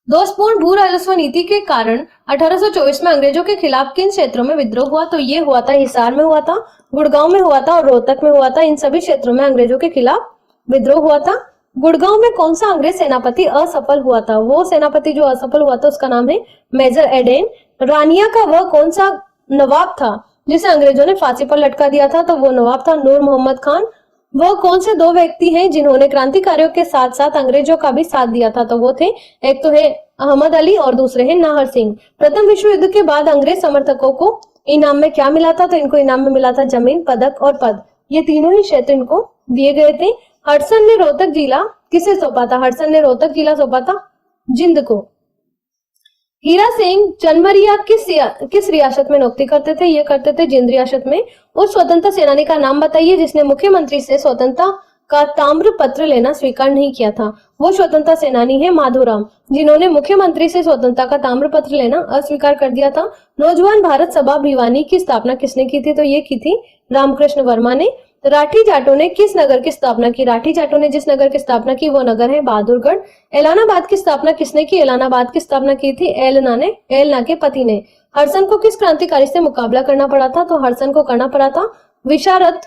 दोषपूर्ण भू राजस्व नीति के कारण 1824 में अंग्रेजों के खिलाफ किन क्षेत्रों में विद्रोह हुआ? तो ये हुआ था हिसार में हुआ था, गुड़गांव में हुआ था और रोहतक में हुआ था। इन सभी क्षेत्रों में अंग्रेजों के खिलाफ विद्रोह हुआ था। गुड़गांव में कौन सा अंग्रेज सेनापति असफल हुआ था? वो सेनापति जो असफल हुआ था उसका नाम है मेजर एडेन। रानिया का वह कौन सा नवाब था जिसे अंग्रेजों ने फांसी पर लटका दिया था? तो वो नवाब था नूर मोहम्मद खान। वह कौन से 2 व्यक्ति हैं जिन्होंने क्रांतिकारियों के साथ साथ अंग्रेजों का भी साथ दिया था? तो वो थे, एक तो है अहमद अली और दूसरे हैं नाहर सिंह। प्रथम विश्व युद्ध के बाद अंग्रेज समर्थकों को इनाम में क्या मिला था? तो इनको इनाम में मिला था जमीन, पदक और पद। ये तीनों ही क्षेत्र इनको दिए गए थे। हडसन ने रोहतक जिला किसे सौंपा था? हडसन ने रोहतक जिला सौंपा था जिंद को। हीरा सिंह चनमरिया किस रियासत में नौकरी करते थे? ये करते थे जिंद रियासत में। उस स्वतंत्रता सेनानी का नाम बताइए जिसने मुख्यमंत्री से स्वतंत्रता का ताम्र पत्र लेना स्वीकार नहीं किया था। वो स्वतंत्रता सेनानी है माधोराम, जिन्होंने मुख्यमंत्री से स्वतंत्रता का ताम्र पत्र लेना अस्वीकार कर दिया था। नौजवान भारत सभा भिवानी की स्थापना किसने की थी? तो ये की थी रामकृष्ण वर्मा ने। राठी जाटों ने किस नगर की स्थापना की? राठी जाटों ने जिस नगर की स्थापना की वो नगर है बहादुरगढ़। एलानाबाद की स्थापना किसने की? एलानाबाद की स्थापना की थी एलना के पति ने। हडसन को किस क्रांतिकारी से मुकाबला करना पड़ा था? तो हडसन को करना पड़ा था विशारद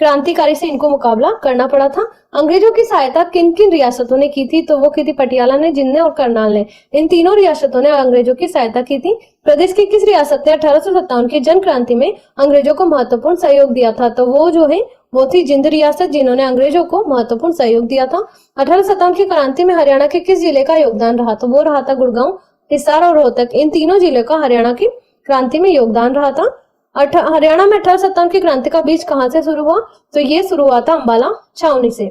क्रांतिकारी से इनको मुकाबला करना पड़ा था। अंग्रेजों की सहायता किन किन रियासतों ने की थी? तो वो की थी पटियाला ने, जिंद ने और करनाल ने। इन तीनों रियासतों ने अंग्रेजों की सहायता की थी। प्रदेश की किस रियासत ने 1857 की जन क्रांति में अंग्रेजों को महत्वपूर्ण सहयोग दिया था? तो वो जो है वो थी जिंद रियासत, जिन्होंने अंग्रेजों को महत्वपूर्ण सहयोग दिया था। 1857 की क्रांति में हरियाणा के किस जिले का योगदान रहा? तो वो रहा था गुड़गांव, हिसार और रोहतक। इन तीनों जिले का हरियाणा की क्रांति में योगदान रहा था। हरियाणा में 1857 की क्रांति का बीज कहां से शुरू हुआ? तो ये शुरू हुआ था अंबाला छावनी से।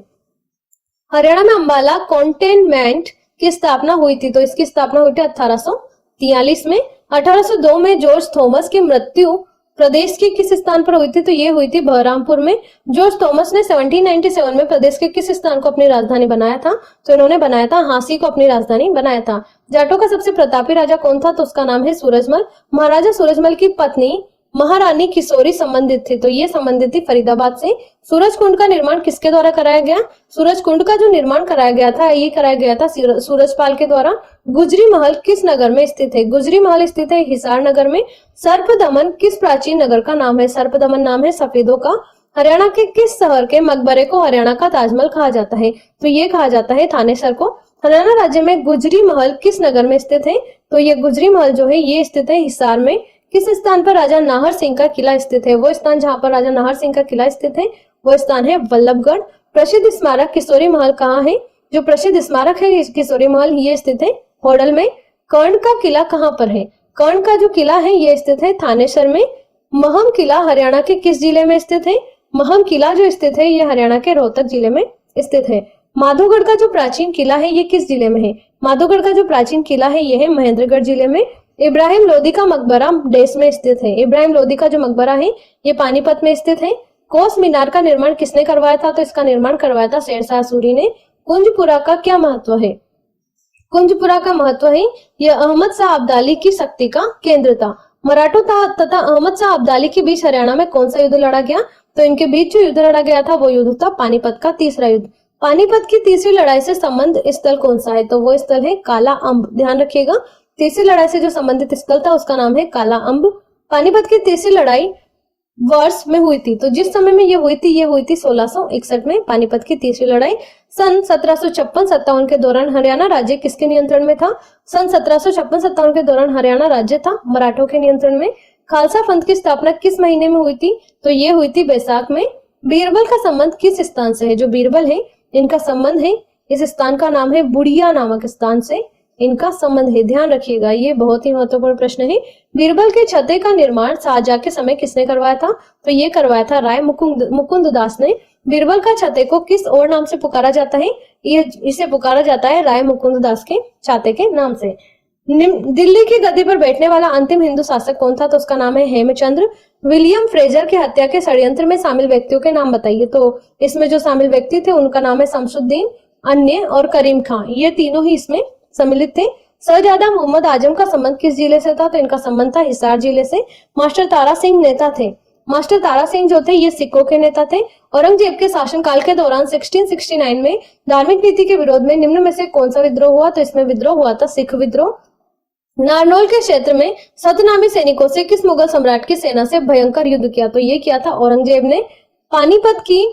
हरियाणा में अंबाला कंटोनमेंट की स्थापना हुई थी, तो इसकी स्थापना हुई थी 1843 में। 1802 में जॉर्ज थॉमस की मृत्यु प्रदेश के किस स्थान पर हुई थी? तो ये हुई थी बहरामपुर में। जॉर्ज थॉमस ने 1797 में प्रदेश के किस स्थान को अपनी राजधानी बनाया था? तो इन्होंने बनाया था हांसी को अपनी राजधानी बनाया था। जाटों का सबसे प्रतापी राजा कौन था? तो उसका नाम है सूरजमल। महाराजा सूरजमल की पत्नी महारानी किशोरी संबंधित थी, तो ये संबंधित थी फरीदाबाद से। सूरज कुंड का निर्माण किसके द्वारा कराया गया? सूरज कुंड का जो निर्माण कराया गया था, ये कराया गया था सूरजपाल के द्वारा। गुजरी महल किस नगर में स्थित है? गुजरी महल स्थित है हिसार नगर में। सर्पदमन किस प्राचीन नगर का नाम है? सर्पदमन नाम है सफेदों का। हरियाणा के किस शहर के मकबरे को हरियाणा का ताजमहल कहा जाता है? तो ये कहा जाता है थानेसर को। हरियाणा राज्य में गुजरी महल किस नगर में स्थित है? तो ये गुजरी महल जो है ये स्थित है हिसार में। किस स्थान पर राजा नाहर सिंह का किला स्थित है? वो स्थान जहां पर राजा नाहर सिंह का किला स्थित है वो स्थान है वल्लभगढ़। प्रसिद्ध स्मारक किशोरी महल कहाँ है? जो प्रसिद्ध स्मारक है किशोरी महल ये स्थित है होडल में। कर्ण का किला कहाँ पर है? कर्ण का जो किला है ये स्थित है थानेसर में। महम किला हरियाणा के किस जिले में स्थित है? महम किला जो स्थित है ये हरियाणा के रोहतक जिले में स्थित है। माधोगढ़ का जो प्राचीन किला है ये किस जिले में है? माधोगढ़ का जो प्राचीन किला है ये है महेंद्रगढ़ जिले में। इब्राहिम लोदी का मकबरा देश में स्थित है। इब्राहिम लोदी का जो मकबरा है ये पानीपत में स्थित है। कोस मीनार का निर्माण किसने करवाया था? तो इसका निर्माण करवाया था शेरशाह सूरी ने। कुंजपुरा का क्या महत्व है? कुंजपुरा का महत्व है यह अहमद शाह अब्दाली की शक्ति का केंद्र था। मराठों तथा अहमद शाह अब्दाली के बीच हरियाणा में कौन सा युद्ध लड़ा गया? तो इनके बीच जो युद्ध लड़ा गया था वो युद्ध था पानीपत का तीसरा युद्ध। पानीपत की तीसरी लड़ाई से संबंध स्थल कौन सा है? तो वो स्थल है काला अम्ब। ध्यान रखिएगा, तीसरी लड़ाई से जो संबंधित स्थल था उसका नाम है काला अम्ब। पानीपत की तीसरी लड़ाई वर्ष में हुई थी, तो जिस समय में ये हुई थी 1661 में पानीपत की तीसरी लड़ाई। सन 1756-57 के दौरान हरियाणा राज्य किसके नियंत्रण में था? सन 1756-57 के दौरान हरियाणा राज्य था मराठों के नियंत्रण में। खालसा पंथ की स्थापना किस महीने में हुई थी? तो ये हुई थी बैसाख में। बीरबल का संबंध किस स्थान से है? जो बीरबल है इनका संबंध है, इस स्थान का नाम है बुढ़िया नामक स्थान से इनका संबंध है। ध्यान रखिएगा, ये बहुत ही महत्वपूर्ण प्रश्न है। बीरबल के छते का निर्माण शाहजहां के समय किसने करवाया था? तो ये करवाया था राय मुकुंद दास ने। बीरबल का छते को किस और नाम से पुकारा जाता है? इसे पुकारा जाता है राय मुकुंद दास के छाते के नाम से। दिल्ली की गद्दी पर बैठने वाला अंतिम हिंदू शासक कौन था? तो उसका नाम है हेमचंद्र। विलियम फ्रेजर की हत्या के षड्यंत्र में शामिल व्यक्तियों के नाम बताइए। तो इसमें जो शामिल व्यक्ति थे उनका नाम है शमसुद्दीन, अन्य और करीम खां, ये तीनों ही इसमें सम्मिलित थे। शहजादा मोहम्मद आजम का संबंध किस जिले से था? तो इनका संबंध था हिसार जिले से। मास्टर तारा सिंह नेता थे। मास्टर तारा सिंह जो थे ये सिखों के नेता थे। औरंगजेब के शासनकाल के दौरान 1669 में धार्मिक नीति के विरोध में निम्न में से कौन सा विद्रोह हुआ? तो इसमें विद्रोह हुआ था सिख विद्रोह। नारनौल के क्षेत्र में सतनामी सैनिकों से किस मुगल सम्राट की सेना से भयंकर युद्ध किया? तो ये किया था औरंगजेब ने। पानीपत की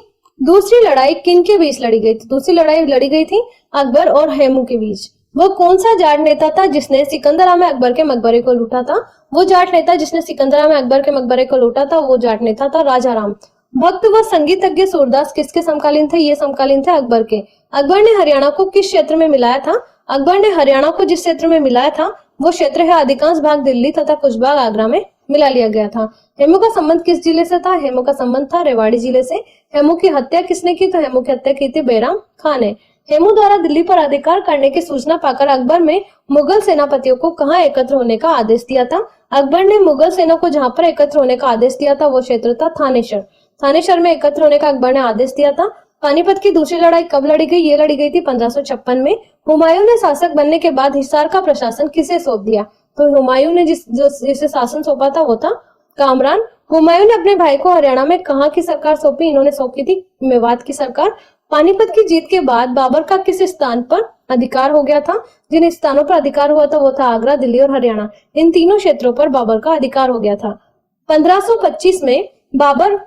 दूसरी लड़ाई किन के बीच लड़ी गई थी? दूसरी लड़ाई लड़ी गई थी अकबर और हेमू के बीच। वो कौन सा जाट नेता था जिसने सिकंदरा में अकबर के मकबरे को लूटा था? वो जाट नेता जिसने सिकंदरा में अकबर के मकबरे को लूटा था वो जाट नेता था राजा राम। भक्त व संगीतज्ञ सूरदास किसके समकालीन थे? ये समकालीन थे अकबर के। अकबर ने हरियाणा को किस क्षेत्र में मिलाया था? अकबर ने हरियाणा को जिस क्षेत्र में मिलाया था वो क्षेत्र है अधिकांश भाग दिल्ली तथा कुछ भाग आगरा में मिला लिया गया था। हेमू का संबंध किस जिले से था? हेमू का संबंध था रेवाड़ी जिले से। हेमू की हत्या किसने की? तो हेमू की हत्या की थी बैराम खान ने। हेमू द्वारा दिल्ली पर अधिकार करने की सूचना पाकर अकबर में मुगल सेनापतियों को कहाँ एकत्र होने का आदेश दिया था? अकबर ने मुगल सेना को जहाँ पर एकत्र होने का आदेश दिया था वो क्षेत्र था थानेश्वर। थानेश्वर में एकत्र होने का अकबर ने आदेश दिया था। पानीपत की दूसरी लड़ाई कब लड़ी गई? ये लड़ी गई थी 1556 में। हुमायूं ने शासक बनने के बाद हिसार का प्रशासन किसे सौंप दिया? तो हुमायूं ने जिसे शासन सौंपा था वो था कामरान। हुमायूं ने अपने भाई को हरियाणा में कहाँ की सरकार सौंपी? इन्होंने सौंपी थी मेवात की सरकार। पानीपत की जीत के बाद बाबर का किस स्थान पर अधिकार हो गया था? जिन स्थानों पर अधिकार हुआ था वो था आगरा, दिल्ली और हरियाणा। इन तीनों क्षेत्रों पर बाबर का अधिकार हो गया था। 1525 में बाबर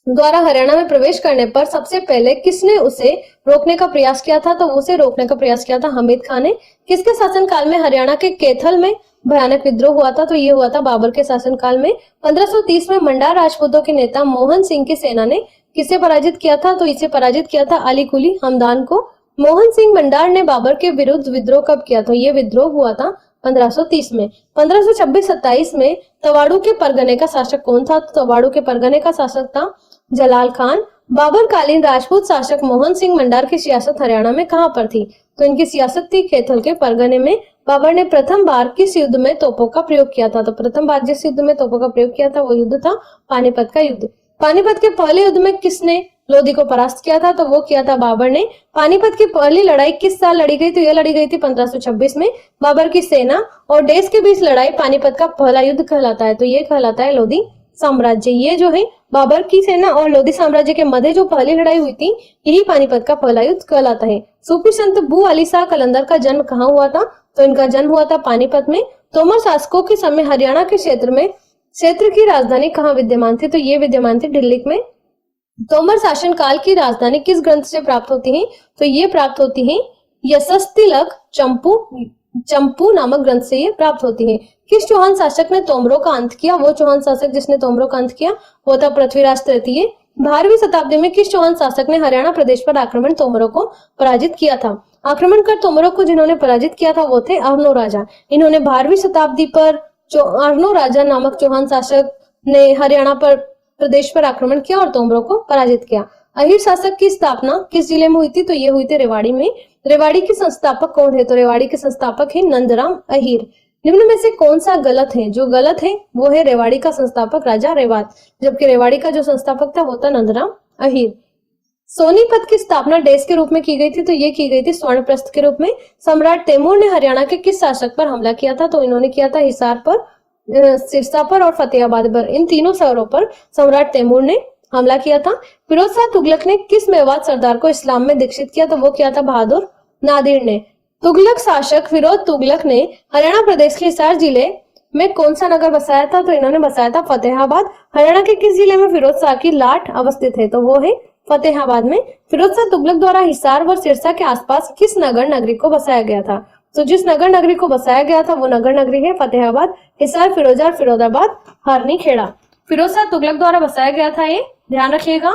द्वारा हरियाणा में प्रवेश करने पर सबसे पहले किसने उसे रोकने का प्रयास किया था? तो उसे रोकने का प्रयास किया था हमीद खान ने। किसके शासनकाल में हरियाणा के कैथल में भयानक विद्रोह हुआ था? तो ये हुआ था बाबर के शासनकाल में। 1530 में मंडार राजपूतों के नेता मोहन सिंह की सेना ने किसे पराजित किया था? तो इसे पराजित किया था अली कुली हमदान को। मोहन सिंह मंडार ने बाबर के विरुद्ध विद्रोह कब किया? तो ये विद्रोह हुआ था 1530 में। 1526-27 में तवाड़ू के परगने का शासक कौन था? तो तवाड़ू के परगने का शासक था जलाल खान। बाबर कालीन राजपूत शासक मोहन सिंह मंडार की सियासत हरियाणा में कहां पर थी? तो इनकी सियासत थी कैथल के परगने में। बाबर ने प्रथम बार किस युद्ध में तोपों का प्रयोग किया था? तो प्रथम बार जिस युद्ध में तोपों का प्रयोग किया था वो युद्ध था पानीपत का युद्ध। पानीपत के पहले युद्ध में किसने लोधी को परास्त किया था? तो वो किया था बाबर ने। पानीपत की पहली लड़ाई किस साल लड़ी गई? तो यह लड़ी गई थी 1526 में। बाबर की सेना और देश के बीच लड़ाई पानीपत का पहला युद्ध कहलाता है, तो ये कहलाता है लोधी साम्राज्य। ये जो है बाबर की सेना और लोधी साम्राज्य के मध्य जो पहली लड़ाई हुई थी, यही पानीपत का पहला युद्ध कहलाता है। सूफी संत बू अली शाह कलंदर का जन्म कहाँ हुआ था? तो इनका जन्म हुआ था पानीपत में। तोमर शासकों के समय हरियाणा के क्षेत्र की राजधानी कहाँ विद्यमान थी? तो ये विद्यमान थी दिल्ली में। तोमर शासन काल की राजधानी किस ग्रंथ से प्राप्त होती है? तो ये प्राप्त होती है यशस्तिलक चंपू नामक ग्रंथ से ये प्राप्त होती है। किस चौहान शासक ने तोमरों का अंत किया? वो चौहान शासक जिसने तोमरों का अंत किया वो था पृथ्वीराज तृतीय। 12वीं शताब्दी में किस चौहान शासक ने हरियाणा प्रदेश पर आक्रमण तोमरों को पराजित किया था? आक्रमण कर तोमरों को जिन्होंने पराजित किया था वो थे अर्नो राजा। इन्होंने 12वीं शताब्दी पर अर्नो राजा नामक चौहान शासक ने हरियाणा पर प्रदेश पर आक्रमण किया और तोमरों को पराजित किया। अहीर शासक की स्थापना किस जिले में हुई थी? तो ये हुई थी रेवाड़ी में। रेवाड़ी के संस्थापक कौन है? तो रेवाड़ी के संस्थापक है नंदराम अहीर। निम्न में से कौन सा गलत है? जो गलत है वो है रेवाड़ी का संस्थापक राजा रेवात, जबकि रेवाड़ी का जो संस्थापक था वो था नंदराम अहीर। सोनीपत की स्थापना देश के रूप में की गई थी? तो ये की गई थी स्वर्णप्रस्थ के रूप में। सम्राट तैमूर ने हरियाणा के किस शासक पर हमला किया था? तो इन्होंने किया था हिसार पर, सिरसा पर और फतेहाबाद पर। इन तीनों शहरों पर सम्राट तैमूर ने हमला किया था। फिरोज शाह तुगलक ने किस मेवात सरदार को इस्लाम में दीक्षित किया? तो वो किया था बहादुर नादिर ने। तुगलक शासक फिरोज तुगलक ने हरियाणा प्रदेश के हिसार जिले में कौन सा नगर बसाया था? तो इन्होंने बसाया था फतेहाबाद। हरियाणा के किस जिले में फिरोज शाह की लाट अवस्थित है? तो वो है फतेहाबाद में। फिरोज शाह तुगलक द्वारा हिसार व सिरसा के आसपास किस नगर नगरी को बसाया गया था? तो जिस नगर नगरी को बसाया गया था वो नगर नगरी है फतेहाबाद, हिसार, फिरोजपुर, फिरोजाबाद, हरनी खेड़ा। फिरोज शाह तुगलक द्वारा बसाया गया था, ये ध्यान रखिएगा।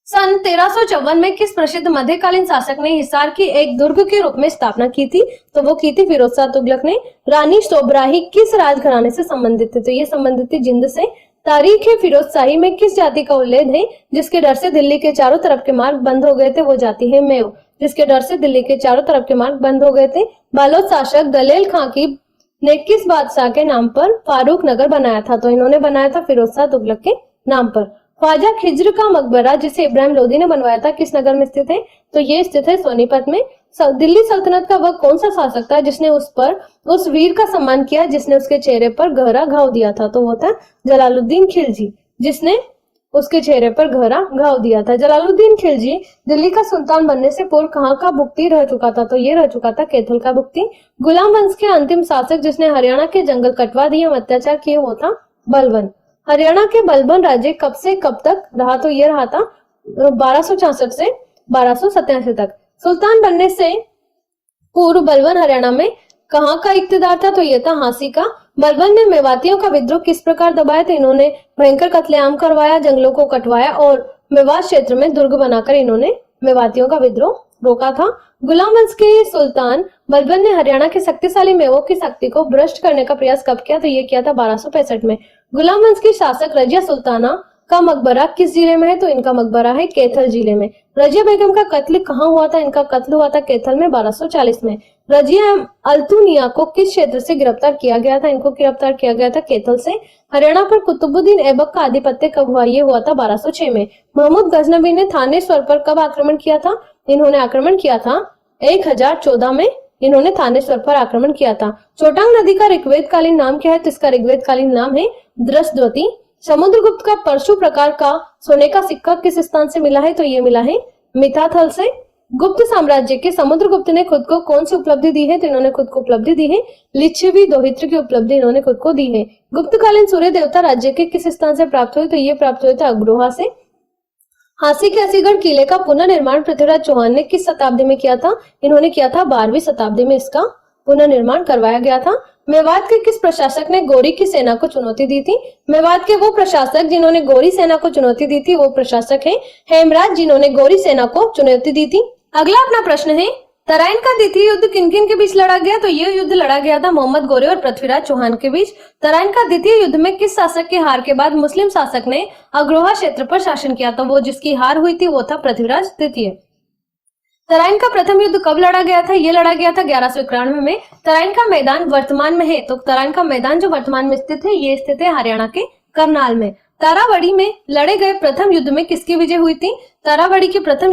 सन 1354 में किस प्रसिद्ध मध्यकालीन शासक ने हिसार की एक दुर्ग के रूप में स्थापना की थी? तो वो की थी फिरोज शाह तुगलक ने। रानी सोबराही किस राजघराने से संबंधित थी? तो ये संबंधित थी जिंद से। तारीख है फिरोज शाही में किस जाति का उल्लेख है जिसके डर से दिल्ली के चारों तरफ के मार्ग बंद हो गए थे? वो जाति है मेव, जिसके डर से दिल्ली के चारों तरफ के मार्ग बंद हो गए थे। बालोद शासक दलेल खां की ने किस बादशाह के नाम पर फारूक नगर बनाया था? तो इन्होंने बनाया था फिरोज शाह तुगलक के नाम पर। ख्वाजा खिज्र का मकबरा जिसे इब्राहिम लोदी ने बनवाया था किस नगर में स्थित है? तो ये स्थित है सोनीपत में। दिल्ली सल्तनत का वह कौन सा शासक था जिसने उस वीर का सम्मान किया जिसने उसके चेहरे पर गहरा घाव दिया था? तो वो था जलालुद्दीन खिलजी, जिसने उसके चेहरे पर गहरा घाव दिया था। जलालुद्दीन खिलजी दिल्ली का सुल्तान बनने से पूर्व कहाँ का भुक्ति रह चुका था? तो ये रह चुका था कैथल का भुक्ति। गुलाम वंश के अंतिम शासक जिसने हरियाणा के जंगल कटवा दिए, अत्याचार किए, वो था बलबन। हरियाणा के बलबन राज्य कब से कब तक रहा? तो ये रहा था 1266 से 1287 तक। सुल्तान बनने से पूर्व बलबन हरियाणा में कहाँ का इक्तदार था? तो ये था हांसी का। बलबन ने मेवातियों का विद्रोह किस प्रकार दबाया? तो इन्होंने भयंकर कत्लेआम करवाया, जंगलों को कटवाया और मेवात क्षेत्र में दुर्ग बनाकर इन्होंने मेवातियों का विद्रोह रोका था। गुलाम वंश के सुल्तान बलबन ने हरियाणा के शक्तिशाली मेवों की शक्ति को भ्रष्ट करने का प्रयास कब किया? तो ये किया था 1265 में। गुलाम वंश की शासक रजिया सुल्ताना का मकबरा किस जिले में है? तो इनका मकबरा है कैथल जिले में। रजिया बेगम का कत्ल कहाँ हुआ था? इनका कत्ल हुआ था कैथल में 1240 में। रजिया अल्तुनिया को किस क्षेत्र से गिरफ्तार किया गया था? इनको गिरफ्तार किया गया था कैथल से। हरियाणा पर कुतुबुद्दीन ऐबक का आधिपत्य कब हुआ? ये हुआ था 1206 में। महमूद गजनवी ने थानेश्वर पर कब आक्रमण किया था? इन्होंने आक्रमण किया था 1014 में। इन्होंने थानेश्वर पर आक्रमण किया था। चोटांग नदी का ऋग्वेदकालीन नाम क्या है? तो इसका ऋग्वेदकालीन नाम है द्रष्टवती। समुद्रगुप्त का परशु प्रकार का सोने का सिक्का किस स्थान से मिला है? तो ये मिला है मिथाथल से। गुप्त साम्राज्य के समुद्रगुप्त ने खुद को कौन सी उपलब्धि दी है? तो इन्होंने खुद को उपलब्धि दी है लिच्छवी दोहित्र की उपलब्धि इन्होंने खुद को दी है। गुप्तकालीन सूर्य देवता राज्य के किस स्थान से प्राप्त हुए? तो ये प्राप्त हुए थे अग्रोहा से। हांसी के असीगढ़ किले का पुनर्निर्माण पृथ्वीराज चौहान ने किस शताब्दी में किया था? इन्होंने किया था 12वीं शताब्दी में इसका पुनर्निर्माण करवाया गया था। मेवात के किस प्रशासक ने गौरी की सेना को चुनौती दी थी? मेवात के वो प्रशासक जिन्होंने गौरी सेना को चुनौती दी थी वो प्रशासक हैं हेमराज, जिन्होंने गौरी सेना को चुनौती दी थी। अगला अपना प्रश्न है, तराइन का द्वितीय युद्ध किन किन के बीच लड़ा गया? तो ये युद्ध लड़ा गया था मोहम्मद गोरे और पृथ्वीराज चौहान के बीच। तराइन का द्वितीय युद्ध में किस शासक के हार के बाद मुस्लिम शासक ने अग्रोहा क्षेत्र पर शासन किया? तो वो जिसकी हार हुई थी वो था पृथ्वीराज द्वितीय। तराइन का प्रथम युद्ध कब लड़ा गया था? ये लड़ा गया था 1191 में। तराइन का मैदान वर्तमान में है, तो तराइन का मैदान जो वर्तमान में स्थित है ये स्थित है हरियाणा के करनाल में। तारावड़ी में लड़े गए प्रथम युद्ध में किसकी विजय हुई थी? तारावड़ी के प्रथम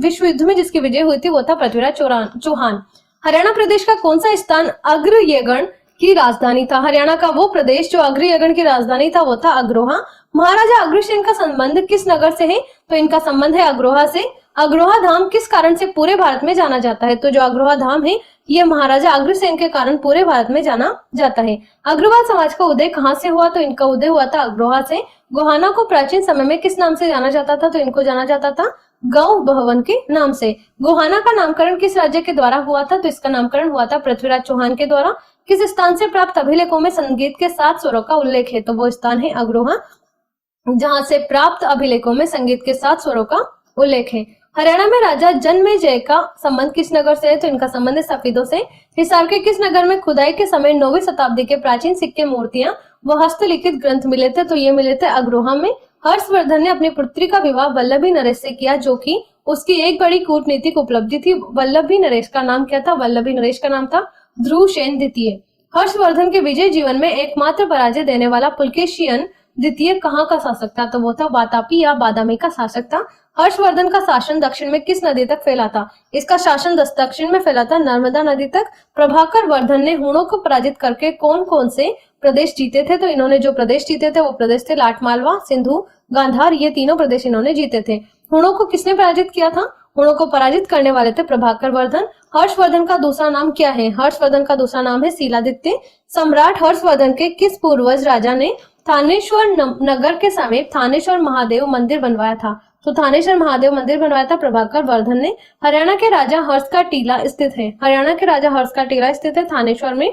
विश्व युद्ध में जिसकी विजय हुई थी वो था पृथ्वीराज चौहान। हरियाणा प्रदेश का कौन सा स्थान अग्रयगण की राजधानी था? हरियाणा का वो प्रदेश जो अग्रयगण की राजधानी था वो था अग्रोहा। महाराजा अग्रसेन का संबंध किस नगर से है? तो इनका संबंध है अग्रोहा से। अग्रोहा धाम किस कारण से पूरे भारत में जाना जाता है? तो जो अग्रोहा धाम है ये महाराजा अग्रसेन के कारण पूरे भारत में जाना जाता है। अग्रवाल समाज का उदय कहाँ से हुआ? तो इनका उदय हुआ था अग्रोहा से। गोहाना को प्राचीन समय में किस नाम से जाना जाता था? तो इनको जाना जाता था गौ भवन के नाम से। गोहाना का नामकरण किस राज्य के द्वारा हुआ था? तो इसका नामकरण हुआ था पृथ्वीराज चौहान के द्वारा। किस स्थान से प्राप्त अभिलेखों में संगीत के 7 स्वरों का उल्लेख है? तो वो स्थान है अग्रोहा, जहां से प्राप्त अभिलेखों में संगीत के 7 स्वरों का उल्लेख है। हरियाणा में राजा जन्मेजय का संबंध किस नगर से है? तो इनका संबंध है सफीदों से। हिसार के किस नगर में खुदाई के समय 9वीं शताब्दी के प्राचीन सिक्के, मूर्तियां व हस्तलिखित ग्रंथ मिले थे? तो ये मिले थे अग्रोहा में। हर्षवर्धन ने अपनी पुत्री का विवाह वल्लभी नरेश से किया, जो कि उसकी एक बड़ी कूटनीतिक उपलब्धि थी। वल्लभी नरेश का नाम क्या था? वल्लभी नरेश का नाम था ध्रुवसेन द्वितीय। हर्षवर्धन के विजय जीवन में एकमात्र पराजय देने वाला पुलकेशियन द्वितीय कहाँ का शासक था? तो वो था वातापी या बादामी का शासक था। हर्षवर्धन का शासन दक्षिण में किस नदी तक फैला था? इसका शासन दक्षिण में फैला था नर्मदा नदी तक। प्रभाकर वर्धन ने हुणों को पराजित करके कौन कौन से प्रदेश जीते थे? तो इन्होंने जो प्रदेश जीते थे वो प्रदेश थे लाट मालवा, सिंधु, गांधार, ये तीनों प्रदेश इन्होंने जीते थे। हुणों को किसने पराजित किया था? हुणों को पराजित करने वाले थे प्रभाकर वर्धन। हर्षवर्धन का दूसरा नाम क्या है? हर्षवर्धन का दूसरा नाम है शीलादित्य। सम्राट हर्षवर्धन के किस पूर्वज राजा ने थानेश्वर नगर के समीप थानेश्वर महादेव मंदिर बनवाया था? तो थानेश्वर महादेव मंदिर बनवाया था प्रभाकर वर्धन ने। हरियाणा के राजा हर्ष का टीला स्थित है। हरियाणा के राजा हर्ष का टीला स्थित है थानेश्वर में।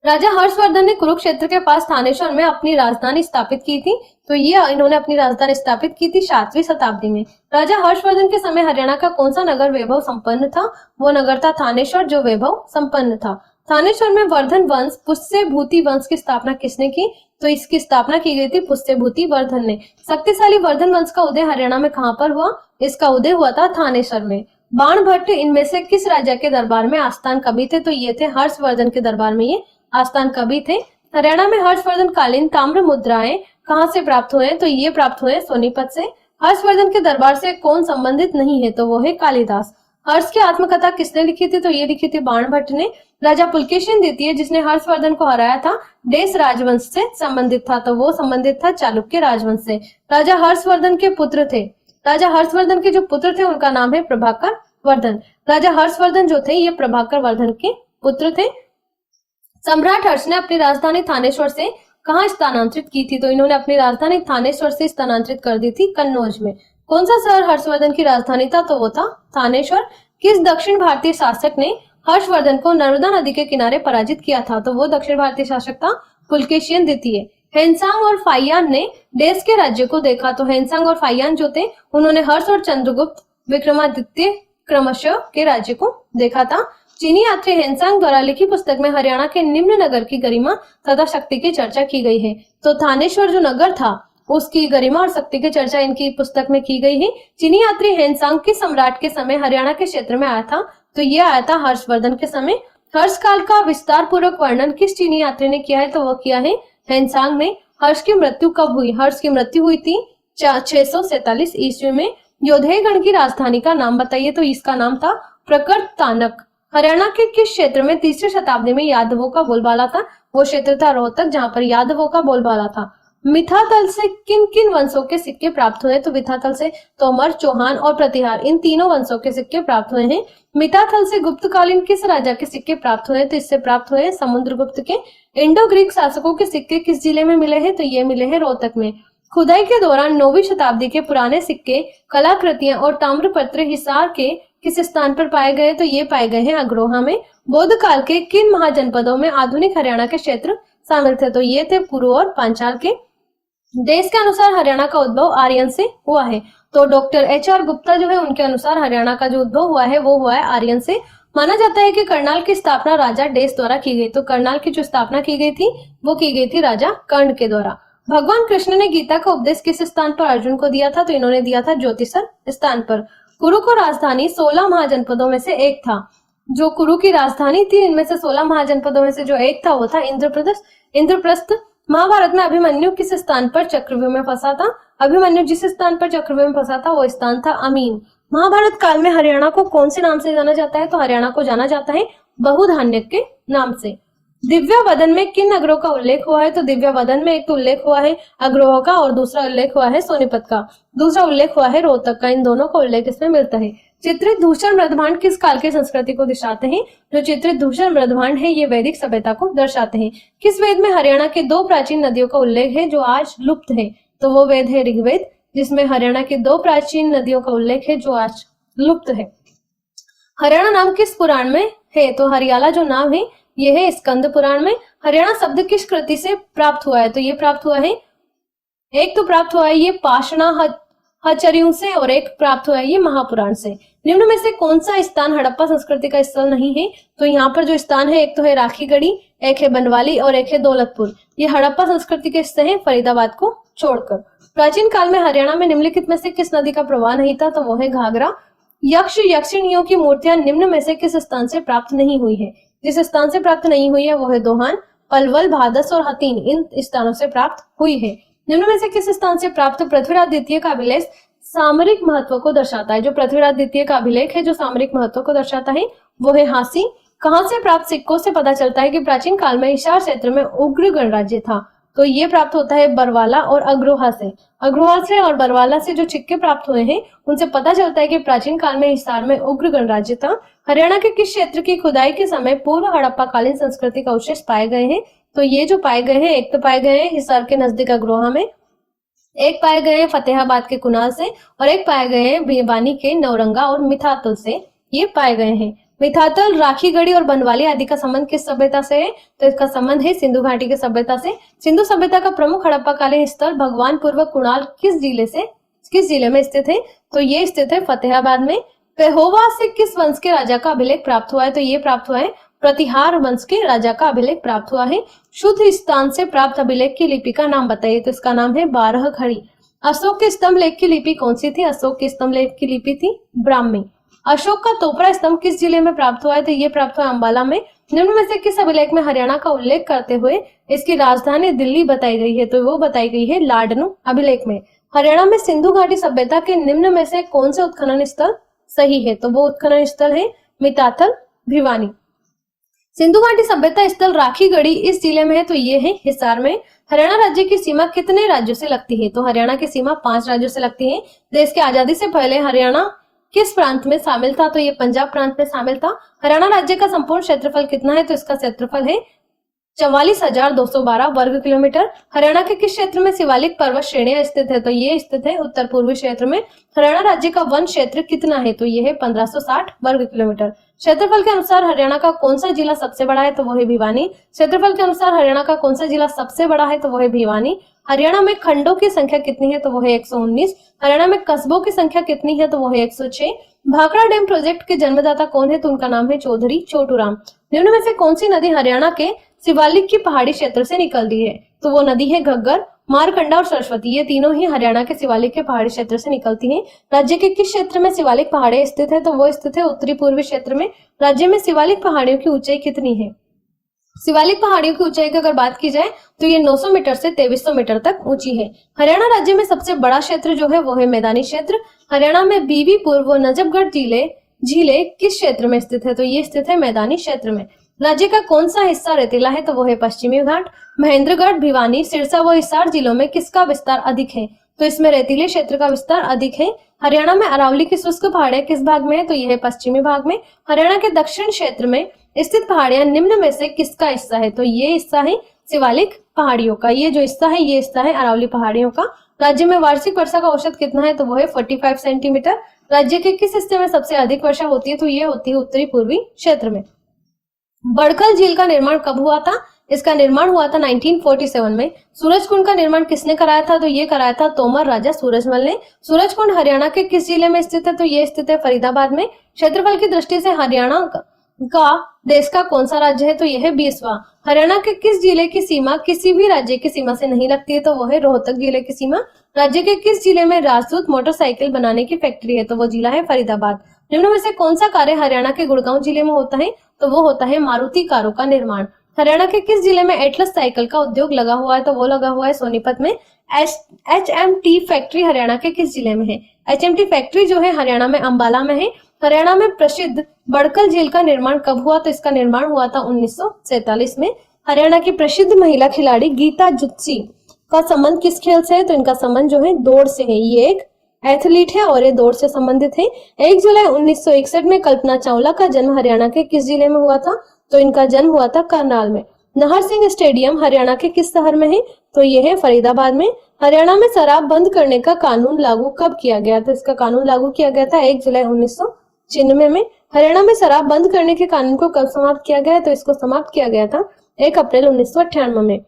राजा हर्षवर्धन ने कुरुक्षेत्र के पास थानेश्वर में अपनी राजधानी स्थापित की थी। तो ये इन्होंने अपनी राजधानी स्थापित की थी 7वीं शताब्दी में। राजा हर्षवर्धन के समय हरियाणा का कौन सा नगर वैभव संपन्न था? वो नगर था थानेश्वर, जो वैभव संपन्न था। थानेश्वर में वर्धन वंश पुष्यभूति वंश की स्थापना किसने की? तो इसकी स्थापना की गई थी पुष्यभूति वर्धन ने। शक्तिशाली वर्धन वंश का उदय हरियाणा में कहाँ पर हुआ? इसका उदय हुआ था थानेश्वर में। बाणभट्ट इनमें से किस राजा के दरबार में आस्थान कवि थे? तो ये थे हर्षवर्धन के दरबार में ये आस्थान कवि थे। हरियाणा में हर्षवर्धन कालीन ताम्र मुद्राएं कहाँ से प्राप्त हुए? तो ये प्राप्त हुए सोनीपत से। हर्षवर्धन के दरबार से कौन संबंधित नहीं है? तो वो है कालिदास। हर्ष की आत्मकथा किसने लिखी थी? तो ये लिखी थी बाणभट्ट ने। राजा पुलकेशिन द्वितीय जिसने हर्षवर्धन को हराया था देश राजवंश से संबंधित था, तो वो संबंधित था चालुक्य राजवंश से। राजा हर्षवर्धन के पुत्र थे। राजा हर्षवर्धन के जो पुत्र थे उनका नाम है प्रभाकर वर्धन। राजा हर्षवर्धन जो थे ये प्रभाकर वर्धन के पुत्र थे। सम्राट हर्ष ने अपनी राजधानी थानेश्वर से कहाँ स्थानांतरित की थी? तो इन्होंने अपनी राजधानी थानेश्वर से स्थानांतरित कर दी थी कन्नौज में। कौन सा शहर हर्षवर्धन की राजधानी था? तो वो था थानेश्वर। किस दक्षिण भारतीय शासक ने हर्षवर्धन को नर्मदा नदी के किनारे पराजित किया था? तो वो दक्षिण भारतीय शासक था पुलकेशियन द्वितीय। हेनसांग और फाइयान ने देश के राज्य को देखा। तो हेनसांग और फाइयान जो थे उन्होंने हर्ष और चंद्रगुप्त विक्रमादित्य क्रमशः के राज्य को देखा था। चीनी यात्री हेनसांग द्वारा लिखी पुस्तक में हरियाणा के निम्न नगर की गरिमा तथा शक्ति की चर्चा की गई है। तो थानेश्वर जो नगर था उसकी गरिमा और शक्ति की चर्चा इनकी पुस्तक में की गई है। चीनी यात्री हेनसांग किस सम्राट के समय हरियाणा के क्षेत्र में आया था? तो ये आया था हर्षवर्धन के समय। हर्ष काल का विस्तार पूर्वक वर्णन किस चीनी यात्री ने किया है? तो वो किया है हेनसांग ने। हर्ष की मृत्यु कब हुई? हर्ष की मृत्यु हुई थी 647 ईस्वी में। योधेयगण की राजधानी का नाम बताइए? तो इसका नाम था प्रकटतानक। हरियाणा के किस क्षेत्र में 3री शताब्दी में यादवों का बोलबाला था? वो क्षेत्र था रोहतक, जहां पर यादवों का बोलबाला था। मिथातल से किन किन वंशों के सिक्के प्राप्त हुए? तो मिथातल से तोमर, चौहान और प्रतिहार इन तीनों वंशों के सिक्के प्राप्त हुए हैं। मिथातल से गुप्तकालीन किस राजा के सिक्के प्राप्त हुए? तो इससे प्राप्त हुए समुद्रगुप्त के। इंडो ग्रीक शासकों के सिक्के किस जिले में मिले हैं? तो ये मिले हैं रोहतक में। खुदाई के दौरान 9वीं शताब्दी के पुराने सिक्के, कलाकृतियां और ताम्रपत्र हिसार के किस स्थान पर पाए गए? तो ये पाए गए हैं अग्रोहा में। बौद्ध काल के किन महाजनपदों में आधुनिक हरियाणा के क्षेत्र शामिल थे? तो ये थे पुरु और पांचाल के। देश के अनुसार हरियाणा का उद्भव आर्यन से हुआ है। तो डॉक्टर HR गुप्ता जो है उनके अनुसार हरियाणा का जो उद्भव हुआ है वो हुआ है आर्यन से। माना जाता है कि करनाल की स्थापना राजा डेस द्वारा की गई। तो करनाल की जो स्थापना की गई थी वो की गई थी राजा कर्ण के द्वारा। भगवान कृष्ण ने गीता का उपदेश किस स्थान पर अर्जुन को दिया था? तो इन्होंने दिया था ज्योतिषर स्थान पर। कुरु को राजधानी 16 महाजनपदों में से एक था। जो कुरु की राजधानी थी, इनमें से 16 महाजनपदों में से जो एक था वो था इंद्रप्रस्थ। महाभारत में अभिमन्यु किस स्थान पर चक्रव्यूह में फंसा था? अभिमन्यु जिस स्थान पर चक्रव्यूह में फंसा था वो स्थान था अमीन। महाभारत काल में हरियाणा को कौन से नाम से जाना जाता है? तो हरियाणा को जाना जाता है बहुधान्य के नाम से। दिव्यावदन में किन नगरों का उल्लेख हुआ है? तो दिव्यावदन में एक तो उल्लेख हुआ है अग्रोह का और दूसरा उल्लेख हुआ है सोनीपत का, दूसरा उल्लेख हुआ है रोहतक का। इन दोनों का उल्लेख इसमें मिलता है। चित्रित धूसर मृदभांड किस काल की संस्कृति को दर्शाते हैं? जो चित्रित धूसर मृदभांड है ये वैदिक सभ्यता को दर्शाते हैं। किस वेद में हरियाणा के 2 प्राचीन नदियों का उल्लेख है जो आज लुप्त है? तो वो वेद है ऋग्वेद, जिसमें हरियाणा की 2 प्राचीन नदियों का उल्लेख है जो आज लुप्त है। हरियाणा नाम किस पुराण में है? तो हरियाला जो नाम है ये है स्कंद पुराण में। हरियाणा शब्द किस कृति से प्राप्त हुआ है? तो ये प्राप्त हुआ है, एक तो प्राप्त हुआ है ये पाषाण हचरियों से और एक प्राप्त हुआ है ये महापुराण से। निम्न में से कौन सा स्थान हड़प्पा संस्कृति का स्थल नहीं है? तो यहाँ पर जो स्थान है एक तो है राखीगढ़ी, एक है बनवाली और एक है दौलतपुर। ये हड़प्पा संस्कृति के स्थल है फरीदाबाद को छोड़कर। प्राचीन काल में हरियाणा में निम्नलिखित में से किस नदी का प्रवाह नहीं था? तो वो है घाघरा। यक्ष यक्षिणियों की मूर्तियां निम्न में से किस स्थान से प्राप्त नहीं हुई है? जिस स्थान से प्राप्त नहीं हुई है वो है दोहान, पलवल, भादस और हतीन। इन स्थानों से प्राप्त हुई है। निम्न में से किस स्थान से प्राप्त पृथ्वीराज द्वितीय का अभिलेख सामरिक महत्व को दर्शाता है? जो पृथ्वीराज द्वितीय का अभिलेख है जो सामरिक महत्व को दर्शाता है वो है हांसी। कहां से प्राप्त सिक्कों से पता चलता है कि प्राचीन काल में हिसार क्षेत्र में उग्र गणराज्य था? तो ये प्राप्त होता है बरवाला और अग्रोहा से। अग्रोहा से और बरवाला से जो सिक्के प्राप्त हुए हैं उनसे पता चलता है कि प्राचीन काल में हिसार में उग्र गणराज्य था। हरियाणा के किस क्षेत्र की खुदाई के समय पूर्व हड़प्पा कालीन संस्कृति का अवशेष पाए गए हैं? तो ये जो पाए गए हैं, एक तो पाए गए हैं हिसार के नजदीक अग्रोहा में, एक पाए गए हैं फतेहाबाद के कुनाल से और एक पाए गए हैं भिवानी के नौरंगा और मिथातल से ये पाए गए हैं। मिथातल, राखीगढ़ी और बनवाली आदि का संबंध किस सभ्यता से है? तो इसका संबंध है सिंधु घाटी के सभ्यता से। सिंधु सभ्यता का प्रमुख हड़प्पाकालीन स्थल भगवानपुर व कुणाल किस जिले में स्थित है? तो ये स्थित है फतेहाबाद में। पेहोवा से किस वंश के राजा का अभिलेख प्राप्त हुआ है? तो ये प्राप्त हुआ है प्रतिहार वंश के राजा का अभिलेख प्राप्त हुआ है। शुद्ध स्थान से प्राप्त अभिलेख की लिपि का नाम बताइए? तो इसका नाम है 12 खड़ी। अशोक के स्तंभ लेख की लिपि कौन सी थी? अशोक के स्तंभ लेख की लिपि थी ब्राह्मी। अशोक का तोपरा स्तंभ किस जिले में प्राप्त हुआ है? तो ये प्राप्त हुआ अंबाला में। निम्न में से किस अभिलेख में हरियाणा का उल्लेख करते हुए इसकी राजधानी दिल्ली बताई गई है? तो वो बताई गई है लाडनू अभिलेख में। हरियाणा में सिंधु घाटी सभ्यता के निम्न में से कौन से उत्खनन स्थल सही है? तो वो उत्खनन स्थल है मिताथल, भिवानी। सिंधु घाटी सभ्यता स्थल राखीगढ़ी इस जिले में है, तो ये है हिसार में। हरियाणा राज्य की सीमा कितने राज्यों से लगती है? तो हरियाणा की सीमा 5 राज्यों से लगती है। देश की आजादी से पहले हरियाणा किस प्रांत में शामिल था? तो ये पंजाब प्रांत में शामिल था। हरियाणा राज्य का संपूर्ण क्षेत्रफल कितना है? तो इसका क्षेत्रफल है 44,212 वर्ग किलोमीटर। हरियाणा के किस क्षेत्र में शिवालिक पर्वत श्रेणियां स्थित है? तो ये स्थित है उत्तर पूर्वी क्षेत्र में। हरियाणा राज्य का वन क्षेत्र कितना है? तो ये है 1560 वर्ग किलोमीटर। क्षेत्रफल के अनुसार हरियाणा का कौन सा जिला सबसे बड़ा है? तो वो है भिवानी। क्षेत्रफल के अनुसार हरियाणा का कौन सा जिला सबसे बड़ा है? तो वो है भिवानी। हरियाणा में खंडों की संख्या कितनी है? तो वो है 119। हरियाणा में कस्बों की संख्या कितनी है? तो वो है 106। भाखड़ा डैम प्रोजेक्ट के जन्मदाता कौन है? तो उनका नाम है चौधरी छोटूराम। निम्न में से कौन सी नदी हरियाणा के शिवालिक की पहाड़ी क्षेत्र से निकलती है? तो वो नदी है घग्गर, मारकंडा और सरस्वती। ये तीनों ही हरियाणा के शिवालिक के पहाड़ी क्षेत्र से निकलती हैं। राज्य के किस क्षेत्र में शिवालिक पहाड़ियां स्थित है? तो वो स्थित है उत्तरी पूर्वी क्षेत्र में। राज्य में शिवालिक पहाड़ियों की ऊंचाई कितनी है? शिवालिक पहाड़ियों की ऊंचाई की अगर बात की जाए तो ये 900 मीटर से 2300 मीटर तक ऊंची है। हरियाणा राज्य में सबसे बड़ा क्षेत्र जो है वो है मैदानी क्षेत्र। हरियाणा में बीबीपुर व नजफगढ़ झीलें किस क्षेत्र में स्थित है? तो ये स्थित है मैदानी क्षेत्र में। राज्य का कौन सा हिस्सा रेतीला है? तो वो है पश्चिमी घाट। महेंद्रगढ़, भिवानी, सिरसा व हिसार जिलों में किसका विस्तार अधिक है? तो इसमें रेतीले क्षेत्र का विस्तार अधिक है। हरियाणा में अरावली की शुष्क पहाड़ियां किस भाग में है? तो यह है पश्चिमी भाग में। हरियाणा के दक्षिण क्षेत्र में स्थित पहाड़ियां निम्न में से किसका हिस्सा है? तो ये हिस्सा है शिवालिक पहाड़ियों का। ये जो हिस्सा है ये हिस्सा है अरावली पहाड़ियों का। राज्य में वार्षिक वर्षा का औसत कितना है? तो वो है 45 सेंटीमीटर। राज्य के किस हिस्से में सबसे अधिक वर्षा होती है? तो ये होती है उत्तरी पूर्वी क्षेत्र में। बड़खल झील का निर्माण कब हुआ था? इसका निर्माण हुआ था 1947 में। सूरजकुंड का निर्माण किसने कराया था? तो ये कराया था तोमर राजा सूरजमल ने। सूरजकुंड हरियाणा के किस जिले में स्थित है? तो ये स्थित है फरीदाबाद में। क्षेत्रफल की दृष्टि से हरियाणा का देश का कौन सा राज्य है? तो यह है 20वां। हरियाणा के किस जिले की सीमा किसी भी राज्य की सीमा से नहीं लगती है? तो वो है रोहतक जिले की सीमा राज्य के किस जिले में राजदूत मोटरसाइकिल बनाने की फैक्ट्री है? तो वो जिला है फरीदाबाद। निम्न में से कौन सा कार्य हरियाणा के गुड़गांव जिले में होता है? तो वो होता है मारुति कारों का निर्माण। हरियाणा के किस जिले में एटलस साइकिल का उद्योग लगा हुआ है? तो वो लगा हुआ है सोनीपत में। HMT फैक्ट्री हरियाणा के किस जिले में है? HMT फैक्ट्री जो है हरियाणा में अंबाला में है। हरियाणा में प्रसिद्ध बड़कल झील का निर्माण कब हुआ? तो इसका निर्माण हुआ था 1947 में। हरियाणा की प्रसिद्ध महिला खिलाड़ी गीता जुत्सी का संबंध किस खेल से है? तो इनका संबंध जो है दौड़ से है। ये एक एथलीट है और ये दौड़ से संबंधित है। 1 जुलाई 1961 में कल्पना चावला का जन्म हरियाणा के किस जिले में हुआ था? तो इनका जन्म हुआ था करनाल में। नाहर सिंह स्टेडियम हरियाणा के किस शहर में है? तो ये है फरीदाबाद में। हरियाणा में शराब बंद करने का कानून लागू कब किया गया? तो इसका कानून लागू किया गया था 1 जुलाई 1996 में। हरियाणा में शराब बंद करने के कानून को कब समाप्त किया गया? तो इसको समाप्त किया गया था 1 अप्रैल 1998 में।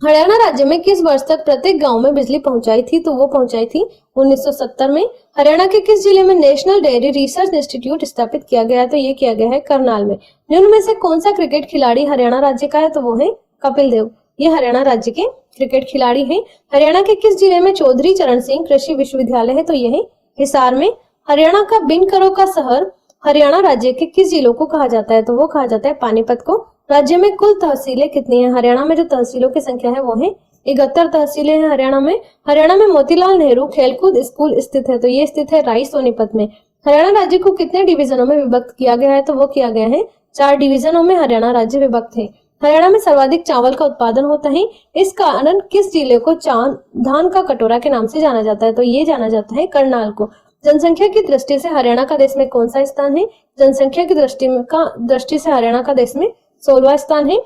हरियाणा राज्य में किस वर्ष तक प्रत्येक गांव में बिजली पहुंचाई थी? तो वो पहुंचाई थी 1970 में। हरियाणा के किस जिले में नेशनल डेयरी रिसर्च इंस्टीट्यूट स्थापित किया गया है? तो ये किया गया है करनाल में। निम्न में से कौन सा क्रिकेट खिलाड़ी हरियाणा राज्य का है? तो वो है कपिल देव। ये हरियाणा राज्य के क्रिकेट खिलाड़ी हैं। हरियाणा के किस जिले में चौधरी चरण सिंह कृषि विश्वविद्यालय है? तो ये है हिसार में। हरियाणा का बिनकरों का शहर हरियाणा राज्य के किस जिलों को कहा जाता है? तो वो कहा जाता है पानीपत को। राज्य में कुल तहसीलें कितनी हैं? हरियाणा में जो तहसीलों की संख्या है वो है 71 तहसीलें हैं हरियाणा में। हरियाणा में मोतीलाल नेहरू खेलकूद स्कूल स्थित है। तो ये स्थित है राई सोनीपत में। हरियाणा राज्य को कितने डिवीजनों में विभक्त किया गया है? तो वो किया गया है 4 डिवीजनों में हरियाणा राज्य विभक्त है। हरियाणा में सर्वाधिक चावल का उत्पादन होता है। इस कारण किस जिले को धान का कटोरा के नाम से जाना जाता है? तो ये जाना जाता है करनाल को। जनसंख्या की दृष्टि से हरियाणा का देश में कौन सा स्थान है? जनसंख्या की दृष्टि से हरियाणा का देश में 16वां स्थान है।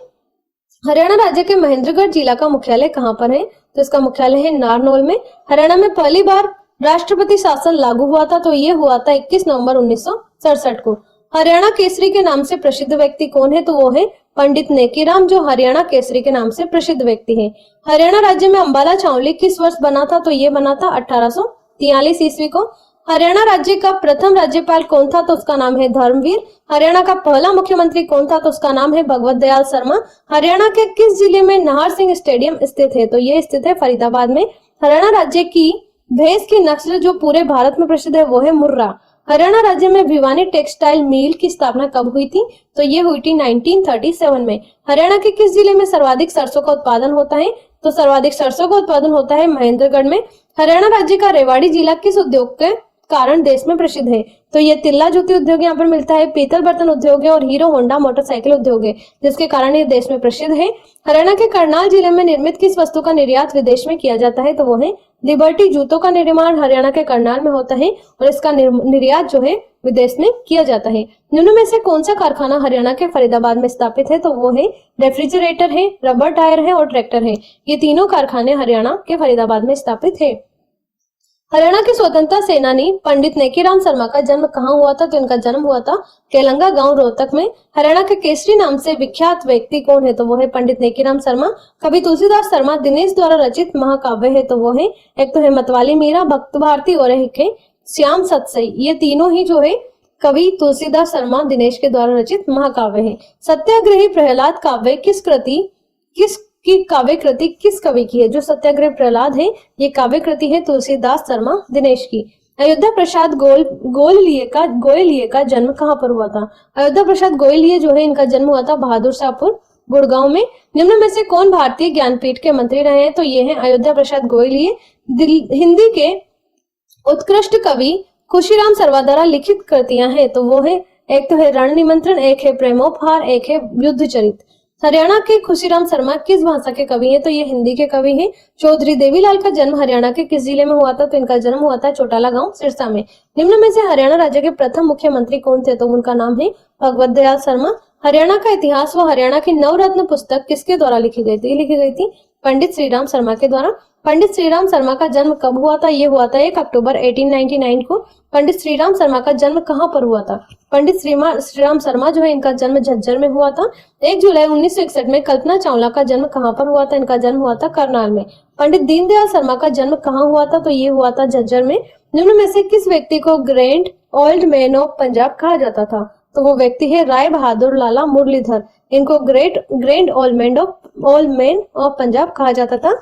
हरियाणा राज्य के महेंद्रगढ़ जिला का मुख्यालय कहाँ पर है? तो इसका मुख्यालय है नारनौल में। हरियाणा में पहली बार राष्ट्रपति शासन लागू हुआ था। तो ये हुआ था 21 नवंबर 1967 को। हरियाणा केसरी के नाम से प्रसिद्ध व्यक्ति कौन है? तो वो है पंडित नेकीराम, जो हरियाणा केसरी के नाम से प्रसिद्ध व्यक्ति है। हरियाणा राज्य में अंबाला छावनी किस वर्ष बना था? तो ये बना था 1843 ईस्वी को। हरियाणा राज्य का प्रथम राज्यपाल कौन था? तो उसका नाम है धर्मवीर। हरियाणा का पहला मुख्यमंत्री कौन था? तो उसका नाम है भगवत दयाल शर्मा। हरियाणा के किस जिले में नाहर सिंह स्टेडियम स्थित है? तो ये स्थित है फरीदाबाद में। हरियाणा राज्य की भैंस की नस्ल जो पूरे भारत में प्रसिद्ध है वो है मुर्रा। हरियाणा राज्य में भिवानी टेक्सटाइल मिल की स्थापना कब हुई थी? तो ये हुई थी 1937 में। हरियाणा के किस जिले में सर्वाधिक सरसों का उत्पादन होता है? तो सर्वाधिक सरसों का उत्पादन होता है महेंद्रगढ़ में। हरियाणा राज्य का रेवाड़ी जिला किस उद्योग के कारण देश में प्रसिद्ध है? तो ये तिल्ला जूती उद्योग यहाँ पर मिलता है, पीतल बर्तन उद्योग है और हीरो होंडा मोटरसाइकिल उद्योग है, जिसके कारण ये देश में प्रसिद्ध है। हरियाणा के करनाल जिले में निर्मित किस वस्तु का निर्यात विदेश में किया जाता है? तो वो है लिबर्टी। जूतों का निर्माण हरियाणा के करनाल में होता है और इसका निर्यात जो है विदेश में किया जाता है। निम्न में से कौन सा कारखाना हरियाणा के फरीदाबाद में स्थापित है? तो वो है रेफ्रिजरेटर है, रबर टायर है और ट्रैक्टर है। ये तीनों कारखाने हरियाणा के फरीदाबाद में स्थापित है। हरियाणा के स्वतंत्रता सेनानी पंडित नेकीराम शर्मा का जन्म कहाँ हुआ था? तो इनका जन्म हुआ था केलंगा गांव रोहतक में। हरियाणा के केसरी नाम से विख्यात व्यक्ति कौन है? तो वो है पंडित नेकीराम शर्मा। कवि तुलसीदास शर्मा दिनेश द्वारा रचित महाकाव्य है। तो वो है एक तो है मतवाली मीरा, भक्त भारती और एक है श्याम सतसई। ये तीनों ही जो है कवि तुलसीदास शर्मा दिनेश के द्वारा रचित महाकाव्य है। सत्याग्रही प्रहलाद काव्य काव्य कृति किस कवि की है? जो सत्याग्रह प्रहलाद है ये काव्य कृति है तुलसीदास शर्मा दिनेश की। अयोध्या प्रसाद गोयलिये का जन्म कहाँ पर हुआ था? अयोध्या प्रसाद गोयलिये जो है इनका जन्म हुआ था बहादुर शाहपुर गुड़गांव में। निम्न में से कौन भारतीय ज्ञानपीठ के मंत्री रहे हैं? तो ये है अयोध्या प्रसाद गोयलिये। हिंदी के उत्कृष्ट कवि खुशीराम शर्मा द्वारा लिखित कृतियां हैं। तो वो है एक तो है रण निमंत्रण, एक है प्रेमोपहार, एक है युद्ध चरित। हरियाणा के खुशीराम शर्मा किस भाषा के कवि हैं? तो ये हिंदी के कवि हैं। चौधरी देवीलाल का जन्म हरियाणा के किस जिले में हुआ था? तो इनका जन्म हुआ था चौटाला गांव सिरसा में। निम्न में से हरियाणा राज्य के प्रथम मुख्यमंत्री कौन थे? तो उनका नाम है भगवत दयाल शर्मा। हरियाणा का इतिहास व हरियाणा की नवरत्न पुस्तक किसके द्वारा लिखी गई थी? लिखी गई थी पंडित श्रीराम शर्मा के द्वारा। पंडित श्रीराम शर्मा का जन्म कब हुआ था? ये हुआ था 1 अक्टूबर 1899 को। पंडित श्रीराम शर्मा का जन्म कहाँ पर हुआ था? पंडित श्रीराम शर्मा जो है इनका जन्म झज्जर में हुआ था। 1 जुलाई 1961 में कल्पना चावला का जन्म कहाँ पर हुआ था? इनका जन्म हुआ था करनाल में। पंडित दीनदयाल शर्मा का जन्म कहाँ हुआ था? तो ये हुआ था झज्जर में। निम्न में से किस व्यक्ति को grand old man of Punjab कहा जाता था? तो वो व्यक्ति है राय बहादुर लाला मुरलीधर। इनको grand old man of Punjab कहा जाता था।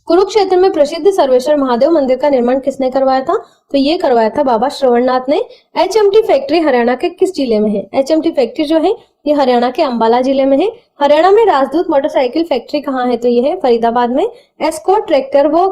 कुरुक्षेत्र में प्रसिद्ध सर्वेश्वर महादेव मंदिर का निर्माण किसने करवाया था? तो ये करवाया था बाबा श्रवणनाथ ने। एचएमटी फैक्ट्री हरियाणा के किस जिले में है? एचएमटी फैक्ट्री जो है ये हरियाणा के अंबाला जिले में है। हरियाणा में राजदूत मोटरसाइकिल फैक्ट्री कहाँ है? तो ये है फरीदाबाद में। एस्कॉर्ट ट्रैक्टर व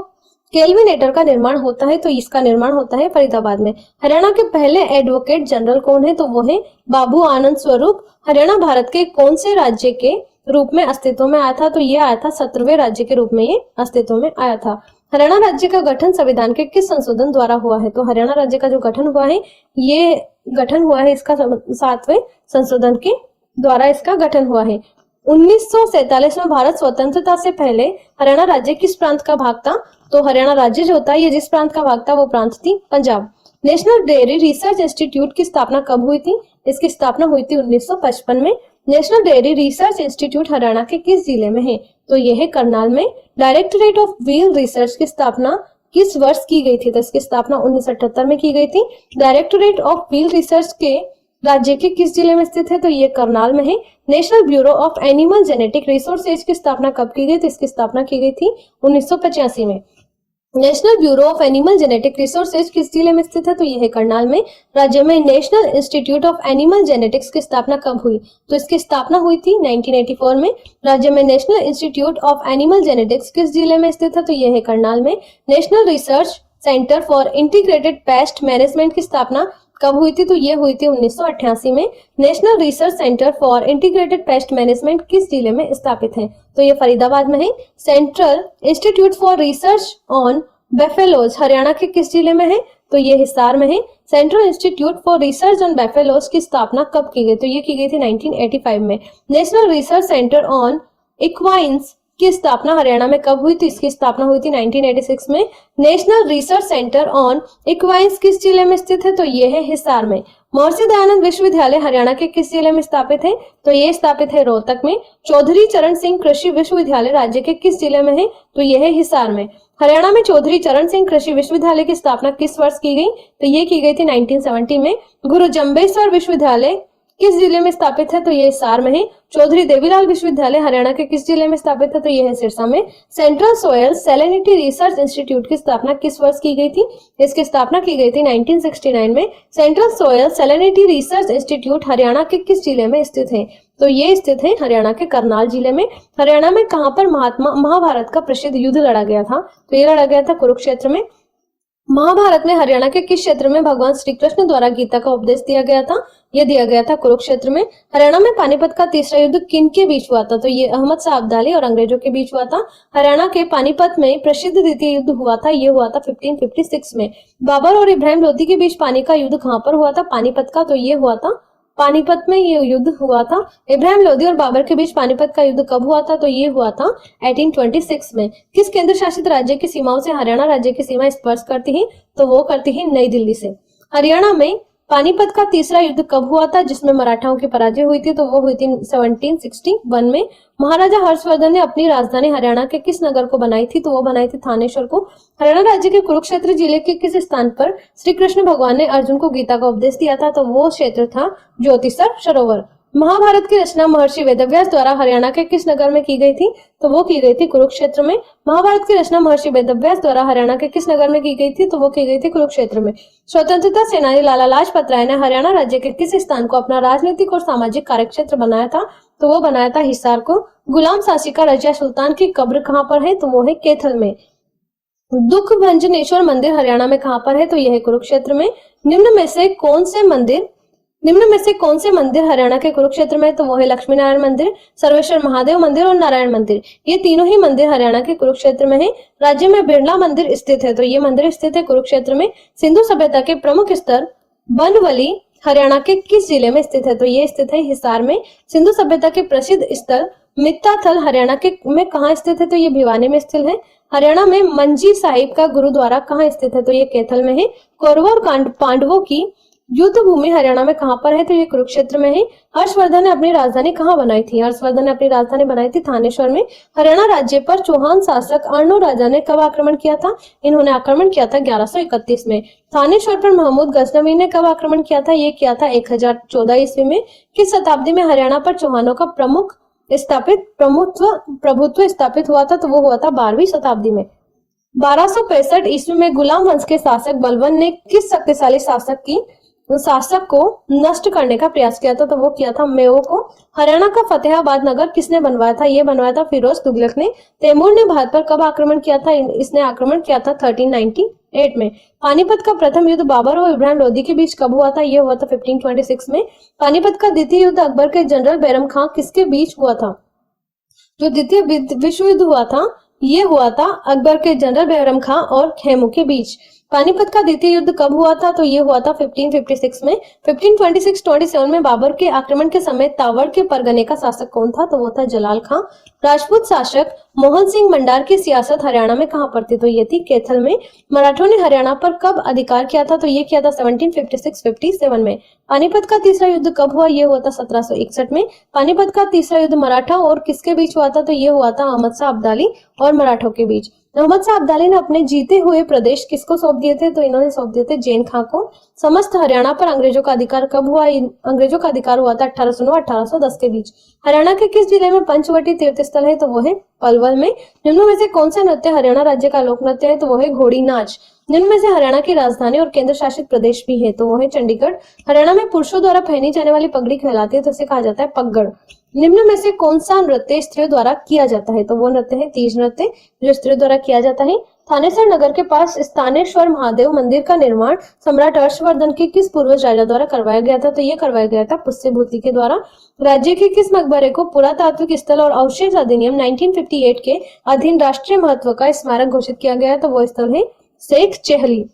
केल्विनेटर का निर्माण होता है, तो इसका निर्माण होता है फरीदाबाद में। हरियाणा के पहले एडवोकेट जनरल कौन है? तो वो है बाबू आनंद स्वरूप। हरियाणा भारत के कौन से राज्य के रूप में अस्तित्व में आया था? तो ये आया था 17वें राज्य के रूप में ये अस्तित्व में आया था। हरियाणा राज्य का गठन संविधान के किस संशोधन द्वारा हुआ है? तो हरियाणा राज्य का जो गठन हुआ है ये गठन हुआ है इसका 7वें संशोधन के द्वारा इसका गठन हुआ है। 1947 में भारत स्वतंत्रता से पहले हरियाणा राज्य किस प्रांत का भाग था? तो हरियाणा राज्य जो होता है ये जिस प्रांत का भाग था वो प्रांत थी Punjab. National dairy research institute की स्थापना कब हुई थी? इसकी स्थापना हुई थी 1955 में। National dairy research institute Haryana के किस जिले में है? तो यह है करनाल में। डायरेक्टरेट ऑफ व्हील रिसर्च की स्थापना किस वर्ष की गई थी? तो इसकी स्थापना 1978 में की गई थी। डायरेक्टरेट ऑफ व्हील रिसर्च के राज्य के किस जिले में स्थित है? तो ये करनाल में है। National bureau of animal genetic resources की स्थापना कब की गई? तो इसकी स्थापना की गई थी 1985 में। National bureau of animal genetic resources किस जिले में स्थित है? तो यह है करनाल में। राज्य में national institute of animal genetics की स्थापना कब हुई? तो इसकी स्थापना हुई थी 1984 में। राज्य में national institute of animal genetics किस जिले में स्थित है? तो यह है करनाल में। National research centre for integrated pest management की स्थापना कब हुई थी? तो ये हुई थी 1988 में। National research centre for integrated pest management किस जिले में स्थापित है? तो ये फरीदाबाद में है। Central institute for research on buffaloes Haryana के किस जिले में है? तो ये हिसार में है। Central institute for research on buffaloes की स्थापना कब की गई? तो ये की गई थी 1985 में। नेशनल रिसर्च सेंटर ऑन इक्वाइन्स की स्थापना हरियाणा में कब हुई? तो इसकी स्थापना हुई थी 1986 में। नेशनल रिसर्च सेंटर ऑन इक्वाइन्स किस जिले में स्थित है? तो ये है हिसार में। महर्षि दयानंद विश्वविद्यालय हरियाणा के किस जिले में स्थापित है? तो ये स्थापित है रोहतक में। चौधरी चरण सिंह कृषि विश्वविद्यालय राज्य के किस जिले में है? तो यह है हिसार में। हरियाणा में चौधरी चरण सिंह कृषि विश्वविद्यालय की स्थापना किस वर्ष की गई? तो ये की गई थी 1970 में। गुरु जम्बेश्वर विश्वविद्यालय किस जिले में स्थापित है? तो ये हिसार में है। चौधरी देवीलाल विश्वविद्यालय हरियाणा के किस जिले में स्थापित है? तो यह है सिरसा में। Central soil salinity research institute की स्थापना किस वर्ष की गई थी? इसकी स्थापना की गई थी 1969 में। Central soil salinity research institute Haryana के किस जिले में स्थित है? तो ये स्थित है हरियाणा के करनाल जिले में। हरियाणा में कहां पर महाभारत का प्रसिद्ध युद्ध लड़ा गया था? तो ये लड़ा गया था कुरुक्षेत्र में। महाभारत में हरियाणा के किस क्षेत्र में भगवान श्री कृष्ण द्वारा गीता का उपदेश दिया गया था? यह दिया गया था कुरुक्षेत्र में। हरियाणा में पानीपत का तीसरा युद्ध किन के बीच हुआ था? तो ये अहमद शाह अब्दाली और अंग्रेजों के बीच हुआ था। हरियाणा के पानीपत में प्रसिद्ध द्वितीय युद्ध हुआ था, ये हुआ था 1556 में। बाबर और इब्राहिम लोधी के बीच पानी का युद्ध कहाँ पर हुआ था? पानीपत का। तो ये हुआ था पानीपत में ये युद्ध हुआ था। इब्राहिम लोधी और बाबर के बीच पानीपत का युद्ध कब हुआ था? तो ये हुआ था 1826 में। किस केंद्र शासित राज्य की सीमाओं से हरियाणा राज्य की सीमा स्पर्श करती है? तो वो करती है नई दिल्ली से। हरियाणा में पानीपत का तीसरा युद्ध कब हुआ था जिसमें मराठाओं की पराजय हुई थी? तो वो हुई थी 1761 में। महाराजा हर्षवर्धन ने अपनी राजधानी हरियाणा के किस नगर को बनाई थी? तो वो बनाई थी थानेश्वर को। हरियाणा राज्य के कुरुक्षेत्र जिले के किस स्थान पर श्री कृष्ण भगवान ने अर्जुन को गीता का उपदेश दिया था? तो वो क्षेत्र था ज्योतिसर सरोवर। महाभारत की रचना महर्षि वेदव्यास द्वारा हरियाणा के किस नगर में की गई थी? तो वो की गई थी कुरुक्षेत्र में। महाभारत की रचना महर्षि वेदव्यास द्वारा हरियाणा के किस नगर में की गई थी? तो वो की गई थी कुरुक्षेत्र में। स्वतंत्रता सेनानी लाला लाजपत राय ने हरियाणा राज्य के किस स्थान को अपना राजनीतिक और सामाजिक कार्यक्षेत्र बनाया था? तो वो बनाया था हिसार को। गुलाम सासिका रजिया सुल्तान की कब्र कहाँ पर है? तो वो है कैथल में। दुख भंजनेश्वर मंदिर हरियाणा में कहाँ पर है? तो यह है कुरुक्षेत्र में। निम्न में से कौन से मंदिर हरियाणा के कुरुक्षेत्र में? तो वो है लक्ष्मी नारायण मंदिर, सर्वेश्वर महादेव मंदिर और नारायण मंदिर। ये तीनों ही मंदिर हरियाणा के कुरुक्षेत्र में है। राज्य में बिरला मंदिर स्थित है, तो ये मंदिर स्थित है कुरुक्षेत्र में। सिंधु सभ्यता के प्रमुख स्थल बनवली हरियाणा के किस जिले में स्थित है? तो ये स्थित है हिसार में। सिंधु सभ्यता के प्रसिद्ध स्थल मित्ताथल हरियाणा के में कहाँ स्थित है? तो ये भिवानी में स्थित है। हरियाणा में मंजी साहिब का गुरुद्वारा कहाँ स्थित है? तो ये कैथल में है। कौरवों और पांडवों की युद्ध भूमि हरियाणा में कहाँ पर है? तो ये कुरुक्षेत्र में है। हर्षवर्धन ने अपनी राजधानी कहाँ बनाई थी? हर्षवर्धन ने अपनी राजधानी बनाई थी थानेश्वर में। हरियाणा राज्य पर चौहान शासक अर्नो राजा ने कब आक्रमण किया था? इन्होंने आक्रमण किया था 1131 में। थानेश्वर पर महमूद गजनवी ने कब आक्रमण किया था? ये किया था 1014 ईस्वी में। किस शताब्दी में हरियाणा पर चौहानों का प्रभुत्व स्थापित हुआ था? तो वो हुआ था 12वीं शताब्दी में। 1265 ईस्वी में गुलाम वंश के शासक बलबन ने किस शक्तिशाली शासक को नष्ट करने का प्रयास किया था? तो वो किया था मेवाड़ को। हरियाणा का फतेहाबाद नगर किसने बनवाया था? ये बनवाया था फिरोज तुगलक ने। तैमूर ने भारत पर कब आक्रमण किया था? इसने आक्रमण किया था 1398 में। पानीपत का प्रथम युद्ध बाबर और इब्राहिम लोदी के बीच कब हुआ था? ये हुआ था 1526 में। पानीपत का द्वितीय युद्ध अकबर के जनरल बैरम खां किसके बीच हुआ था? जो द्वितीय विश्व युद्ध हुआ था ये हुआ था अकबर के जनरल बैरम खां और खेमू के बीच। पानीपत का द्वितीय युद्ध कब हुआ था? तो ये हुआ था 1556 में। 1526-27 में बाबर के आक्रमण के समय तावड़ के परगने का शासक कौन था? तो वो था जलाल खां। राजपूत शासक मोहन सिंह मंडार की सियासत हरियाणा में कहां पर थी? तो ये थी कैथल में। मराठों ने हरियाणा पर कब अधिकार किया था? तो ये किया था 1756-57 में। पानीपत का तीसरा युद्ध कब हुआ? ये हुआ था 1761 में। पानीपत का तीसरा युद्ध मराठा और किसके बीच हुआ था? तो ये हुआ था अहमद शाह अब्दाली और मराठों के बीच। अहमद शाह अब्दाली ने अपने जीते हुए प्रदेश किसको सौंप दिए थे? तो इन्होंने सौंप दिए थे जैन खां को। समस्त हरियाणा पर अंग्रेजों का अधिकार कब हुआ? अंग्रेजों का अधिकार हुआ था 1809-1810 के बीच। हरियाणा के किस जिले में पंचवटी तीर्थ स्थल है? तो वो है पलवल में। निम्न में से कौन सा नृत्य हरियाणा राज्य का लोक नृत्य है? तो वो है घोड़ी नाच। निम्न में से हरियाणा की राजधानी और केंद्र शासित प्रदेश भी है, तो वो है चंडीगढ़। हरियाणा में पुरुषों द्वारा पहनी जाने वाली पगड़ी कहलाती है, तो इसे कहा जाता है पगड़। निम्न में से कौन सा नृत्य स्त्रियों द्वारा किया जाता है? तो वो नृत्य है तीज नृत्य, जो स्त्रियों द्वारा किया जाता है। थानेसर नगर के पास स्थानेश्वर महादेव मंदिर का निर्माण सम्राट हर्षवर्धन के किस पूर्वज राजा द्वारा करवाया गया था? तो ये करवाया गया था पुष्यभूति के द्वारा। राज्य के किस मकबरे को पुरातात्विक स्थल और अवशेष अधिनियम 1958 के अधीन राष्ट्रीय महत्व का स्मारक घोषित किया गया है? तो वो स्थल है शेख चेहली।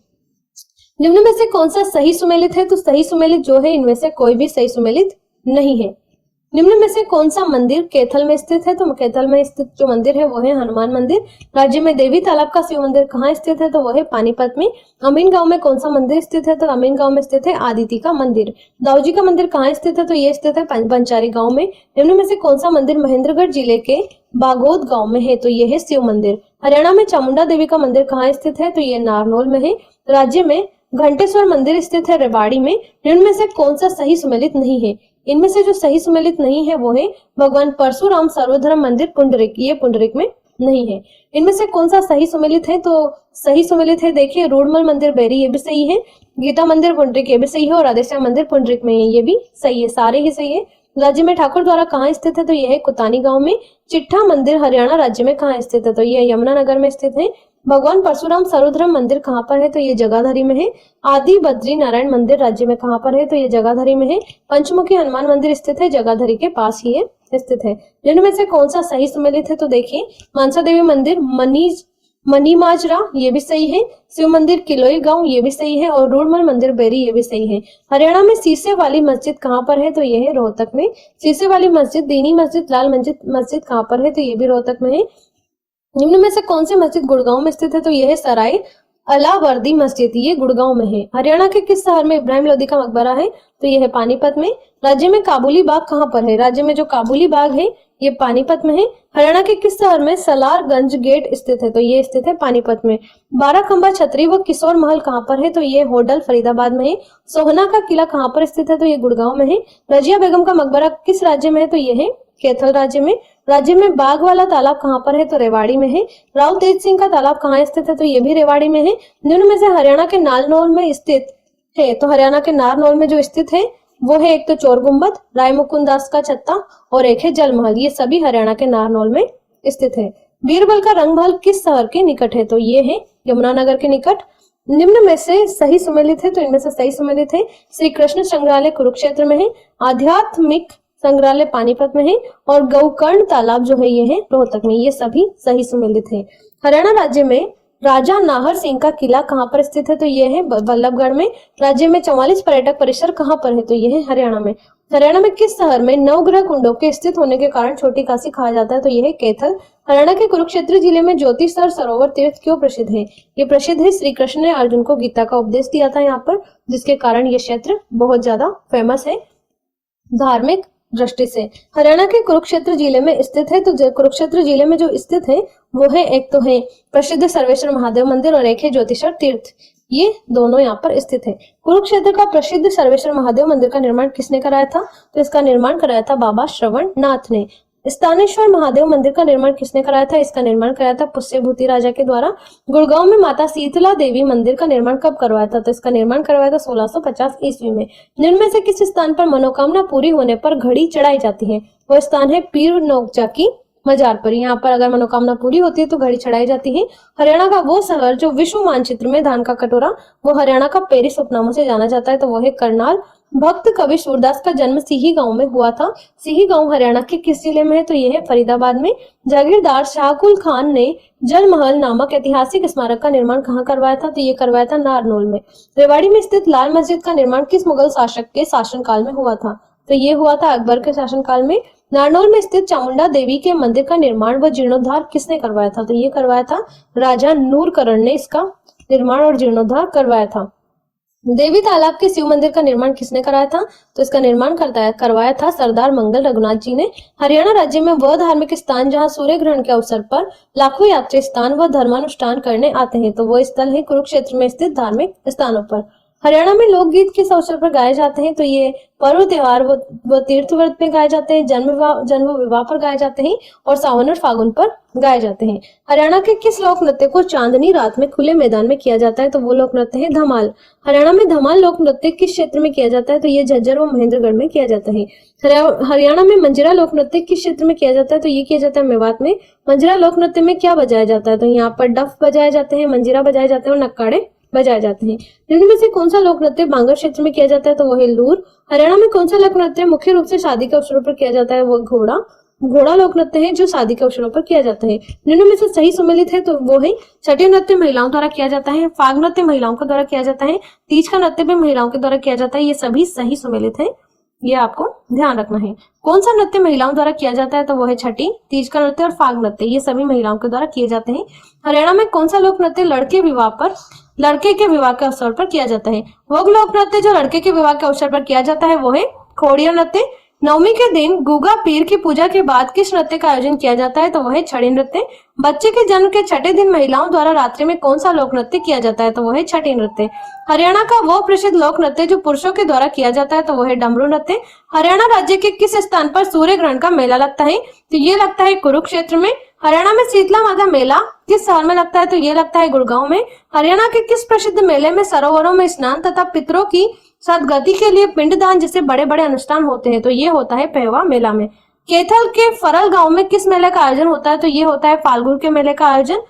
निम्न में से कौन सा सही सुमेलित है? तो सही सुमेलित जो है इनमें से कोई भी सही सुमेलित नहीं है। निम्न में से कौन सा मंदिर कैथल में स्थित है? तो कैथल में स्थित जो मंदिर है वो है हनुमान मंदिर। राज्य में देवी तालाब का शिव मंदिर कहाँ स्थित है? तो वो है पानीपत में। अमीन गांव में कौन सा मंदिर स्थित है? तो अमीन गांव में स्थित है आदिति का मंदिर। दाऊजी का मंदिर कहाँ स्थित है? तो ये स्थित है पंचारी गांव में। निम्न में से कौन सा मंदिर महेंद्रगढ़ जिले के बागोद गांव में है? तो ये है शिव मंदिर। हरियाणा में चामुंडा देवी का मंदिर कहाँ स्थित है? तो ये नारनौल में है। राज्य में घंटेश्वर मंदिर स्थित है रेवाड़ी में। निम्न में से कौन सा सही सुमेलित नहीं है? इनमें से जो सही सुमेलित नहीं है वो है भगवान परशुराम सर्वधर्म मंदिर पुंडरिक, ये पुंडरिक में नहीं है। इनमें से कौन सा सही सुमेलित है? तो सही सुमेलित है देखिए रूड़मल मंदिर बैरी, ये भी सही है। गीता मंदिर पुंडरिक, ये भी सही है। और राधेश्याम मंदिर पुंडरिक में है, ये भी सही है, सारे ही सही है। राज्य में ठाकुर द्वारा कहाँ स्थित है? तो यह है कुतानी गांव में। चिट्ठा मंदिर हरियाणा राज्य में कहाँ स्थित है? तो यह यमुनानगर में स्थित है। भगवान परशुराम सर्वधर्म मंदिर कहाँ पर है? तो ये जगाधरी में है। आदि बद्री नारायण मंदिर राज्य में कहाँ पर है? तो ये जगाधरी में है। पंचमुखी हनुमान मंदिर स्थित है जगाधरी के पास ही है स्थित है। जिनमें में से कौन सा सही सुमेलित है? तो देखिए मानसा देवी मंदिर मनी माजरा, ये भी सही है। शिव मंदिर किलोई गांव, ये भी सही है। और रूड़मल मंदिर बैरी, ये भी सही है। हरियाणा में शीशे वाली मस्जिद कहाँ पर है? तो ये है रोहतक में। शीशे वाली मस्जिद, दीनी मस्जिद, लाल मस्जिद कहाँ पर है? तो ये भी रोहतक में है। निम्न में से कौन सी मस्जिद गुड़गांव में स्थित है? तो यह है सराय अलावर्दी मस्जिद, ये गुड़गांव में है। हरियाणा के किस शहर में इब्राहिम लोदी का मकबरा है? तो यह है पानीपत में। राज्य में काबुली बाग कहाँ पर है? राज्य में जो काबुली बाग है ये पानीपत में है। हरियाणा के किस शहर में सलारगंज गेट स्थित है? तो ये स्थित है पानीपत में। 12 खंबा छतरी व किशोर महल कहाँ पर है? तो ये होडल फरीदाबाद में है। सोहना का किला कहाँ पर स्थित है? तो ये गुड़गांव में है। रजिया बेगम का मकबरा किस राज्य में है? तो ये है कैथल राज्य में। राज्य में बाग वाला तालाब कहाँ पर है? तो रेवाड़ी में है। राव तेज सिंह का तालाब कहाँ स्थित है? तो ये भी रेवाड़ी में है। निम्न में से हरियाणा के नारनौल में स्थित है, तो हरियाणा के नारनौल में जो स्थित है वो है एक तो चोर गुम्बद, राय मुकुंद दास का छत्ता और एक है जल महल, ये सभी हरियाणा के नारनौल में स्थित है। बीरबल का रंग महल किस शहर के निकट है? तो ये है यमुनानगर के निकट। निम्न में से सही सुमेलित है, तो इनमें से सही सुमेलित है श्री कृष्ण संग्रहालय कुरुक्षेत्र में है, आध्यात्मिक संग्रहालय पानीपत में है और गौकर्ण तालाब जो है ये है रोहतक में, ये सभी सही सुमेलित है। हरियाणा राज्य में राजा नाहर सिंह का किला कहाँ पर स्थित है? तो ये है बल्लभगढ़ में। राज्य में 44 पर्यटक परिसर कहाँ पर है? तो ये है हरियाणा में। हरियाणा में किस शहर में नवग्रह कुंडों के स्थित होने के कारण छोटी काशी कहा जाता है? तो ये है कैथल। हरियाणा के कुरुक्षेत्र जिले में ज्योतिषर सरोवर तीर्थ क्यों प्रसिद्ध है? ये प्रसिद्ध है, श्री कृष्ण ने अर्जुन को गीता का उपदेश दिया था यहाँ पर, जिसके कारण ये क्षेत्र बहुत ज्यादा फेमस है धार्मिक दृष्टि से। हरियाणा के कुरुक्षेत्र जिले में स्थित है, तो कुरुक्षेत्र जिले में जो स्थित है वो है एक तो है प्रसिद्ध सर्वेश्वर महादेव मंदिर और एक है ज्योतिषर तीर्थ, ये दोनों यहाँ पर स्थित है। कुरुक्षेत्र का प्रसिद्ध सर्वेश्वर महादेव मंदिर का निर्माण किसने कराया था? तो इसका निर्माण कराया था बाबा श्रवण नाथ ने। स्थानेश्वर महादेव मंदिर का निर्माण किसने कराया था? इसका निर्माण कराया था पुष्यभूति राजा के द्वारा। गुड़गांव में माता शीतला देवी मंदिर का निर्माण कब करवाया था? तो इसका निर्माण करवाया था 1650 ईस्वी में। निम्न में से किस स्थान पर मनोकामना पूरी होने पर घड़ी चढ़ाई जाती है? वह स्थान है पीर नौकजा की मजार पर। यहाँ पर अगर मनोकामना पूरी होती है तो घड़ी चढ़ाई जाती है। हरियाणा का वो शहर जो विश्व मानचित्र में धान का कटोरा, वो हरियाणा का पेरिस उपनामों से जाना जाता है, तो वो है करनाल। भक्त कवि सूरदास का जन्म सिही गांव में हुआ था। सिही गांव हरियाणा के किस जिले में है? तो ये है फरीदाबाद में। जागीरदार शाहकुल खान ने जल महल नामक ऐतिहासिक स्मारक का निर्माण कहाँ करवाया था? तो ये करवाया था नारनौल में। रेवाड़ी में स्थित लाल मस्जिद का निर्माण किस मुगल शासक के शासनकाल में हुआ था? तो ये हुआ था अकबर के शासनकाल में। नारनौल में स्थित चामुंडा देवी के मंदिर का निर्माण व जीर्णोद्धार किसने करवाया था? तो ये करवाया था राजा नूरकरण ने इसका निर्माण और जीर्णोद्धार करवाया था। देवी तालाब के शिव मंदिर का निर्माण किसने कराया था? तो इसका निर्माण करवाया था सरदार मंगल रघुनाथ जी ने। हरियाणा राज्य में वह धार्मिक स्थान जहां सूर्य ग्रहण के अवसर पर लाखों यात्री स्नान व धर्मानुष्ठान करने आते हैं, तो वो स्थल है कुरुक्षेत्र में स्थित धार्मिक स्थानों पर। हरियाणा में लोकगीत किस अवसर पर गाए जाते हैं? तो ये पर्व त्योहार व तीर्थ व्रत में गाए जाते हैं, जन्म विवाह पर गाए जाते हैं और सावन और फागुन पर गाए जाते हैं। हरियाणा के किस लोक नृत्य को चांदनी रात में खुले मैदान में किया जाता है? तो वो लोक नृत्य है धमाल। हरियाणा में धमाल लोक नृत्य किस क्षेत्र में किया जाता है? तो ये झज्जर व महेंद्रगढ़ में किया जाता है। हरियाणा में मंजीरा लोक नृत्य किस क्षेत्र में किया जाता है? तो ये किया जाता है मेवात में। मंजीरा लोक नृत्य में क्या बजाया जाता है? तो यहाँ पर डफ बजाए जाते हैं, मंजीरा बजाए जाते हैं और नक्काड़े बजाए जाते हैं। निम्न में से कौन सा लोक नृत्य बांगर क्षेत्र में किया जाता है? तो वो है लूर। हरियाणा में कौन सा लोक नृत्य मुख्य रूप से शादी के अवसरों पर किया जाता है? वो घोड़ा लोक नृत्य है जो शादी के अवसरों पर किया जाता है। निम्न में से सही सम्मिलित है तो वो है छठी नृत्य महिलाओं द्वारा किया जाता है, फाग नृत्य महिलाओं के द्वारा किया जाता है, तीज का नृत्य भी महिलाओं के द्वारा किया जाता है। ये सभी सही सम्मिलित है, ये आपको ध्यान रखना है। कौन सा नृत्य महिलाओं द्वारा किया जाता है? तो वो है छठी, तीज का नृत्य और फाग नृत्य, ये सभी महिलाओं के द्वारा किए जाते हैं। हरियाणा में कौन सा लोक नृत्य लड़के के विवाह के अवसर पर किया जाता है? वो लोक नृत्य जो लड़के के विवाह के अवसर पर किया जाता है वो है खोड़िया नृत्य। नवमी के दिन गुगा पीर की पूजा के बाद किस नृत्य का आयोजन किया जाता है? तो वह है छड़ी नृत्य। बच्चे के जन्म के छठे दिन महिलाओं द्वारा रात्रि में कौन सा लोक नृत्य किया जाता है? तो वह है छठी नृत्य। हरियाणा का वो प्रसिद्ध लोक नृत्य जो पुरुषों के द्वारा किया जाता है, तो वह है डमरू नृत्य। हरियाणा राज्य के किस स्थान पर सूर्य ग्रहण का मेला लगता है? तो ये लगता है कुरुक्षेत्र में। हरियाणा में शीतला माता मेला किस शहर में लगता है? तो ये लगता है गुड़गांव में। हरियाणा के किस प्रसिद्ध मेले में सरोवरों में स्नान तथा पितरों की सदगति के लिए पिंडदान जैसे बड़े बड़े अनुष्ठान होते हैं? तो ये होता है पेहवा मेला में। कैथल के फरल गांव में किस मेले का आयोजन होता है? तो ये होता है फाल्गुन के मेले का आयोजन।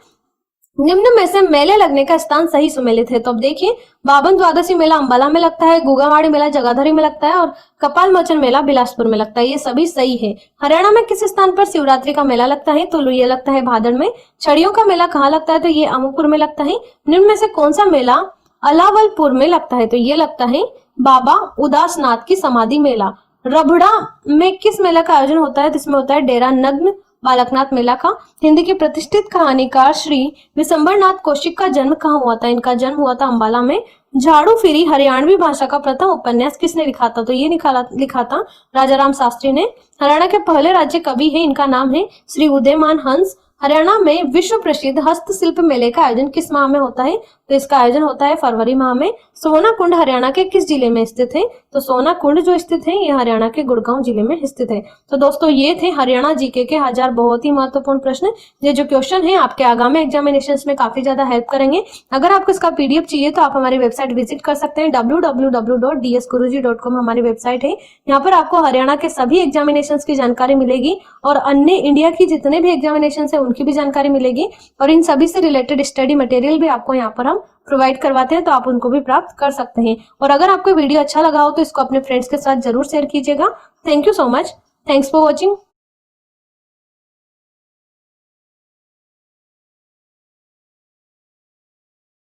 निम्न में से मेले लगने का स्थान सही सुमेलित है। तो अब देखिए, बावन द्वादशी मेला अंबाला में लगता है, गुगावाड़ी मेला जगाधरी में लगता है और कपाल मोचन मेला बिलासपुर में लगता है। ये सभी सही है। हरियाणा में किस स्थान पर शिवरात्रि का मेला लगता है? तो ये लगता है भादड़ में। छड़ियों का मेला कहाँ लगता है? तो ये अमूपुर में लगता है। निम्न में से कौन सा मेला अलावलपुर में लगता है? तो ये लगता है बाबा उदासनाथ की समाधि मेला। रबड़ा में किस मेला का आयोजन होता है? जिसमें होता है डेरा नग्न बालकनाथ मेला का। हिंदी के प्रतिष्ठित कहानीकार श्री विशंबरनाथ कौशिक का जन्म कहाँ हुआ था? इनका जन्म हुआ था अंबाला में। झाड़ू फिरी हरियाणवी भाषा का प्रथम उपन्यास किसने लिखा था? तो ये लिखा था राजाराम शास्त्री ने। हरियाणा के पहले राज्य कवि है, इनका नाम है श्री उदयमान हंस। हरियाणा में विश्व प्रसिद्ध हस्तशिल्प मेले का आयोजन किस माह में होता है? तो इसका आयोजन होता है फरवरी माह में। सोना कुंड हरियाणा के किस जिले में स्थित है? तो सोना कुंड जो स्थित है ये हरियाणा के गुड़गांव जिले में स्थित है। तो दोस्तों ये थे हरियाणा जीके के 1000 बहुत ही महत्वपूर्ण प्रश्न। ये जो क्वेश्चन है आपके आगामी एग्जामिनेशन में काफी ज्यादा हेल्प करेंगे। अगर आपको इसका पीडीएफ चाहिए तो आप हमारी वेबसाइट विजिट कर सकते हैं। www.dsguruji.com हमारी वेबसाइट है। यहाँ पर आपको हरियाणा के सभी एग्जामिनेशन की जानकारी मिलेगी और अन्य इंडिया की जितने भी एग्जामिनेशन है उनकी भी जानकारी मिलेगी और इन सभी से रिलेटेड स्टडी मटेरियल भी आपको यहाँ पर हम प्रोवाइड करवाते हैं, तो आप उनको भी प्राप्त कर सकते हैं। और अगर आपको वीडियो अच्छा लगा हो तो इसको अपने फ्रेंड्स के साथ जरूर शेयर कीजिएगा। Thank you so much. Thanks for watching.